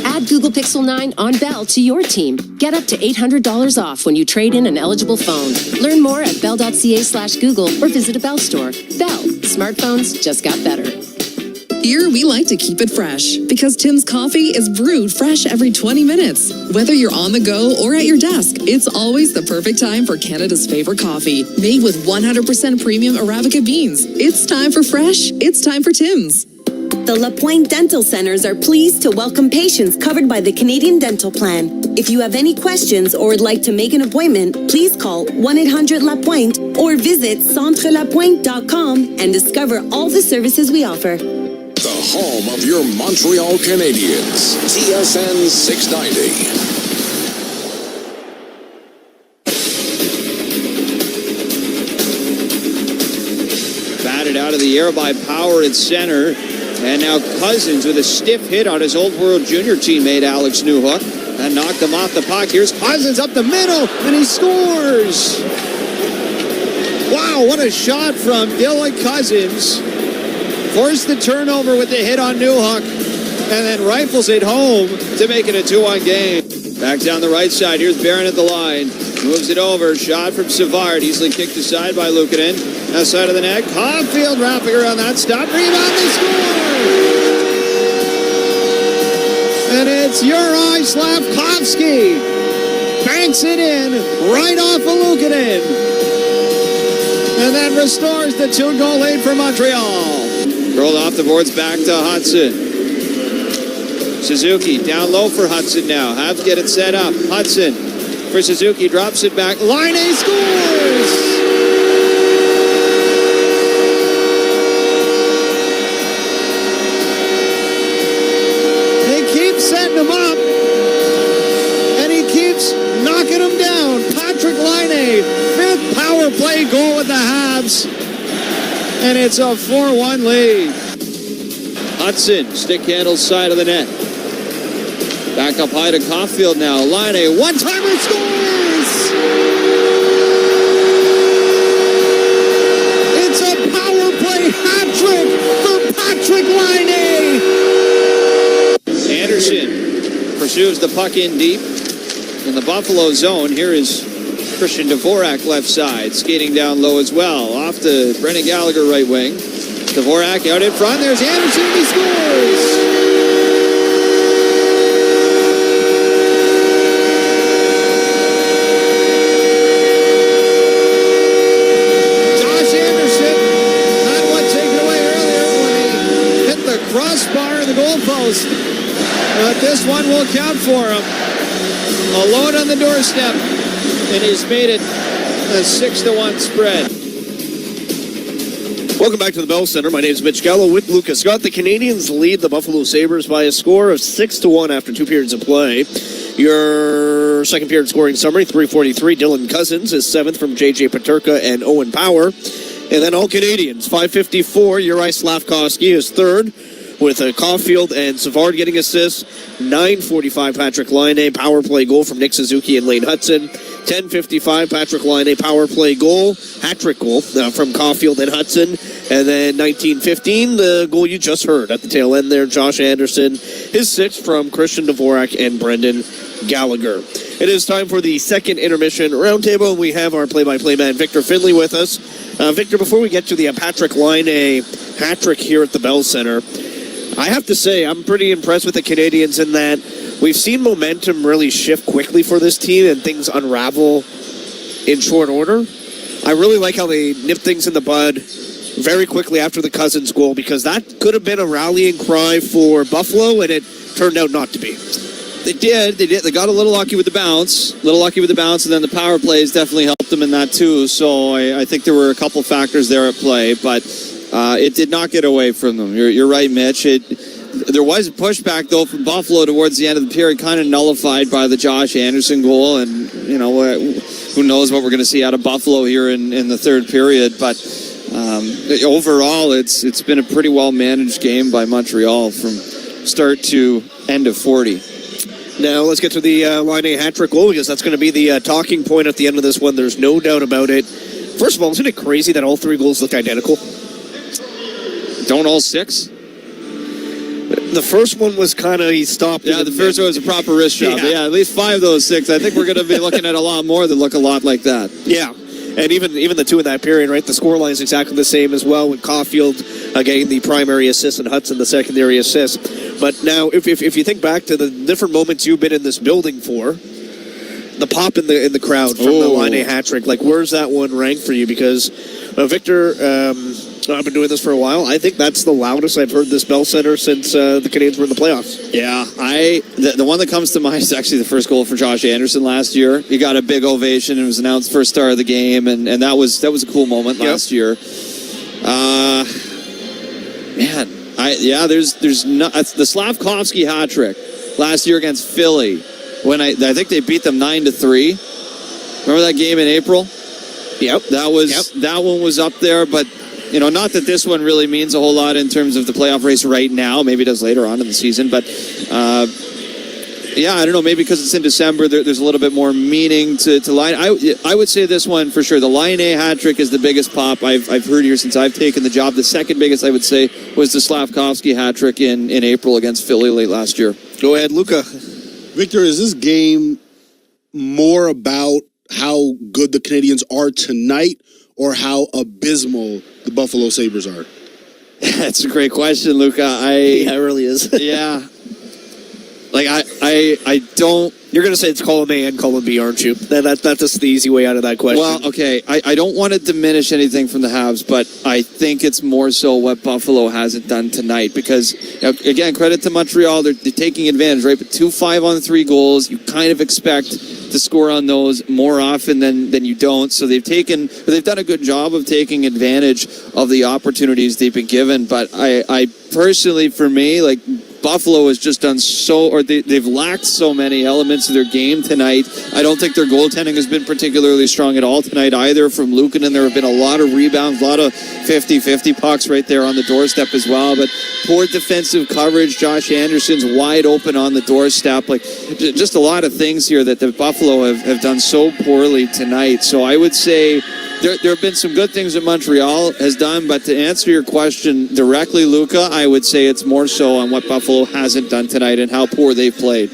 Add Google Pixel 9 on Bell to your team. Get up to $800 off when you trade in an eligible phone. Learn more at bell.ca/Google or visit a Bell store. Bell. Smartphones just got better. Here, we like to keep it fresh because Tim's coffee is brewed fresh every 20 minutes. Whether you're on the go or at your desk, it's always the perfect time for Canada's favorite coffee. Made with 100% premium Arabica beans. It's time for fresh. It's time for Tim's. The La Pointe Dental Centers are pleased to welcome patients covered by the Canadian Dental Plan. If you have any questions or would like to make an appointment, please call 1-800-LaPointe or visit centrelapointe.com and discover all the services we offer. The home of your Montreal Canadiens. TSN 690. Batted out of the air by Power at center. And now Cousins with a stiff hit on his Old World Junior teammate, Alex Newhook. And knocked him off the puck. Here's Cousins up the middle, and he scores! Wow, what a shot from Dylan Cousins. Forced the turnover with the hit on Newhook. and then rifles it home to make it a 2-1 game. Back down the right side. Here's Barron at the line. Moves it over. Shot from Savard. Easily kicked aside by Luukkonen. Outside of the net. Caulfield wrapping around that stop. Rebound. They score! And it's Juraj Slavkovsky. Banks it in right off of Luukkonen. And then restores the 2-goal lead for Montreal. Rolled off the boards back to Hudson. Suzuki down low for Hudson now. Habs get it set up. Hudson for Suzuki, drops it back. Laine scores! They keep setting him up, and he keeps knocking him down. Patrick Laine, 5th power play goal with the Habs, and it's a 4-1 lead. Hudson, stick handle side of the net. Back up high to Caulfield now. Laine, one-timer scores! It's a power play hat trick for Patrick Laine! Anderson pursues the puck in deep in the Buffalo zone. Here is Christian Dvorak left side, skating down low as well. Off to Brendan Gallagher right wing. Dvorak out in front. There's Anderson. He scores! Crossbar in the goalpost. But this one will count for him. A load on the doorstep. And he's made it a 6-1 spread. Welcome back to the Bell Centre. My name is Mitch Gallo with Lucas Scott. The Canadiens lead the Buffalo Sabres by a score of 6-1 after 2 periods of play. Your second period scoring summary, 3:43. Dylan Cousins is 7th from J.J. Peterka and Owen Power. And then all Canadiens, 5:54. Juraj Slavkovsky is 3rd, with Caulfield and Savard getting assists. 9:45, Patrick Laine, power play goal from Nick Suzuki and Lane Hudson. 10:55, Patrick Laine, power play goal, hat-trick goal from Caulfield and Hudson. And then 19:15, the goal you just heard at the tail end there, Josh Anderson, his 6th from Christian Dvorak and Brendan Gallagher. It is time for the second intermission roundtable. We have our play-by-play man, Victor Finley, with us. Victor, before we get to the Patrick Laine hat-trick here at the Bell Centre, I have to say I'm pretty impressed with the Canadiens in that we've seen momentum really shift quickly for this team and things unravel in short order. I really like how they nip things in the bud very quickly after the Cousins goal, because that could have been a rallying cry for Buffalo, and it turned out not to be. They did. They got a little lucky with the bounce. And then the power plays definitely helped them in that too. So I think there were a couple factors there at play, but it did not get away from them. You're right, Mitch. There was a pushback, though, from Buffalo towards the end of the period, kind of nullified by the Josh Anderson goal. And, you know, who knows what we're going to see out of Buffalo here in the third period. But overall, it's been a pretty well-managed game by Montreal from start to end of 40. Now, let's get to the Laine hat-trick goal, because that's going to be the talking point at the end of this one. There's no doubt about it. First of all, isn't it crazy that all 3 goals look identical? Don't all 6? The first one was kind of, he stopped. Yeah, the first one was a proper wrist shot. Yeah, at least 5 of those 6. I think we're going to be looking at a lot more that look a lot like that. Yeah. And even the 2 in that period, right? The scoreline is exactly the same as well, with Caulfield getting the primary assist and Hudson the secondary assist. But now, if you think back to the different moments you've been in this building for, the pop in the crowd from the Laine hat trick, like, where's that one rank for you? Because Victor, I've been doing this for a while. I think that's the loudest I've heard this Bell Centre since the Canadiens were in the playoffs. Yeah, the one that comes to mind is actually the first goal for Josh Anderson last year. He got a big ovation and was announced first star of the game, and that was a cool moment last year. There's no, the Slavkovsky hat trick last year against Philly when I think they beat them 9-3. Remember that game in April? Yep. That one was up there, but you know, not that this one really means a whole lot in terms of the playoff race right now. Maybe it does later on in the season, but Yeah, I don't know. Maybe because it's in December, there's a little bit more meaning to Laine. I would say this one for sure. The Laine hat trick is the biggest pop I've heard here since I've taken the job. The second biggest, I would say, was the Slavkovsky hat trick in April against Philly late last year. Go ahead, Luca. Victor, is this game more about how good the Canadiens are tonight or how abysmal the Buffalo Sabres are? That's a great question, Luca. Yeah, it really is. Yeah. Like, I don't... You're going to say it's column A and column B, aren't you? That's just the easy way out of that question. Well, okay. I don't want to diminish anything from the Habs, but I think it's more so what Buffalo hasn't done tonight. Because, again, credit to Montreal. They're taking advantage, right? But 2 5-on-3 goals, you kind of expect to score on those more often than you don't. So they've done a good job of taking advantage of the opportunities they've been given. But I personally, for me, like, Buffalo has just done they've lacked so many elements of their game tonight. I don't think their goaltending has been particularly strong at all tonight either from Luukkonen. There have been a lot of rebounds, a lot of 50-50 pucks right there on the doorstep as well. But poor defensive coverage. Josh Anderson's wide open on the doorstep. Like, just a lot of things here that the Buffalo have done so poorly tonight. So I would say there have been some good things that Montreal has done, but to answer your question directly, Luca, I would say it's more so on what Buffalo hasn't done tonight and how poor they've played.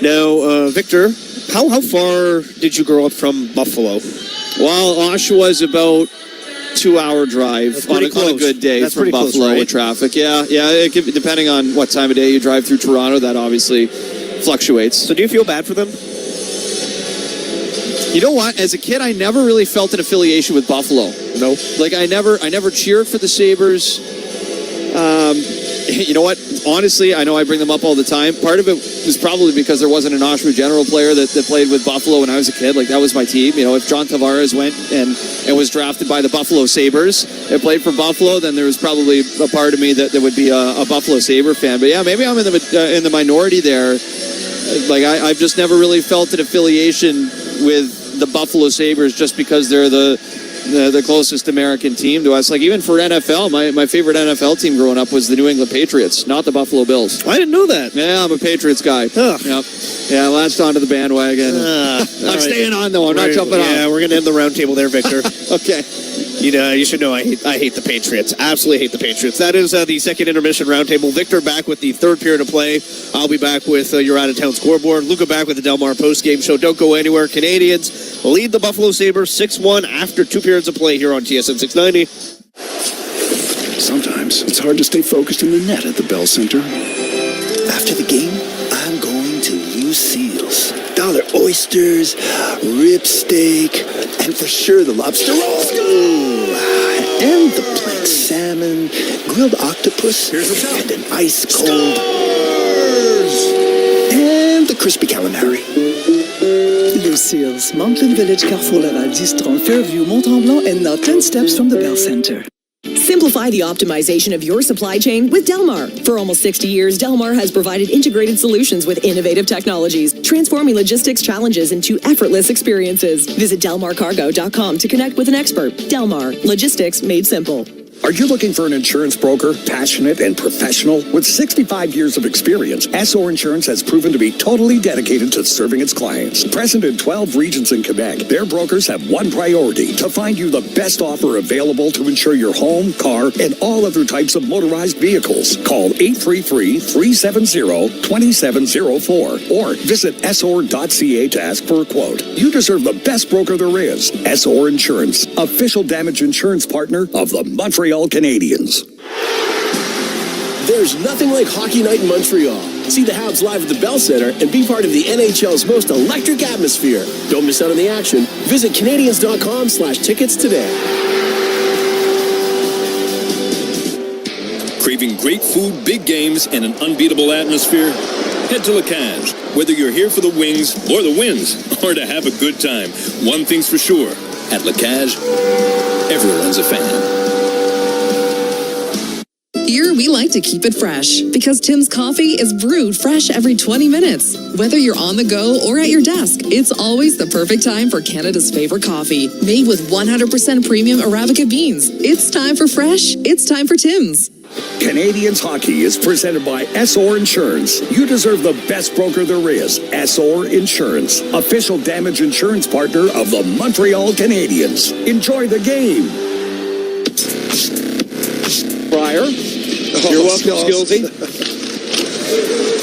Now, Victor, how far did you grow up from Buffalo? Well, Oshawa's about 2-hour drive on a good day from Buffalo close, right? with traffic. Yeah, it could, depending on what time of day you drive through Toronto, that obviously fluctuates. So do you feel bad for them? You know what? As a kid, I never really felt an affiliation with Buffalo. No. Like, I never cheered for the Sabres. You know what? Honestly, I know I bring them up all the time. Part of it was probably because there wasn't an Oshawa General player that played with Buffalo when I was a kid. Like, that was my team. You know, if John Tavares went and was drafted by the Buffalo Sabres and played for Buffalo, then there was probably a part of me that would be a Buffalo Sabre fan. But yeah, maybe I'm in the minority there. Like, I've just never really felt an affiliation with the Buffalo Sabres just because they're the closest American team to us. Like, even for NFL, my favorite NFL team growing up was the New England Patriots, not the Buffalo Bills. I didn't know that. Yeah, I'm a Patriots guy. Yep. Yeah, I latched onto the bandwagon. I'm staying on, though. I'm not jumping off. Yeah, we're going to end the roundtable there, Victor. Okay. You should know I hate the Patriots. Absolutely hate the Patriots. That is the second intermission roundtable. Victor back with the third period of play. I'll be back with your out-of-town scoreboard. Luca back with the Delmar postgame show. Don't go anywhere. Canadiens lead the Buffalo Sabres 6-1 after 2 periods of play here on TSN 690. Sometimes it's hard to stay focused in the net at the Bell Centre. After the game, I'm going to Lucille's. Dollar oysters, rib steak, and for sure the lobster roll. And the planked salmon, grilled octopus, and an ice cold. And the crispy calamari. Lucille's, Mountain Village, Carrefour Laval, 10 Fairview, Mont-Tremblant, and now 10 steps from the Bell Centre. Simplify the optimization of your supply chain with Delmar. For almost 60 years, Delmar has provided integrated solutions with innovative technologies, transforming logistics challenges into effortless experiences. Visit delmarcargo.com to connect with an expert. Delmar, logistics made simple. Are you looking for an insurance broker, passionate and professional? With 65 years of experience, SO Insurance has proven to be totally dedicated to serving its clients. Present in 12 regions in Quebec, their brokers have one priority: to find you the best offer available to insure your home, car, and all other types of motorized vehicles. Call 833-370-2704 or visit sor.ca to ask for a quote. You deserve the best broker there is. SO Insurance, official damage insurance partner of the Montreal Canadiens. There's nothing like hockey night in Montreal. See the Habs live at the Bell Centre and be part of the NHL's most electric atmosphere. Don't miss out on the action. Visit Canadiens.com/tickets today. Craving great food, big games, and an unbeatable atmosphere? Head to Lacage. Whether you're here for the wings or the wins, or to have a good time, one thing's for sure. At Lacage, everyone's a fan. Here, we like to keep it fresh because Tim's coffee is brewed fresh every 20 minutes. Whether you're on the go or at your desk, it's always the perfect time for Canada's favorite coffee. Made with 100% premium Arabica beans. It's time for fresh. It's time for Tim's. Canadiens hockey is presented by SR Insurance. You deserve the best broker there is. SR Insurance, official damage insurance partner of the Montreal Canadiens. Enjoy the game. Pryor. You're welcome, Skillsy.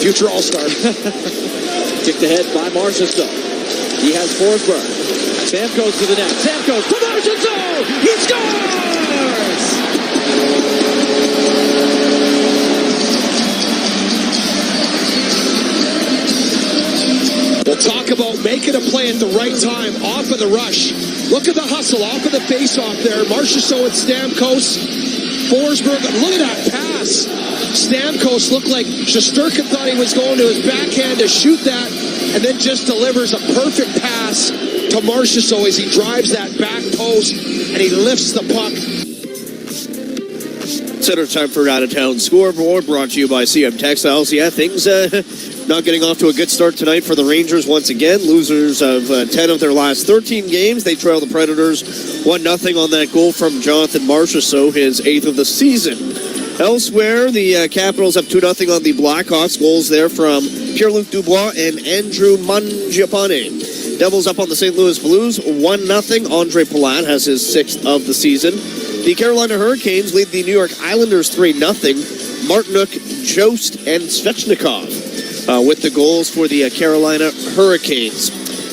Future All-Star. Kicked ahead by Marchessault. He has Forsberg. Stamkos to the net. Stamkos to Marchessault. He scores! We'll talk about making a play at the right time, off of the rush. Look at the hustle, off of the face-off there. Marchessault and Stamkos. Forsberg, look at that pass. Stamkos looked like Shesterkin thought he was going to his backhand to shoot that, and then just delivers a perfect pass to Marchessault as he drives that back post, and he lifts the puck. Center time for out-of-town scoreboard, brought to you by CM Textiles. Yeah, things not getting off to a good start tonight for the Rangers once again. Losers of 10 of their last 13 games. They trail the Predators 1-0 on that goal from Jonathan Marchessault, his 8th of the season. Elsewhere, the Capitals up 2-0 on the Blackhawks. Goals there from Pierre-Luc Dubois and Andrew Mangiapane. Devils up on the St. Louis Blues 1-0. Andre Palat has his 6th of the season. The Carolina Hurricanes lead the New York Islanders 3-0. Martinook, Jost, and Svechnikov with the goals for the Carolina Hurricanes.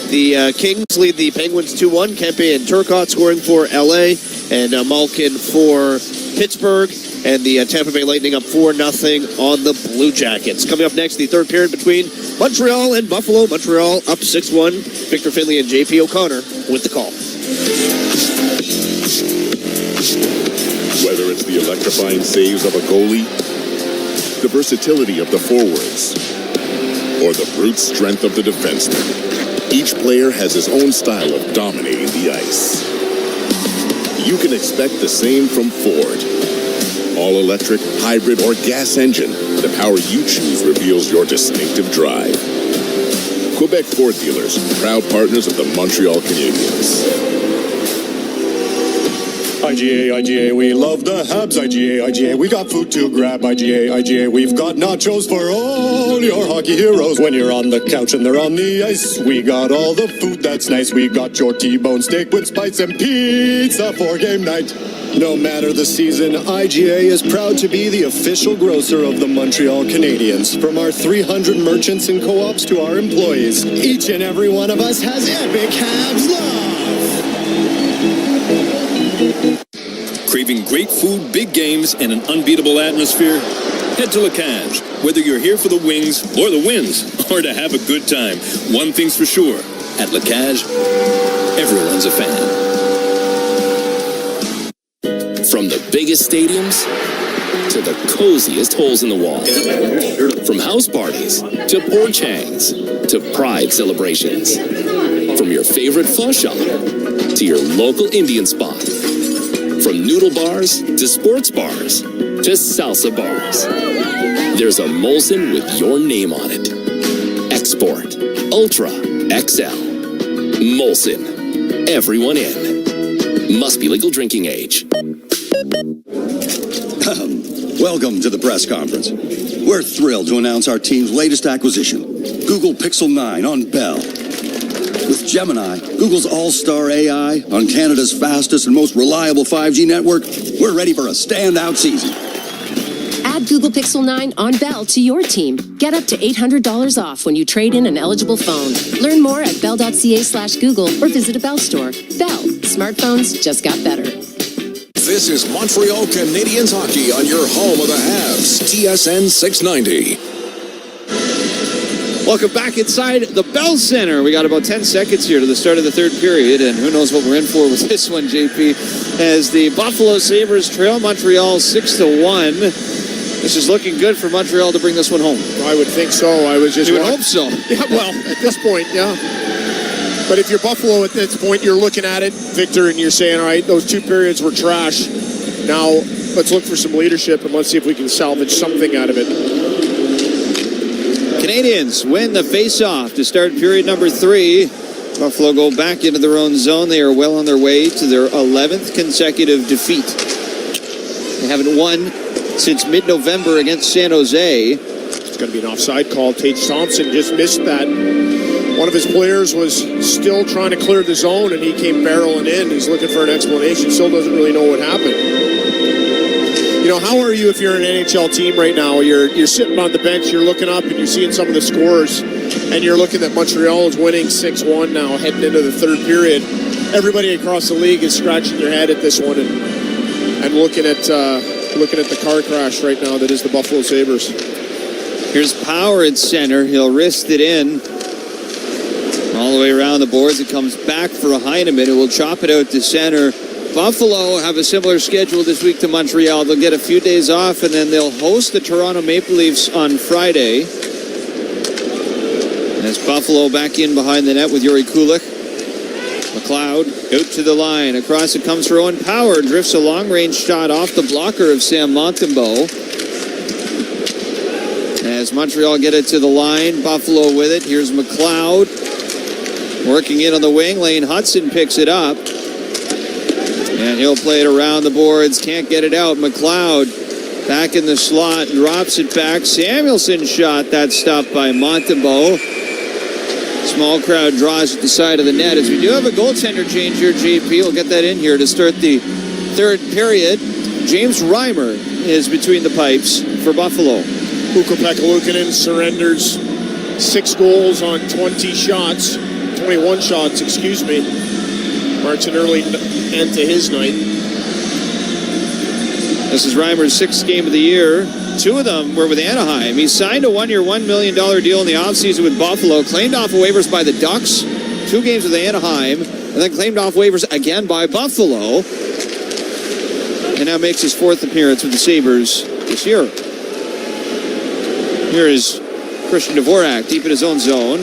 The Kings lead the Penguins 2-1. Kempe and Turcotte scoring for LA, and Malkin for Pittsburgh. And the Tampa Bay Lightning up 4-0 on the Blue Jackets. Coming up next, the third period between Montreal and Buffalo. Montreal up 6-1. Victor Finley and JP O'Connor with the call. Whether it's the electrifying saves of a goalie, the versatility of the forwards, or the brute strength of the defenseman, each player has his own style of dominating the ice. You can expect the same from Ford. All-electric, hybrid, or gas engine, the power you choose reveals your distinctive drive. Quebec Ford dealers, proud partners of the Montreal Canadiens. IGA, we love the Habs. IGA, we got food to grab. IGA, we've got nachos for all your hockey heroes. When you're on the couch and they're on the ice, we got all the food that's nice. We got your T-bone steak with spice and pizza for game night. No matter the season, IGA is proud to be the official grocer of the Montreal Canadiens. From our 300 merchants and co-ops to our employees, each and every one of us has epic Habs love. Craving great food, big games, and an unbeatable atmosphere? Head to La Cage. Whether you're here for the wings or the wins, or to have a good time, one thing's for sure. At La Cage, everyone's a fan. From the biggest stadiums to the coziest holes in the wall. From house parties to porch hangs to pride celebrations. From your favorite pho shop to your local Indian spot. From noodle bars to sports bars to salsa bars. There's a Molson with your name on it. Export, Ultra, XL. Molson. Everyone in. Must be legal drinking age. Welcome to the press conference. We're thrilled to announce our team's latest acquisition, Google Pixel 9 on Bell. With Gemini, Google's all-star AI, on Canada's fastest and most reliable 5G network, we're ready for a standout season. Add Google Pixel 9 on Bell to your team. Get up to $800 off when you trade in an eligible phone. Learn more at bell.ca/Google or visit a Bell store. Bell. Smartphones just got better. This is Montreal Canadiens hockey on your home of the Habs, TSN 690. Welcome back inside the Bell Centre. We got about 10 seconds here to the start of the third period, and who knows what we're in for with this one, JP, as the Buffalo Sabres trail Montreal 6-1. This is looking good for Montreal to bring this one home. I would think so. I was just... You would hope so. Yeah, well, at this point, yeah. But if you're Buffalo at this point, you're looking at it, Victor, and you're saying, all right, those two periods were trash. Now, let's look for some leadership, and let's see if we can salvage something out of it. Canadiens win the face-off to start period number 3. Buffalo go back into their own zone. They are well on their way to their 11th consecutive defeat. They haven't won since mid-November against San Jose. It's going to be an offside call. Tage Thompson just missed that. One of his players was still trying to clear the zone, and he came barreling in. He's looking for an explanation. Still doesn't really know what happened. You know, how are you if you're an NHL team right now? You're sitting on the bench, you're looking up, and you're seeing some of the scores, and you're looking that Montreal is winning 6-1 now, heading into the third period. Everybody across the league is scratching their head at this one and looking at the car crash right now that is the Buffalo Sabres. Here's Power at center. He'll wrist it in. All the way around the boards. It comes back for a Heineman, who will chop it out to center. Buffalo have a similar schedule this week to Montreal. They'll get a few days off, and then they'll host the Toronto Maple Leafs on Friday. As Buffalo back in behind the net with Yuri Kulich. McLeod out to the line. Across it comes for Owen Power. Drifts a long-range shot off the blocker of Sam Montembeault. As Montreal get it to the line, Buffalo with it. Here's McLeod. Working in on the wing. Laine Hudson picks it up. And he'll play it around the boards. Can't get it out. McLeod back in the slot. Drops it back. Samuelsson shot. That stopped by Montembeault. Small crowd draws at the side of the net. As we do have a goaltender change here, JP. We'll get that in here to start the third period. James Reimer is between the pipes for Buffalo. Ukko-Pekka Luukkonen surrenders 6 goals on 21 shots, excuse me. Marks an early end to his night. This is Reimer's 6th game of the year. 2 of them were with Anaheim. He signed a 1-year, $1 million deal in the offseason with Buffalo, claimed off of waivers by the Ducks, 2 games with Anaheim, and then claimed off waivers again by Buffalo, and now makes his 4th appearance with the Sabres this year. Here is Christian Dvorak deep in his own zone.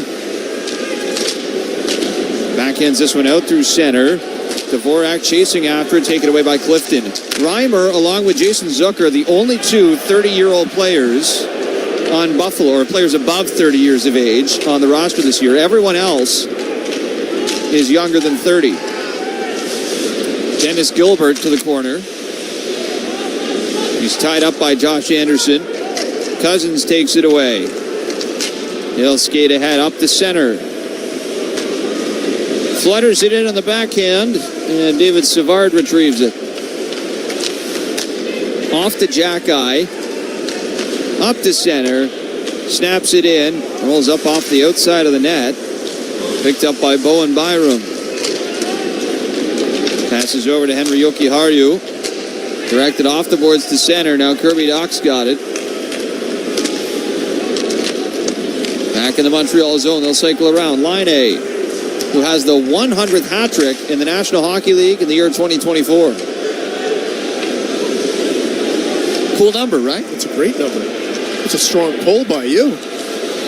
Backhands this one out through center. Dvorak chasing after it, taken away by Clifton. Reimer, along with Jason Zucker, the only 2 30-year-old players on Buffalo, or players above 30 years of age on the roster this year. Everyone else is younger than 30. Dennis Gilbert to the corner. He's tied up by Josh Anderson. Cousins takes it away. He'll skate ahead up the center. Flutters it in on the backhand, and David Savard retrieves it. Off to Jack-Eye. Up to center. Snaps it in. Rolls up off the outside of the net. Picked up by Bowen Byram. Passes over to Henry Jokiharju. Directed off the boards to center. Now Kirby Dach's got it. Back in the Montreal zone. They'll cycle around. Laine, who has the 100th hat trick in the National Hockey League in the year 2024. Cool number, right? It's a great number. It's a strong pull by you.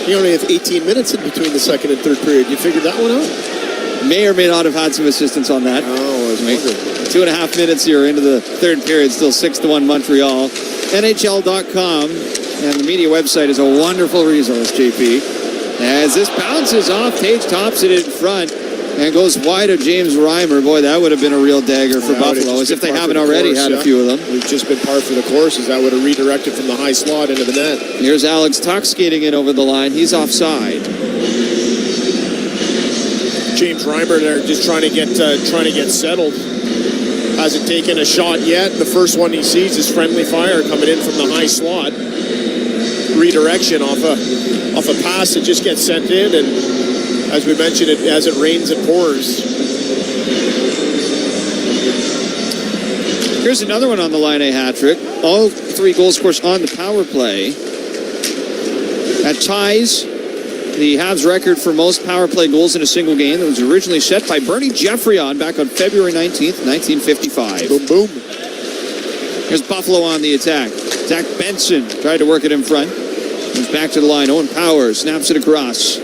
You only have 18 minutes in between the second and third period. You figured that one out? May or may not have had some assistance on that. Oh, I was wondering. 2.5 minutes here into the third period. Still 6-1 Montreal. NHL.com and the media website is a wonderful resource, JP. As this bounces off, Tage Thompson in front and goes wide of James Reimer. Boy, that would have been a real dagger for Buffalo, as if they haven't already had a few of them. We've just been par for the course, as that would have redirected from the high slot into the net. Here's Alex Tuch skating in over the line. He's offside. James Reimer there just trying to get settled. Hasn't taken a shot yet. The first one he sees is friendly fire coming in from the high slot. Redirection off a pass that just gets sent in, and as we mentioned, as it rains, it pours. Here's another one on the Laine hat trick. All 3 goals, of course, on the power play. That ties the Habs record for most power play goals in a single game that was originally set by Bernie Geoffrion back on February 19th, 1955. Boom, boom. Here's Buffalo on the attack. Zach Benson tried to work it in front. Comes back to the line. Owen Power snaps it across.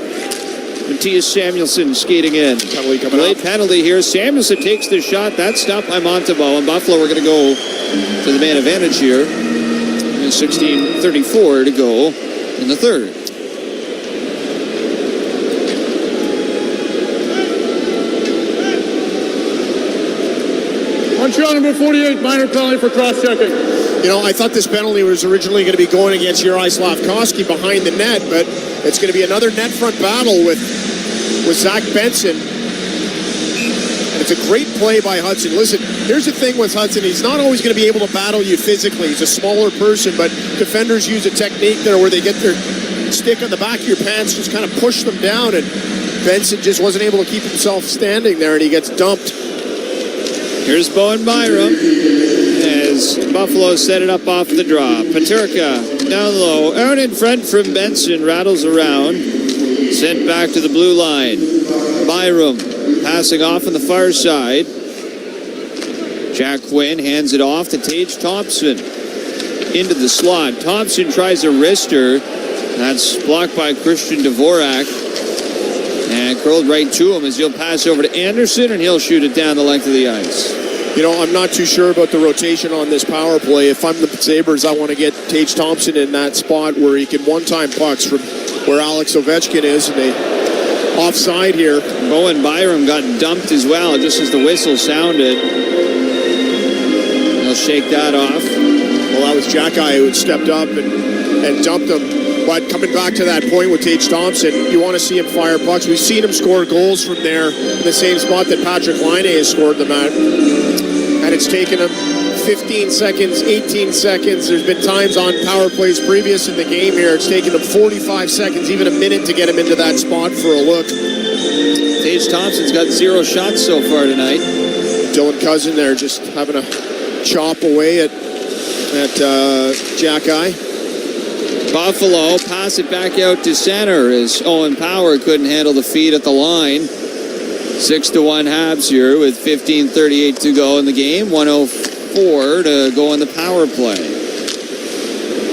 Matthias Samuelsson skating in. Late penalty here. Samuelsson takes the shot. That's stopped by Montembeault. And Buffalo are going to go to the man advantage here. And 16:34 to go in the third. Montreal number 48, minor penalty for cross-checking. I thought this penalty was originally going to be going against Uri Slavkovsky behind the net, but it's going to be another net front battle with Zach Benson. And it's a great play by Hudson. Listen, here's the thing with Hudson. He's not always going to be able to battle you physically. He's a smaller person, but defenders use a technique there where they get their stick on the back of your pants, just kind of push them down, and Benson just wasn't able to keep himself standing there, and he gets dumped. Here's Bowen Byram as Buffalo set it up off the draw. Peterka down low, out in front from Benson, rattles around, sent back to the blue line. Byram passing off on the far side. Jack Quinn hands it off to Tage Thompson into the slot. Thompson tries a wrister. That's blocked by Christian Dvorak and curled right to him as he'll pass over to Anderson, and he'll shoot it down the length of the ice. I'm not too sure about the rotation on this power play. If I'm the Sabres, I want to get Tage Thompson in that spot where he can one-time pucks from where Alex Ovechkin is, and they offside here. Bowen Byram got dumped as well just as the whistle sounded. He'll shake that off. Well, that was Jacky who had stepped up and dumped him. But coming back to that point with Tage Thompson, you want to see him fire pucks. We've seen him score goals from there in the same spot that Patrick Laine has scored them at. And it's taken him 15 seconds, 18 seconds. There's been times on power plays previous in the game here. It's taken him 45 seconds, even a minute to get him into that spot for a look. Tage Thompson's got 0 shots so far tonight. Dylan Cousin there just having a chop away at Jacky. Buffalo pass it back out to center as Owen Power couldn't handle the feed at the line. 6-1 Habs here with 15:38 to go in the game. 1:04 to go in the power play.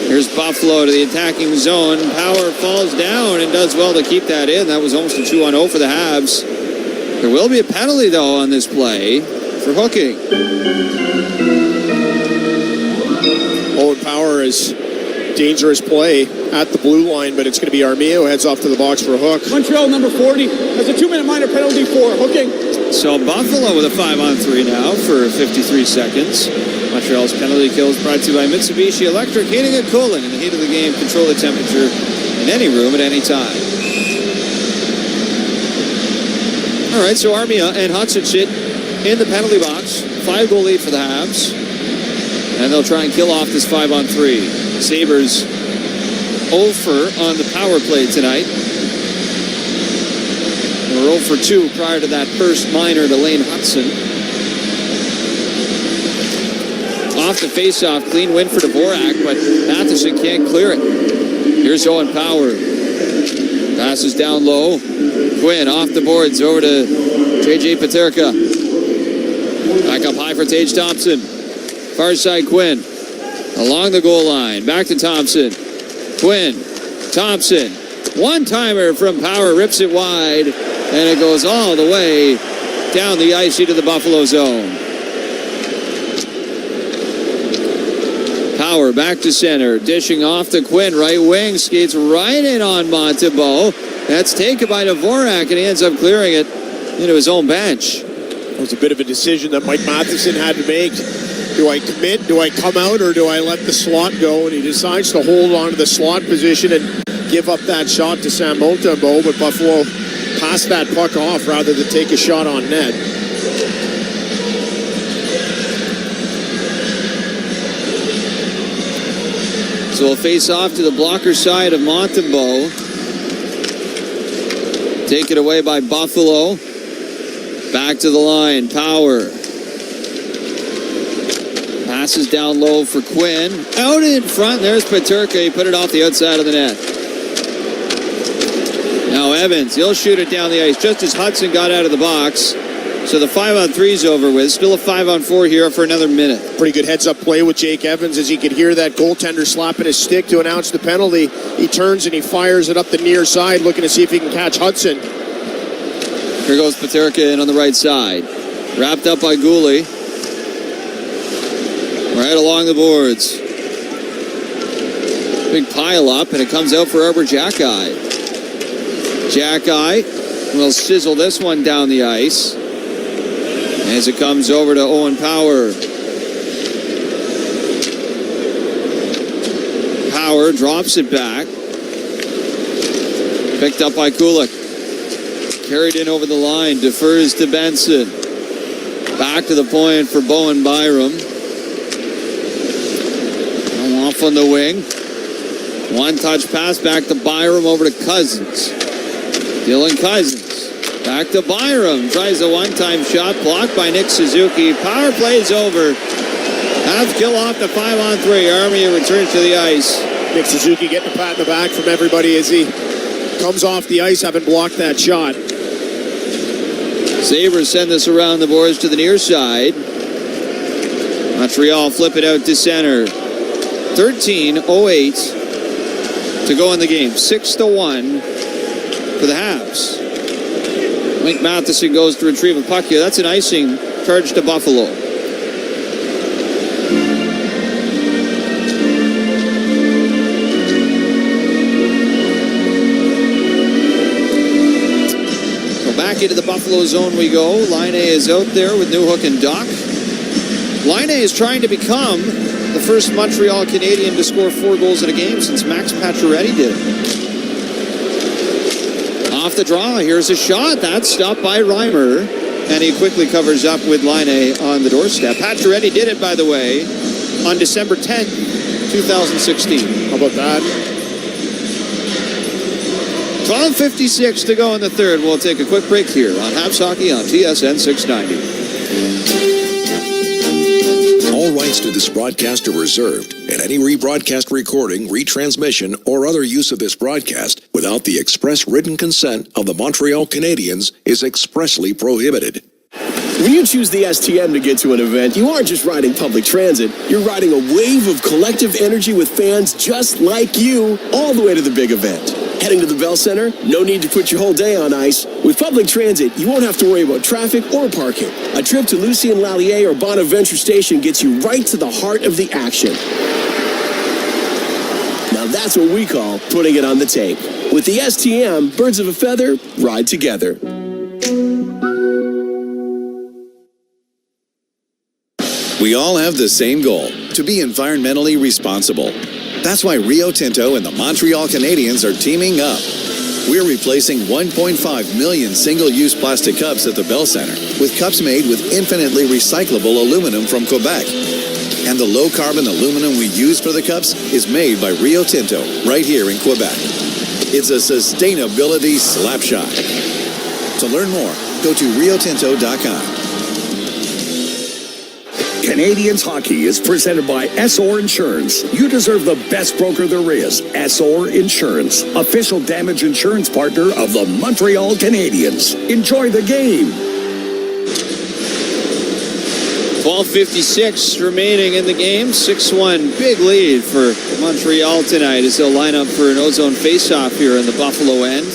Here's Buffalo to the attacking zone. Power falls down and does well to keep that in. That was almost a 2-on-0 for the Habs. There will be a penalty, though, on this play for hooking. Owen Power is dangerous play at the blue line, but it's going to be Armia who heads off to the box for a hook. Montreal number 40 has a 2-minute minor penalty for hooking. So Buffalo with a 5-on-3 now for 53 seconds. Montreal's penalty kill is brought to you by Mitsubishi Electric Heating and Cooling. In the heat of the game, control the temperature in any room at any time. All right, so Armia and Hudson sit in the penalty box. 5-goal lead for the Habs. And they'll try and kill off this 5-on-3. Sabres 0 for on the power play tonight. They were 0 for 2 prior to that first minor to Laine Hudson. Off the faceoff, clean win for Dvorak, but Matheson can't clear it. Here's Owen Power. Passes down low. Quinn off the boards over to JJ Peterka. Back up high for Tage Thompson. Far side Quinn. Along the goal line. Back to Thompson. Quinn. Thompson. One-timer from Power. Rips it wide. And it goes all the way down the ice into the Buffalo zone. Power back to center. Dishing off to Quinn. Right wing. Skates right in on Montembeault. That's taken by Dvorak, and he ends up clearing it into his own bench. It was a bit of a decision that Mike Matheson had to make. Do I commit? Do I come out? Or do I let the slot go? And he decides to hold on to the slot position and give up that shot to Sam Montembeault, but Buffalo passed that puck off rather than take a shot on net. So we'll face off to the blocker side of Montembeault. Taken away by Buffalo. Back to the line. Power. Passes down low for Quinn. Out in front. There's Peterka. He put it off the outside of the net. Now Evans. He'll shoot it down the ice just as Hudson got out of the box. So the 5-on-3's over with. Still a 5-on-4 here for another minute. Pretty good heads-up play with Jake Evans as he could hear that goaltender slapping his stick to announce the penalty. He turns and he fires it up the near side, looking to see if he can catch Hudson. Here goes Peterka in on the right side. Wrapped up by Gooley. Right along the boards. Big pile up, and it comes out for Arbor Jacky. Jacky will sizzle this one down the ice. As it comes over to Owen Power. Power drops it back. Picked up by Kulik. Carried in over the line. Defers to Benson. Back to the point for Bowen Byram. Off on the wing. One-touch pass back to Byram over to Cousins. Dylan Cousins. Back to Byram. Tries a one-time shot. Blocked by Nick Suzuki. Power play's over. Half kill off the 5-on-3. Army returns to the ice. Nick Suzuki getting a pat in the back from everybody as he comes off the ice, having blocked that shot. Sabres send this around the boards to the near side. Montreal flip it out to center. 13:08 to go in the game. 6-1 for the Habs. Mike Matheson goes to retrieve a puck here. That's an icing charge to Buffalo. So back into the Buffalo zone we go. Laine is out there with Newhook and Doc. Laine is trying to become the first Montreal Canadien to score 4 goals in a game since Max Pacioretty did it. Off the draw, here's a shot. That's stopped by Reimer, and he quickly covers up with Laine on the doorstep. Pacioretty did it, by the way, on December 10th, 2016. How about that? 12:56 to go in the third. We'll take a quick break here on Habs Hockey on TSN 690. All rights to this broadcast are reserved, and any rebroadcast recording, retransmission, or other use of this broadcast without the express written consent of the Montreal Canadiens is expressly prohibited. When you choose the STM to get to an event, you aren't just riding public transit. You're riding a wave of collective energy with fans just like you all the way to the big event. Heading to the Bell Centre? No need to put your whole day on ice. With public transit, you won't have to worry about traffic or parking. A trip to Lucien Lallier or Bonaventure Station gets you right to the heart of the action. Now that's what we call putting it on the tape. With the STM, birds of a feather ride together. We all have the same goal, to be environmentally responsible. That's why Rio Tinto and the Montreal Canadiens are teaming up. We're replacing 1.5 million single-use plastic cups at the Bell Centre with cups made with infinitely recyclable aluminum from Quebec. And the low-carbon aluminum we use for the cups is made by Rio Tinto right here in Quebec. It's a sustainability slapshot. To learn more, go to riotinto.com. Canadiens hockey is presented by SR Insurance. You deserve the best broker there is. SR Insurance, official damage insurance partner of the Montreal Canadiens. Enjoy the game. 12:56 remaining in the game. 6-1, big lead for Montreal tonight as they'll line up for an ozone face-off here in the Buffalo end.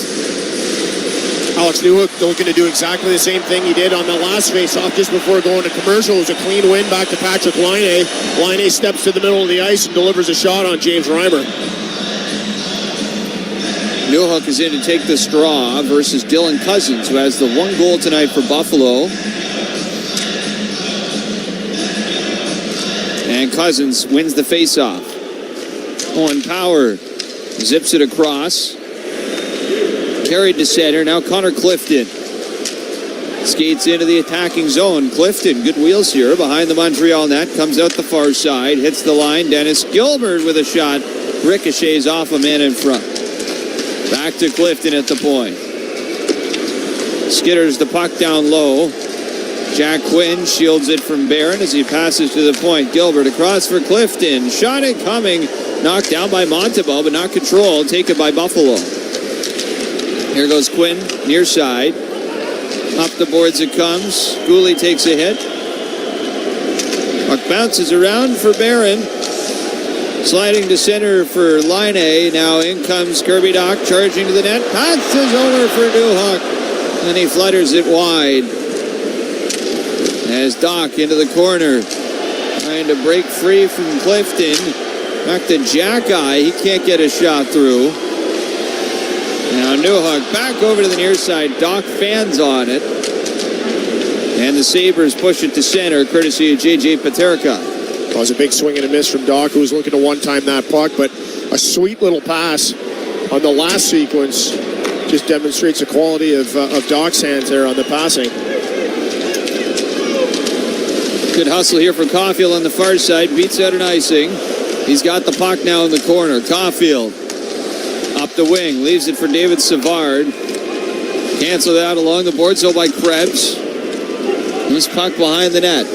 Alex Newhook looking to do exactly the same thing he did on the last face-off just before going to commercial. It was a clean win back to Patrick Laine. Laine steps to the middle of the ice and delivers a shot on James Reimer. Newhook is in to take the straw versus Dylan Cousins, who has the 1 goal tonight for Buffalo. And Cousins wins the face-off. Owen Power zips it across. Carried to center. Now Connor Clifton skates into the attacking zone. Clifton, good wheels here behind the Montreal net. Comes out the far side. Hits the line. Dennis Gilbert with a shot. Ricochets off a man in front. Back to Clifton at the point. Skitters the puck down low. Jack Quinn shields it from Barron as he passes to the point. Gilbert across for Clifton. Shot it coming. Knocked down by Montembeault, but not controlled. Taken by Buffalo. Here goes Quinn, near side. Up the boards it comes. Gooley takes a hit. Puck bounces around for Barron. Sliding to center for Laine. Now in comes Kirby Dach, charging to the net. Passes over for Newhook. And he flutters it wide. As Dach into the corner. Trying to break free from Clifton. Back to Jackeye. He can't get a shot through. Now Newhook back over to the near side. Dach fans on it. And the Sabres push it to center, courtesy of J.J. Paterka. That was a big swing and a miss from Dach, who was looking to one-time that puck, but a sweet little pass on the last sequence. Just demonstrates the quality of Doc's hands there on the passing. Good hustle here from Caulfield on the far side. Beats out an icing. He's got the puck now in the corner. Caulfield up the wing. Leaves it for David Savard. Cancel that along the boards by Krebs. This puck behind the net.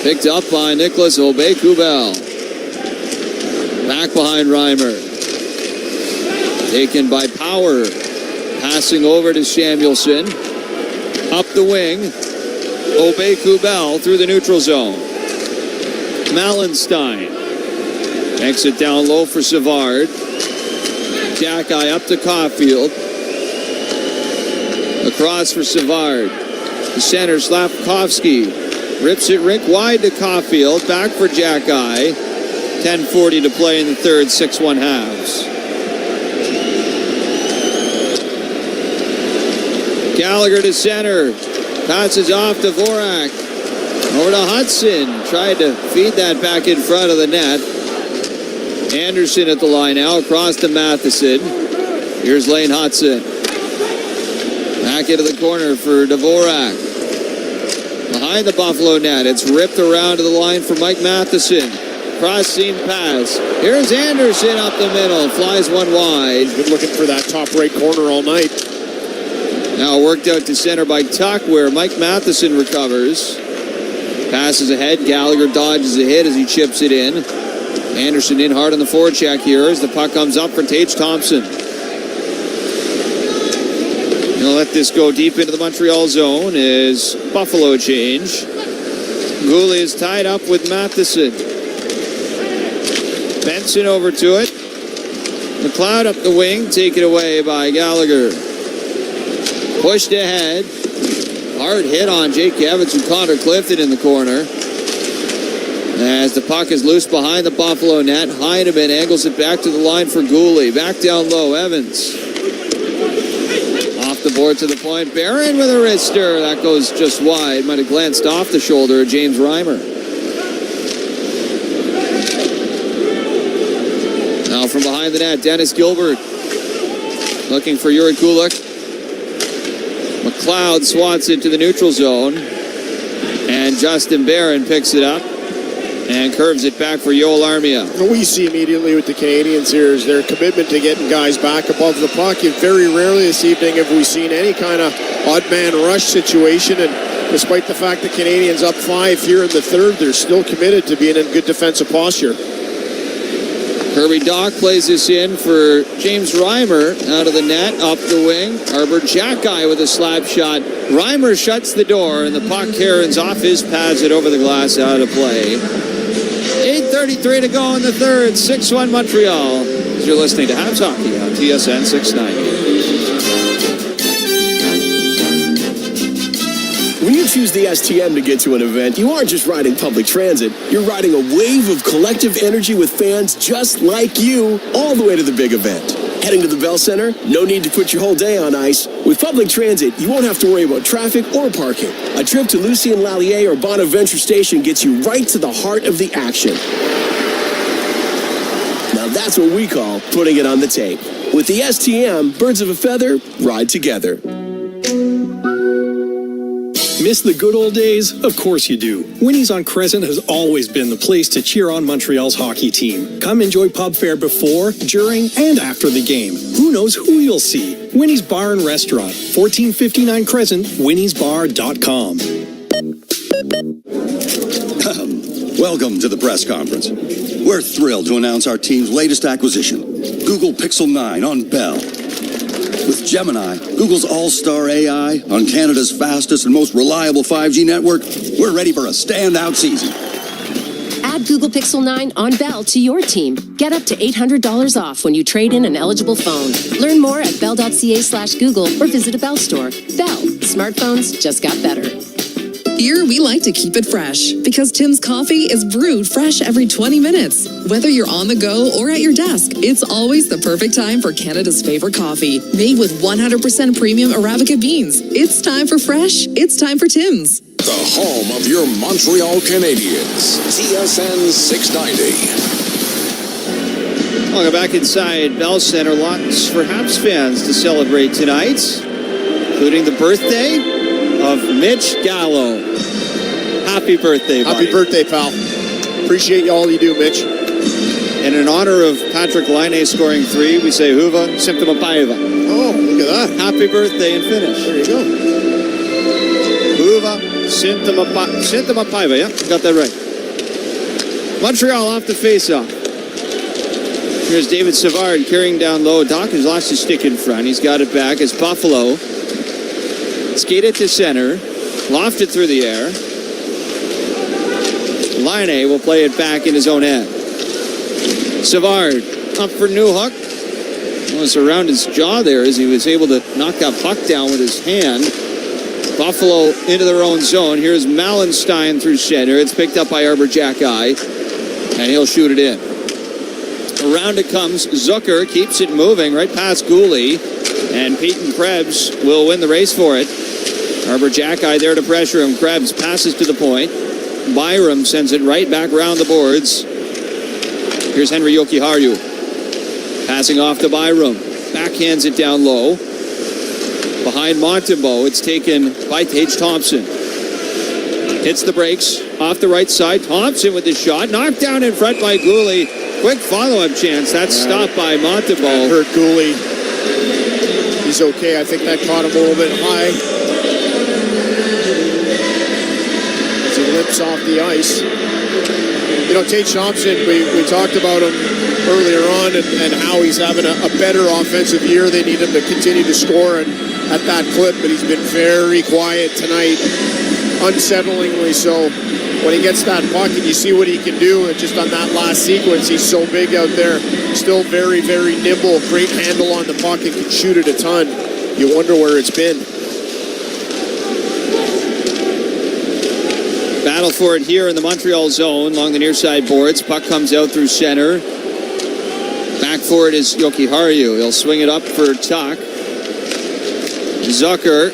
Picked up by Nicholas Aube-Kubel. Back behind Reimer. Taken by Power. Passing over to Samuelson. Up the wing. Aube-Kubel through the neutral zone. Malenstein makes it down low for Savard. Jack-Eye up to Caulfield. Across for Savard. The center, Slavkovsky. Rips it rink wide to Caulfield. Back for Jack-Eye. 10:40 to play in the third. 6-1 Habs. Gallagher to center. Passes off to Vorak. Over to Hudson. Tried to feed that back in front of the net. Anderson at the line now. Across to Matheson. Here's Laine Hudson. Back into the corner for Dvorak. Behind the Buffalo net. It's ripped around to the line for Mike Matheson. Cross-seam pass. Here's Anderson up the middle. Flies one wide. Been looking for that top right corner all night. Now worked out to center by Tuck, where Mike Matheson recovers. Passes ahead. Gallagher dodges a hit as he chips it in. Anderson in hard on the forecheck here as the puck comes up for Tage Thompson. He'll let this go deep into the Montreal zone as Buffalo change. Goulet is tied up with Matheson. Benson over to it. McLeod up the wing, taken away by Gallagher. Pushed ahead. Hard hit on Jake Evans and Connor Clifton in the corner. As the puck is loose behind the Buffalo net, Heineman angles it back to the line for Goulet. Back down low, Evans. Off the board to the point. Barron with a wrister. That goes just wide. Might have glanced off the shoulder of James Reimer. Now from behind the net, Dennis Gilbert. Looking for Yuri Kulik. McLeod swats it to the neutral zone. And Justin Barron picks it up and curves it back for Yoel Armia. What we see immediately with the Canadiens here is their commitment to getting guys back above the puck. Very rarely this evening have we seen any kind of odd man rush situation, and despite the fact the Canadiens up 5 here in the third, they're still committed to being in good defensive posture. Kirby Dach plays this in for James Reimer out of the net, up the wing. Arbor Jack-Eye with a slap shot. Reimer shuts the door, and the puck caroms off his pads it over the glass, out of play. 8:33 to go in the third. 6-1 Montreal. You're listening to Habs Hockey on TSN 690. When you choose the STM to get to an event, you aren't just riding public transit. You're riding a wave of collective energy with fans just like you, all the way to the big event. Heading to the Bell Centre? No need to put your whole day on ice. With public transit, you won't have to worry about traffic or parking. A trip to Lucien Lallier or Bonaventure Station gets you right to the heart of the action. Now that's what we call putting it on the tape. With the STM, birds of a feather ride together. Miss the good old days? Of course you do. Winnie's on Crescent has always been the place to cheer on Montreal's hockey team. Come enjoy pub fare before, during, and after the game. Who knows who you'll see? Winnie's Bar and Restaurant, 1459 Crescent, winniesbar.com. Welcome to the press conference. We're thrilled to announce our team's latest acquisition, Google Pixel 9 on Bell. With Gemini, Google's all-star AI, on Canada's fastest and most reliable 5G network, we're ready for a standout season. Add Google Pixel 9 on Bell to your team. Get up to $800 off when you trade in an eligible phone. Learn more at bell.ca/Google or visit a Bell store. Bell. Smartphones just got better. Here, we like to keep it fresh because Tim's coffee is brewed fresh every 20 minutes. Whether you're on the go or at your desk, it's always the perfect time for Canada's favorite coffee. Made with 100% premium Arabica beans. It's time for fresh. It's time for Tim's. The home of your Montreal Canadiens. TSN 690. Welcome back inside Bell Centre. Lots for Habs fans to celebrate tonight, including the birthday of Mitch Gallo. Happy birthday, buddy. Happy birthday, pal. Appreciate all you do, Mitch. And in honor of Patrick Laine scoring 3, we say Huva Simtamapaiva. Oh, look at that. Happy birthday and finish. There you go. Huva Simtamapaiva. Yeah, got that right. Montreal off the face-off. Here's David Savard carrying down low. Doc has lost his stick in front. He's got it back as Buffalo skate it to center, loft it through the air. Laine will play it back in his own end. Savard up for Newhook. Almost around his jaw there as he was able to knock that puck down with his hand. Buffalo into their own zone. Here's Malenstein through center. It's picked up by Arbor-Jacki, and he'll shoot it in. Around it comes Zucker, keeps it moving right past Gooley, and Peyton Krebs will win the race for it. Arbor-Jacki there to pressure him. Krebs passes to the point. Byram sends it right back around the boards. Here's Henry Jokiharju. Passing off to Byram. Backhands it down low. Behind Montembeault, it's taken by Tage Thompson. Hits the brakes off the right side. Thompson with the shot. Knocked down in front by Gooley. Quick follow-up chance. That's stopped by Montembeault. Hurt Gooley. He's okay. I think that caught him a little bit high. As he limps off the ice. You know, Tage Thompson, we talked about him earlier on and how he's having a better offensive year. They need him to continue to score and at that clip, but he's been very quiet tonight. Unsettlingly so. When he gets that puck and you see what he can do, and just on that last sequence, he's so big out there. Still very, very nimble, great handle on the puck, and can shoot it a ton. You wonder where it's been. Battle for it here in the Montreal zone along the near side boards. Puck comes out through center. Back for it is Jokiharju. He'll swing it up for Tuck. Zucker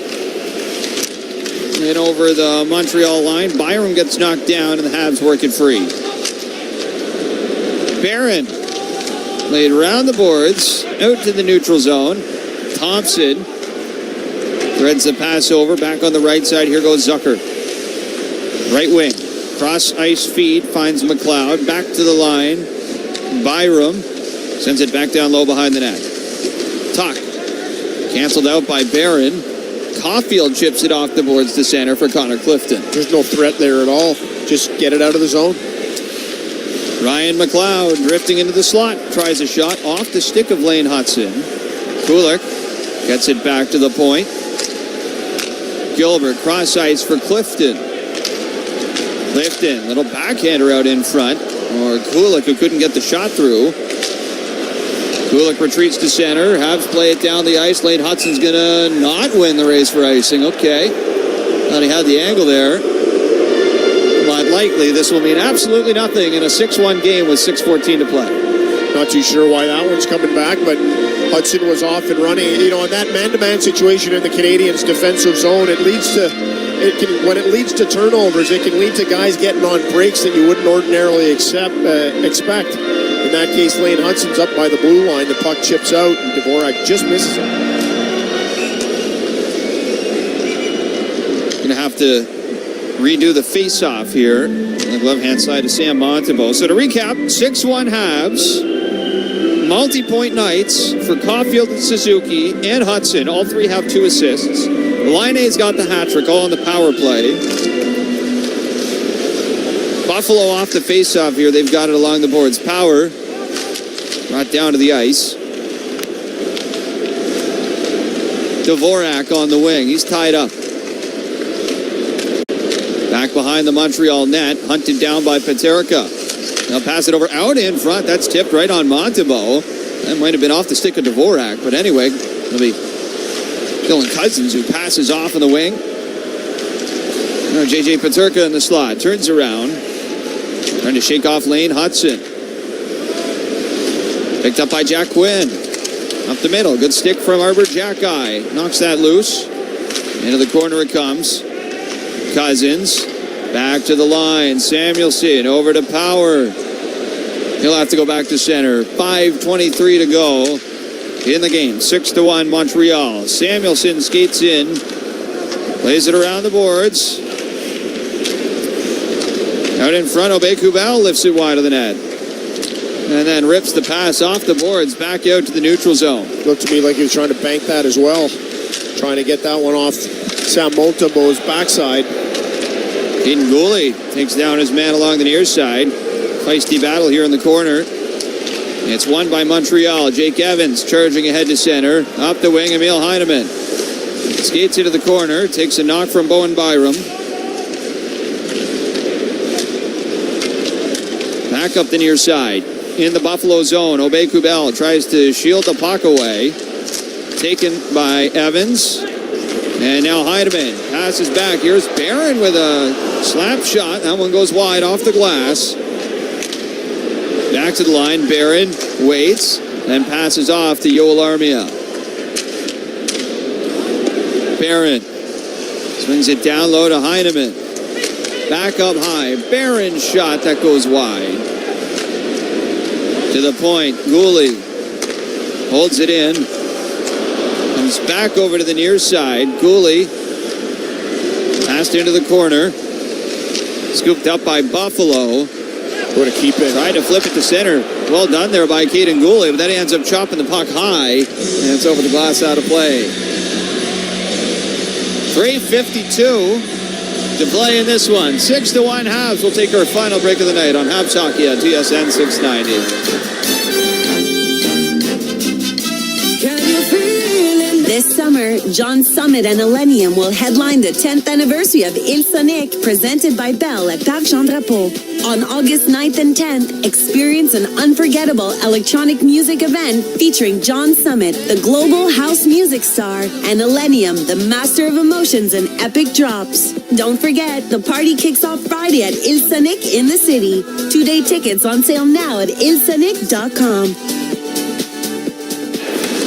in over the Montreal line. Byram gets knocked down and the Habs work it free. Barron laid around the boards, out to the neutral zone. Thompson threads the pass over, back on the right side. Here goes Zucker. Right wing, cross ice feed, finds McLeod, back to the line. Byram sends it back down low behind the net. Tuck, canceled out by Barron. Caulfield chips it off the boards to center for Connor Clifton. There's no threat there at all. Just get it out of the zone. Ryan McLeod drifting into the slot. Tries a shot off the stick of Lane Hudson. Kulik gets it back to the point. Gilbert cross ice for Clifton. Clifton, little backhander out in front. Or Kulik, who couldn't get the shot through. Kulik retreats to center. Habs play it down the ice. Lane Hudson's going to not win the race for icing. Okay. Thought he had the angle there. But likely this will mean absolutely nothing in a 6-1 game with 6:14 to play. Not too sure why that one's coming back, but Hudson was off and running. You know, in that man-to-man situation in the Canadiens' defensive zone, it leads to... when it leads to turnovers, it can lead to guys getting on breaks that you wouldn't ordinarily expect. In that case, Lane Hudson's up by the blue line. The puck chips out, and Dvorak just misses it. Going to have to redo the face-off here on the glove-hand side of Sam Montembeault. So to recap, 6-1 Habs, multi-point nights for Caulfield and Suzuki and Hudson. All three have 2 assists. Laine's got the hat trick, all on the power play. Buffalo off the face-off here. They've got it along the boards. Power brought down to the ice. Dvorak on the wing. He's tied up. Back behind the Montreal net. Hunted down by Peterka. They'll pass it over out in front. That's tipped right on Montembeault. That might have been off the stick of Dvorak. But anyway, it'll be Dylan Cousins who passes off in the wing. Now J.J. Peterka in the slot. Turns around. Trying to shake off Lane Hudson. Picked up by Jack Quinn. Up the middle. Good stick from Arbor-Jacki. Knocks that loose. Into the corner it comes. Cousins. Back to the line. Samuelson over to Power. He'll have to go back to center. 5:23 to go in the game. 6-1 Montreal. Samuelsson skates in. Plays it around the boards. Out in front, Kubel lifts it wide of the net. And then rips the pass off the boards back out to the neutral zone. Looked to me like he was trying to bank that as well. Trying to get that one off Sam Montembeault's backside. Caden Gooley takes down his man along the near side. Feisty battle here in the corner. It's won by Montreal. Jake Evans charging ahead to center. Up the wing, Emil Heineman. Skates into the corner. Takes a knock from Bowen Byram. Back up the near side. In the Buffalo zone, Kubel tries to shield the puck away. Taken by Evans. And now Heidemann passes back. Here's Barron with a slap shot. That one goes wide off the glass. Back to the line. Barron waits and passes off to Yoel Armia. Barron swings it down low to Heineman. Back up high. Barron's shot that goes wide. To the point. Gooley holds it in. Comes back over to the near side. Gooley passed into the corner. Scooped up by Buffalo. What a keep it. Tried to flip it to center. Well done there by Caden Gooley, but then he ends up chopping the puck high, and it's over the glass out of play. 3:52 to play in this one. 6-1 Habs. We'll take our final break of the night on Habs Hockey on TSN 690. This summer, John Summit and Millennium will headline the 10th anniversary of Il Sonic, presented by Bell at Parc Jean Drapeau. On August 9th and 10th, experience an unforgettable electronic music event featuring John Summit, the global house music star, and Millennium, the master of emotions and epic drops. Don't forget, the party kicks off Friday at Il Sonic in the city. 2-day tickets on sale now at ilsonic.com.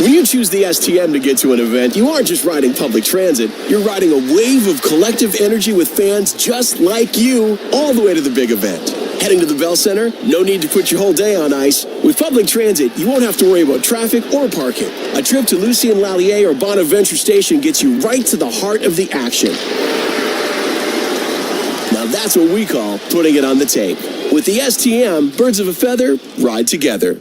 When you choose the STM to get to an event, you aren't just riding public transit. You're riding a wave of collective energy with fans just like you, all the way to the big event. Heading to the Bell Centre? No need to put your whole day on ice. With public transit, you won't have to worry about traffic or parking. A trip to Lucien Lallier or Bonaventure Station gets you right to the heart of the action. Now that's what we call putting it on the tape. With the STM, birds of a feather ride together.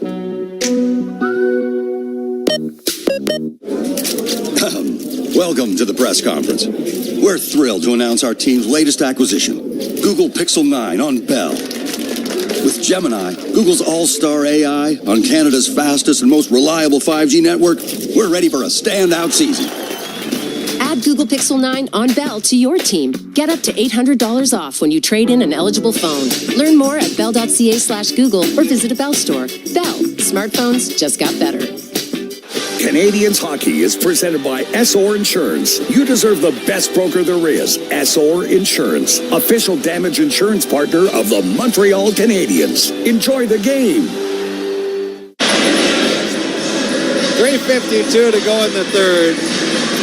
Welcome to the press conference. We're thrilled to announce our team's latest acquisition, Google Pixel 9 on Bell. With Gemini, Google's all-star AI, on Canada's fastest and most reliable 5G network, we're ready for a standout season. Add Google Pixel 9 on Bell to your team. Get up to $800 off when you trade in an eligible phone. Learn more at bell.ca/Google or visit a Bell store. Bell. Smartphones just got better. Canadiens hockey is presented by SR Insurance. You deserve the best broker there is. SR Insurance, official damage insurance partner of the Montreal Canadiens. Enjoy the game. 3:52 to go in the third.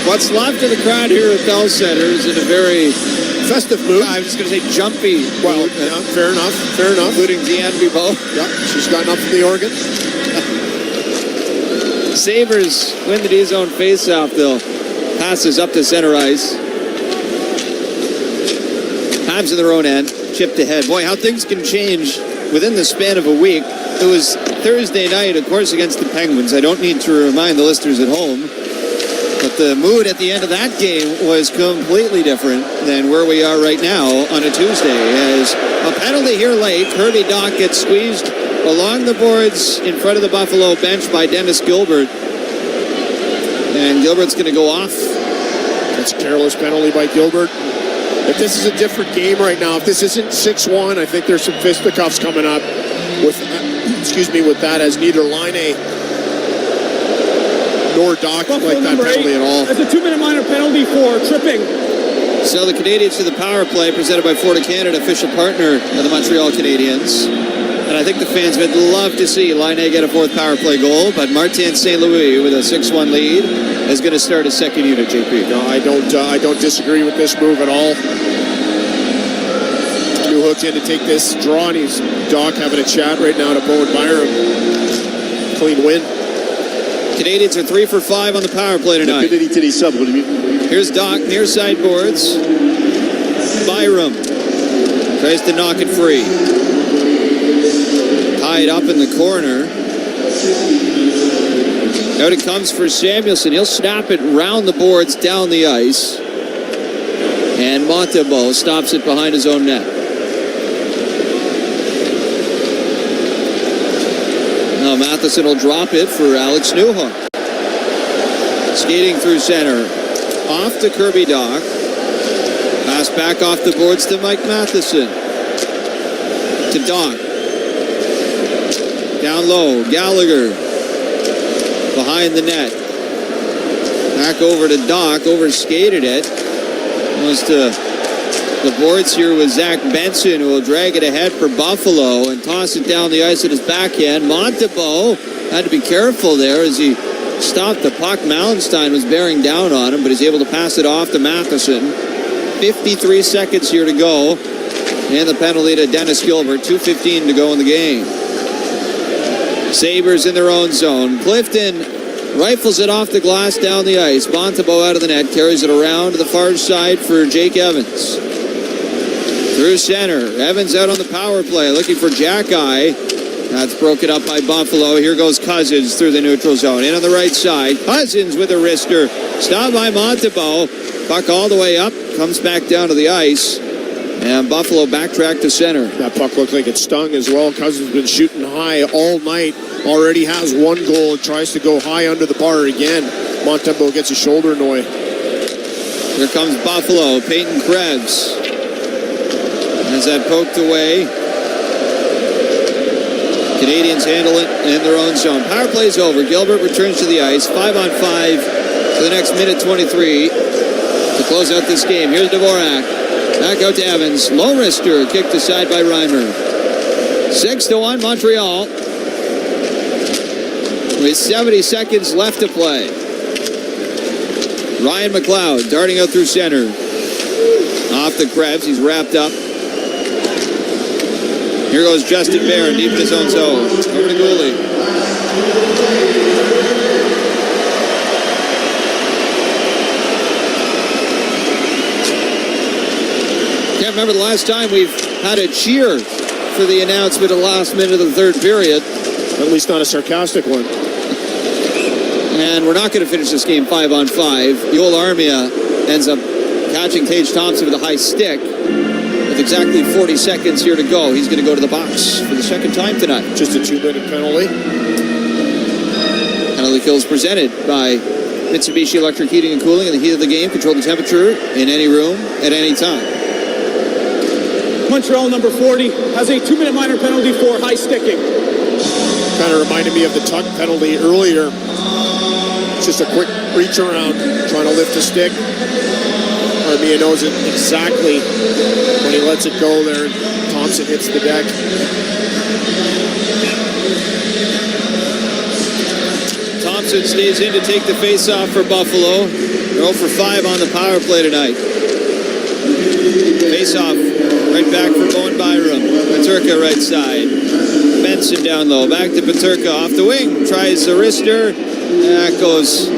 What's left of the crowd here at Bell Centre is in a very festive mood. I was going to say jumpy. Well, yeah, fair enough. Fair enough. Including Deanne Bibeau. Yep, she's gotten up from the organ. Sabres win the D-zone face-off, though. Passes up to center ice. Habs in their own end. Chipped ahead. Boy, how things can change within the span of a week. It was Thursday night, of course, against the Penguins. I don't need to remind the listeners at home. But the mood at the end of that game was completely different than where we are right now on a Tuesday. As a penalty here late, Kirby Dach gets squeezed along the boards in front of the Buffalo bench by Dennis Gilbert. And Gilbert's going to go off. That's a careless penalty by Gilbert. If this is a different game right now, if this isn't 6-1, I think there's some fisticuffs coming up with that, as neither Laine nor Dach like that penalty at all. That's a 2-minute minor penalty for tripping. So the Canadiens to the power play presented by Florida Canada, official partner of the Montreal Canadiens. And I think the fans would love to see Laine get a fourth power play goal, but Martin St. Louis with a 6-1 lead is going to start a second unit, JP. No, I don't disagree with this move at all. hooked in to take this draw, and he's Doc having a chat right now to Bowen Byram. Clean win. Canadians are 3 for 5 on the power play tonight. Here's Doc, near side boards. Byram tries to knock it free. Tied up in the corner. Out it comes for Samuelson. He'll snap it round the boards down the ice. And Montembeault stops it behind his own net. Now Matheson will drop it for Alex Newhook. Skating through center. Off to Kirby Dach. Pass back off the boards to Mike Matheson. To Dach. Down low. Gallagher. Behind the net. Back over to Dach. Overskated it. Goes to the boards here with Zach Benson, who will drag it ahead for Buffalo and toss it down the ice at his backhand. Montembeault had to be careful there as he stopped the puck. Mallenstein was bearing down on him, but he's able to pass it off to Matheson. 53 seconds here to go. And the penalty to Dennis Gilbert. 2:15 to go in the game. Sabres in their own zone. Clifton rifles it off the glass down the ice. Montembeault out of the net. Carries it around to the far side for Jake Evans. Through center. Evans out on the power play. Looking for Jack-Eye. That's broken up by Buffalo. Here goes Cousins through the neutral zone. In on the right side. Cousins with a wrister. Stopped by Montembeault. Puck all the way up. Comes back down to the ice. And Buffalo backtrack to center. That puck looked like it stung as well. Cousins been shooting high all night. Already has one goal and tries to go high under the bar again. Montembeault gets a shoulder annoy. Here comes Buffalo. Peyton Krebs. Has that poked away. Canadians handle it in their own zone. Power play's over. Gilbert returns to the ice. 5-on-5 for the next minute 23 to close out this game. Here's Dvorak. Back out to Evans. Low wrister. Kicked aside by Reimer. 6-1 Montreal. With 70 seconds left to play. Ryan McLeod darting out through center. Off the Krebs. He's wrapped up. Here goes Justin Barron deep in his own zone. Over to Gooley. Can't remember the last time we've had a cheer for the announcement of the last minute of the third period. At least not a sarcastic one. And we're not going to finish this game 5-on-5. Yoel Armia ends up catching Tage Thompson with a high stick. With exactly 40 seconds here to go, he's going to go to the box for the second time tonight. Just a 2-minute penalty. Penalty kill is presented by Mitsubishi Electric Heating and Cooling. In the heat of the game, control the temperature in any room at any time. Montreal number 40 has a 2-minute minor penalty for high sticking. Kind of reminded me of the tuck penalty earlier. Just a quick reach around, trying to lift a stick. Armia knows it exactly when he lets it go there. Thompson hits the deck. Thompson stays in to take the face-off for Buffalo. They're 0 for 5 on the power play tonight. Face-off right back for Bowen Byram. Peterka right side. Benson down low. Back to Peterka off the wing. Tries the wrister. That goes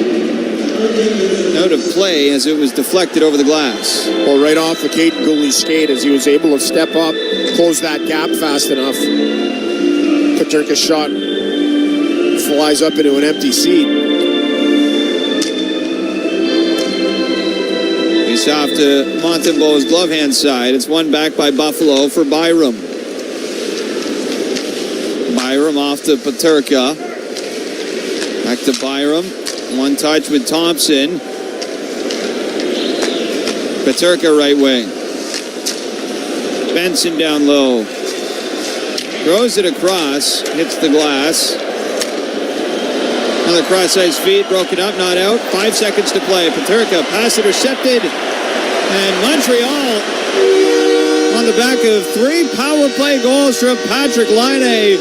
out of play as it was deflected over the glass. Well, right off the Caden Gooley's skate as he was able to step up, close that gap fast enough. Peterka's shot flies up into an empty seat. He's off to Montembeault's glove hand side. It's one back by Buffalo for Byram. Byram off to Peterka. Back to Byram. One touch with Thompson. Peterka right wing. Benson down low. Throws it across. Hits the glass. Another cross-ice feed. Broken up, not out. 5 seconds to play. Peterka pass intercepted. And Montreal on the back of 3 power play goals from Patrick Laine.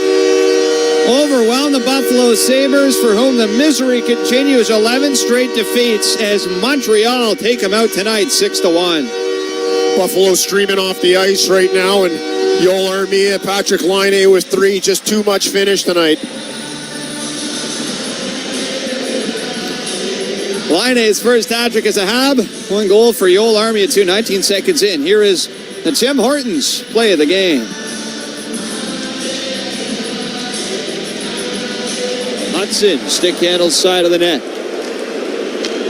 Overwhelm the Buffalo Sabres, for whom the misery continues. 11 straight defeats as Montreal take them out tonight 6-1. Buffalo streaming off the ice right now, and Joel Armia, Patrick Laine with 3. Just too much finish tonight. Laine's first hat-trick as a Hab. 1 goal for Joel Armia, 19 seconds in. Here is the Tim Hortons play of the game. Hudson, stick handle side of the net.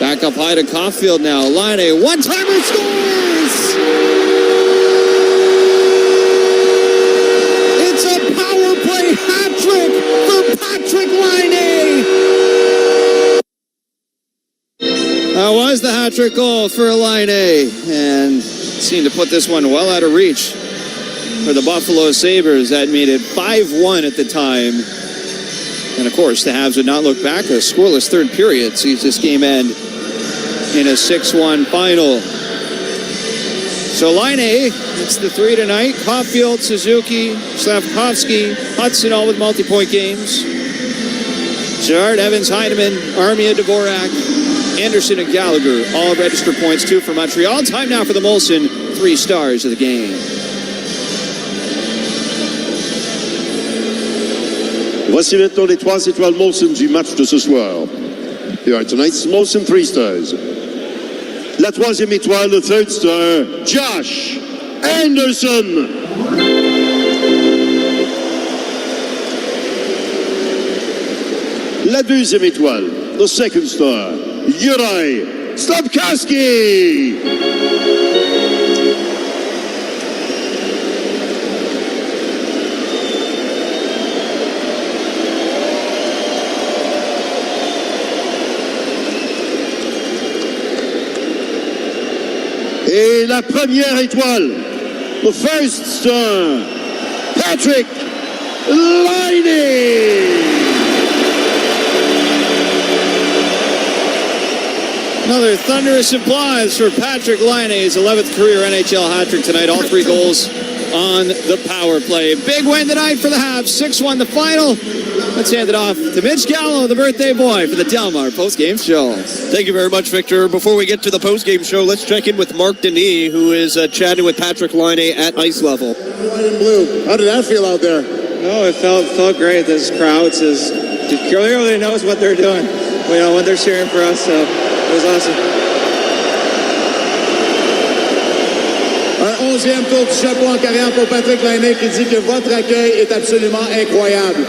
Back up high to Caulfield now. Laine, one-timer scores! It's a power play hat-trick for Patrick Laine! That was the hat-trick goal for Laine, and seemed to put this one well out of reach for the Buffalo Sabres. That made it 5-1 at the time. And of course, the Habs would not look back. A scoreless third period sees this game end in a 6-1 final. So Laine, it's the 3 tonight. Caulfield, Suzuki, Slavkovsky, Hudson, all with multi-point games. Gerard, Evans, Heineman, Armia, Dvorak, Anderson, and Gallagher all registered points, 2 for Montreal. Time now for the Molson 3 stars of the game. Voici maintenant les 3 étoiles Molson du match de ce soir. Here are tonight's Molson 3 stars. La 3e étoile, the 3rd star, Josh Anderson. La 2e étoile, the 2nd star, Juraj Slavkovsky. Et la première étoile, the 1st star, Patrick Laine. Another thunderous applause for Patrick Laine, his 11th career NHL hat-trick tonight. All 3 goals on the power play. Big win tonight for the Habs. 6-1 the final. Let's hand it off to Mitch Gallo, the birthday boy, for the Delmar postgame show. Thank you very much, Victor. Before we get to the postgame show, let's check in with Mark Denis, who is chatting with Patrick Laine at ice level. White and blue. How did that feel out there? No, it felt great. This crowd clearly knows what they're doing. You know, when they're cheering for us, so it was awesome. Un 11e tour du chapeau en carrière pour Patrick Laine qui dit que votre accueil est absolument incroyable.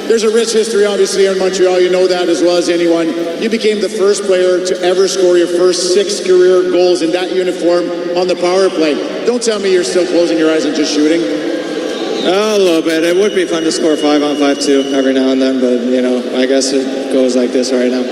There's a rich history, obviously, here in Montreal. You know that as well as anyone. You became the first player to ever score your first 6 career goals in that uniform on the power play. Don't tell me you're still closing your eyes and just shooting. A little bit. It would be fun to score 5-on-5 too every now and then, but, you know, I guess it goes like this right now.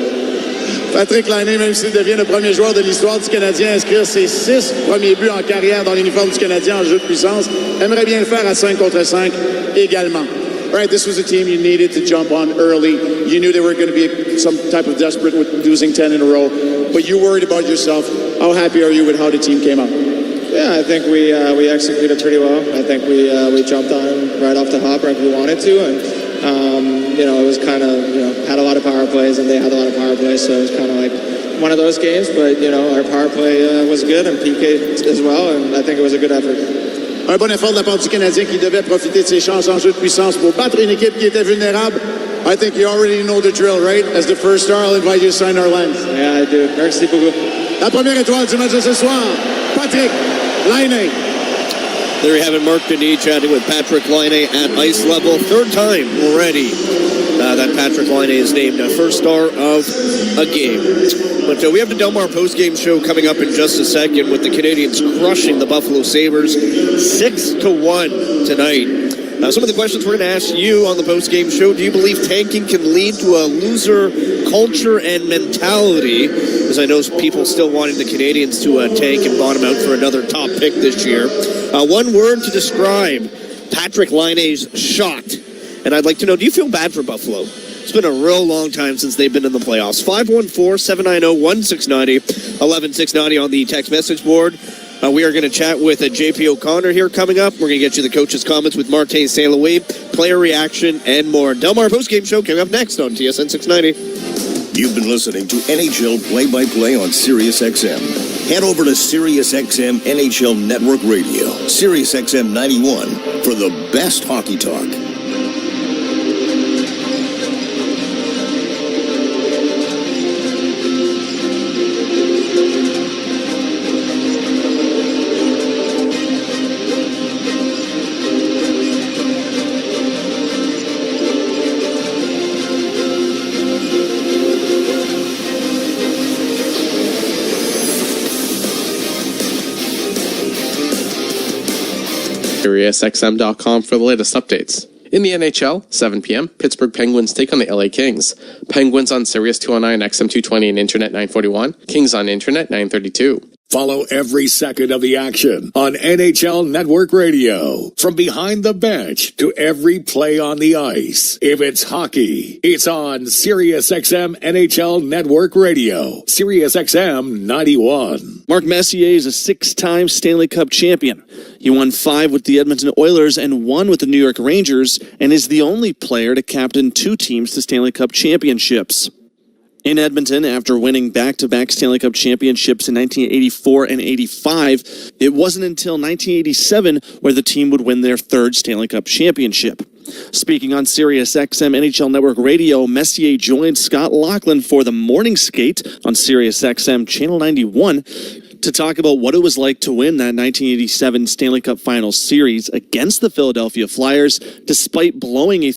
Patrick Laine, même s'il devient le premier joueur de l'histoire du Canadien à inscrire ses 6 premiers buts en carrière dans l'uniforme du Canadien en jeu de puissance, aimerait bien le faire à 5 contre 5 également. All right, this was a team you needed to jump on early. You knew they were going to be some type of desperate with losing 10 in a row, but you worried about yourself. How happy are you with how the team came out? Yeah, I think we executed pretty well. I think we jumped on them right off the hop like we wanted to, and you know, it was kind of, you know, had a lot of power plays and they had a lot of power plays, so it was kind of like one of those games. But you know, our power play was good and PK as well, and I think it was a good effort. Un bon effort de la part du Canadien qui devait profiter de ses chances en jeu de puissance pour battre une équipe qui était vulnérable. I think you already know the drill, right? As the first star, I'll invite you to sign our lines. Yeah, I do. Merci beaucoup. La première étoile du match de ce soir, Patrick Laine. There you have it, Mark Denis chatting with Patrick Laine at ice level. 3rd time already that Patrick Laine is named first star of a game. But we have the Delmar postgame show coming up in just a second with the Canadiens crushing the Buffalo Sabres 6-1 tonight. Some of the questions we're going to ask you on the postgame show. Do you believe tanking can lead to a loser culture and mentality? As I know people still wanting the Canadiens to tank and bottom out for another top pick this year. One word to describe Patrick Laine's shot. And I'd like to know, do you feel bad for Buffalo? It's been a real long time since they've been in the playoffs. 514-790-1690, 11690 on the text message board. We are going to chat with JP O'Connor here coming up. We're going to get you the coach's comments with Martin St. Louis, player reaction, and more. Delmar postgame show coming up next on TSN 690. You've been listening to NHL Play-by-Play on SiriusXM. head over to SiriusXM NHL Network Radio, SiriusXM 91, for the best hockey talk. SiriusXM.com for the latest updates. In the NHL, 7 p.m., Pittsburgh Penguins take on the LA Kings. Penguins on Sirius 209, XM 220, and Internet 941. Kings on Internet 932. Follow every second of the action on NHL Network Radio. From behind the bench to every play on the ice. If it's hockey, it's on SiriusXM NHL Network Radio. SiriusXM 91. Mark Messier is a 6-time Stanley Cup champion. He won 5 with the Edmonton Oilers and 1 with the New York Rangers, and is the only player to captain 2 teams to Stanley Cup championships. In Edmonton, after winning back-to-back Stanley Cup championships in 1984 and 85, it wasn't until 1987 where the team would win their 3rd Stanley Cup championship. Speaking on SiriusXM NHL Network Radio, Messier joined Scott Laughlin for the morning skate on SiriusXM Channel 91 to talk about what it was like to win that 1987 Stanley Cup Finals series against the Philadelphia Flyers, despite blowing a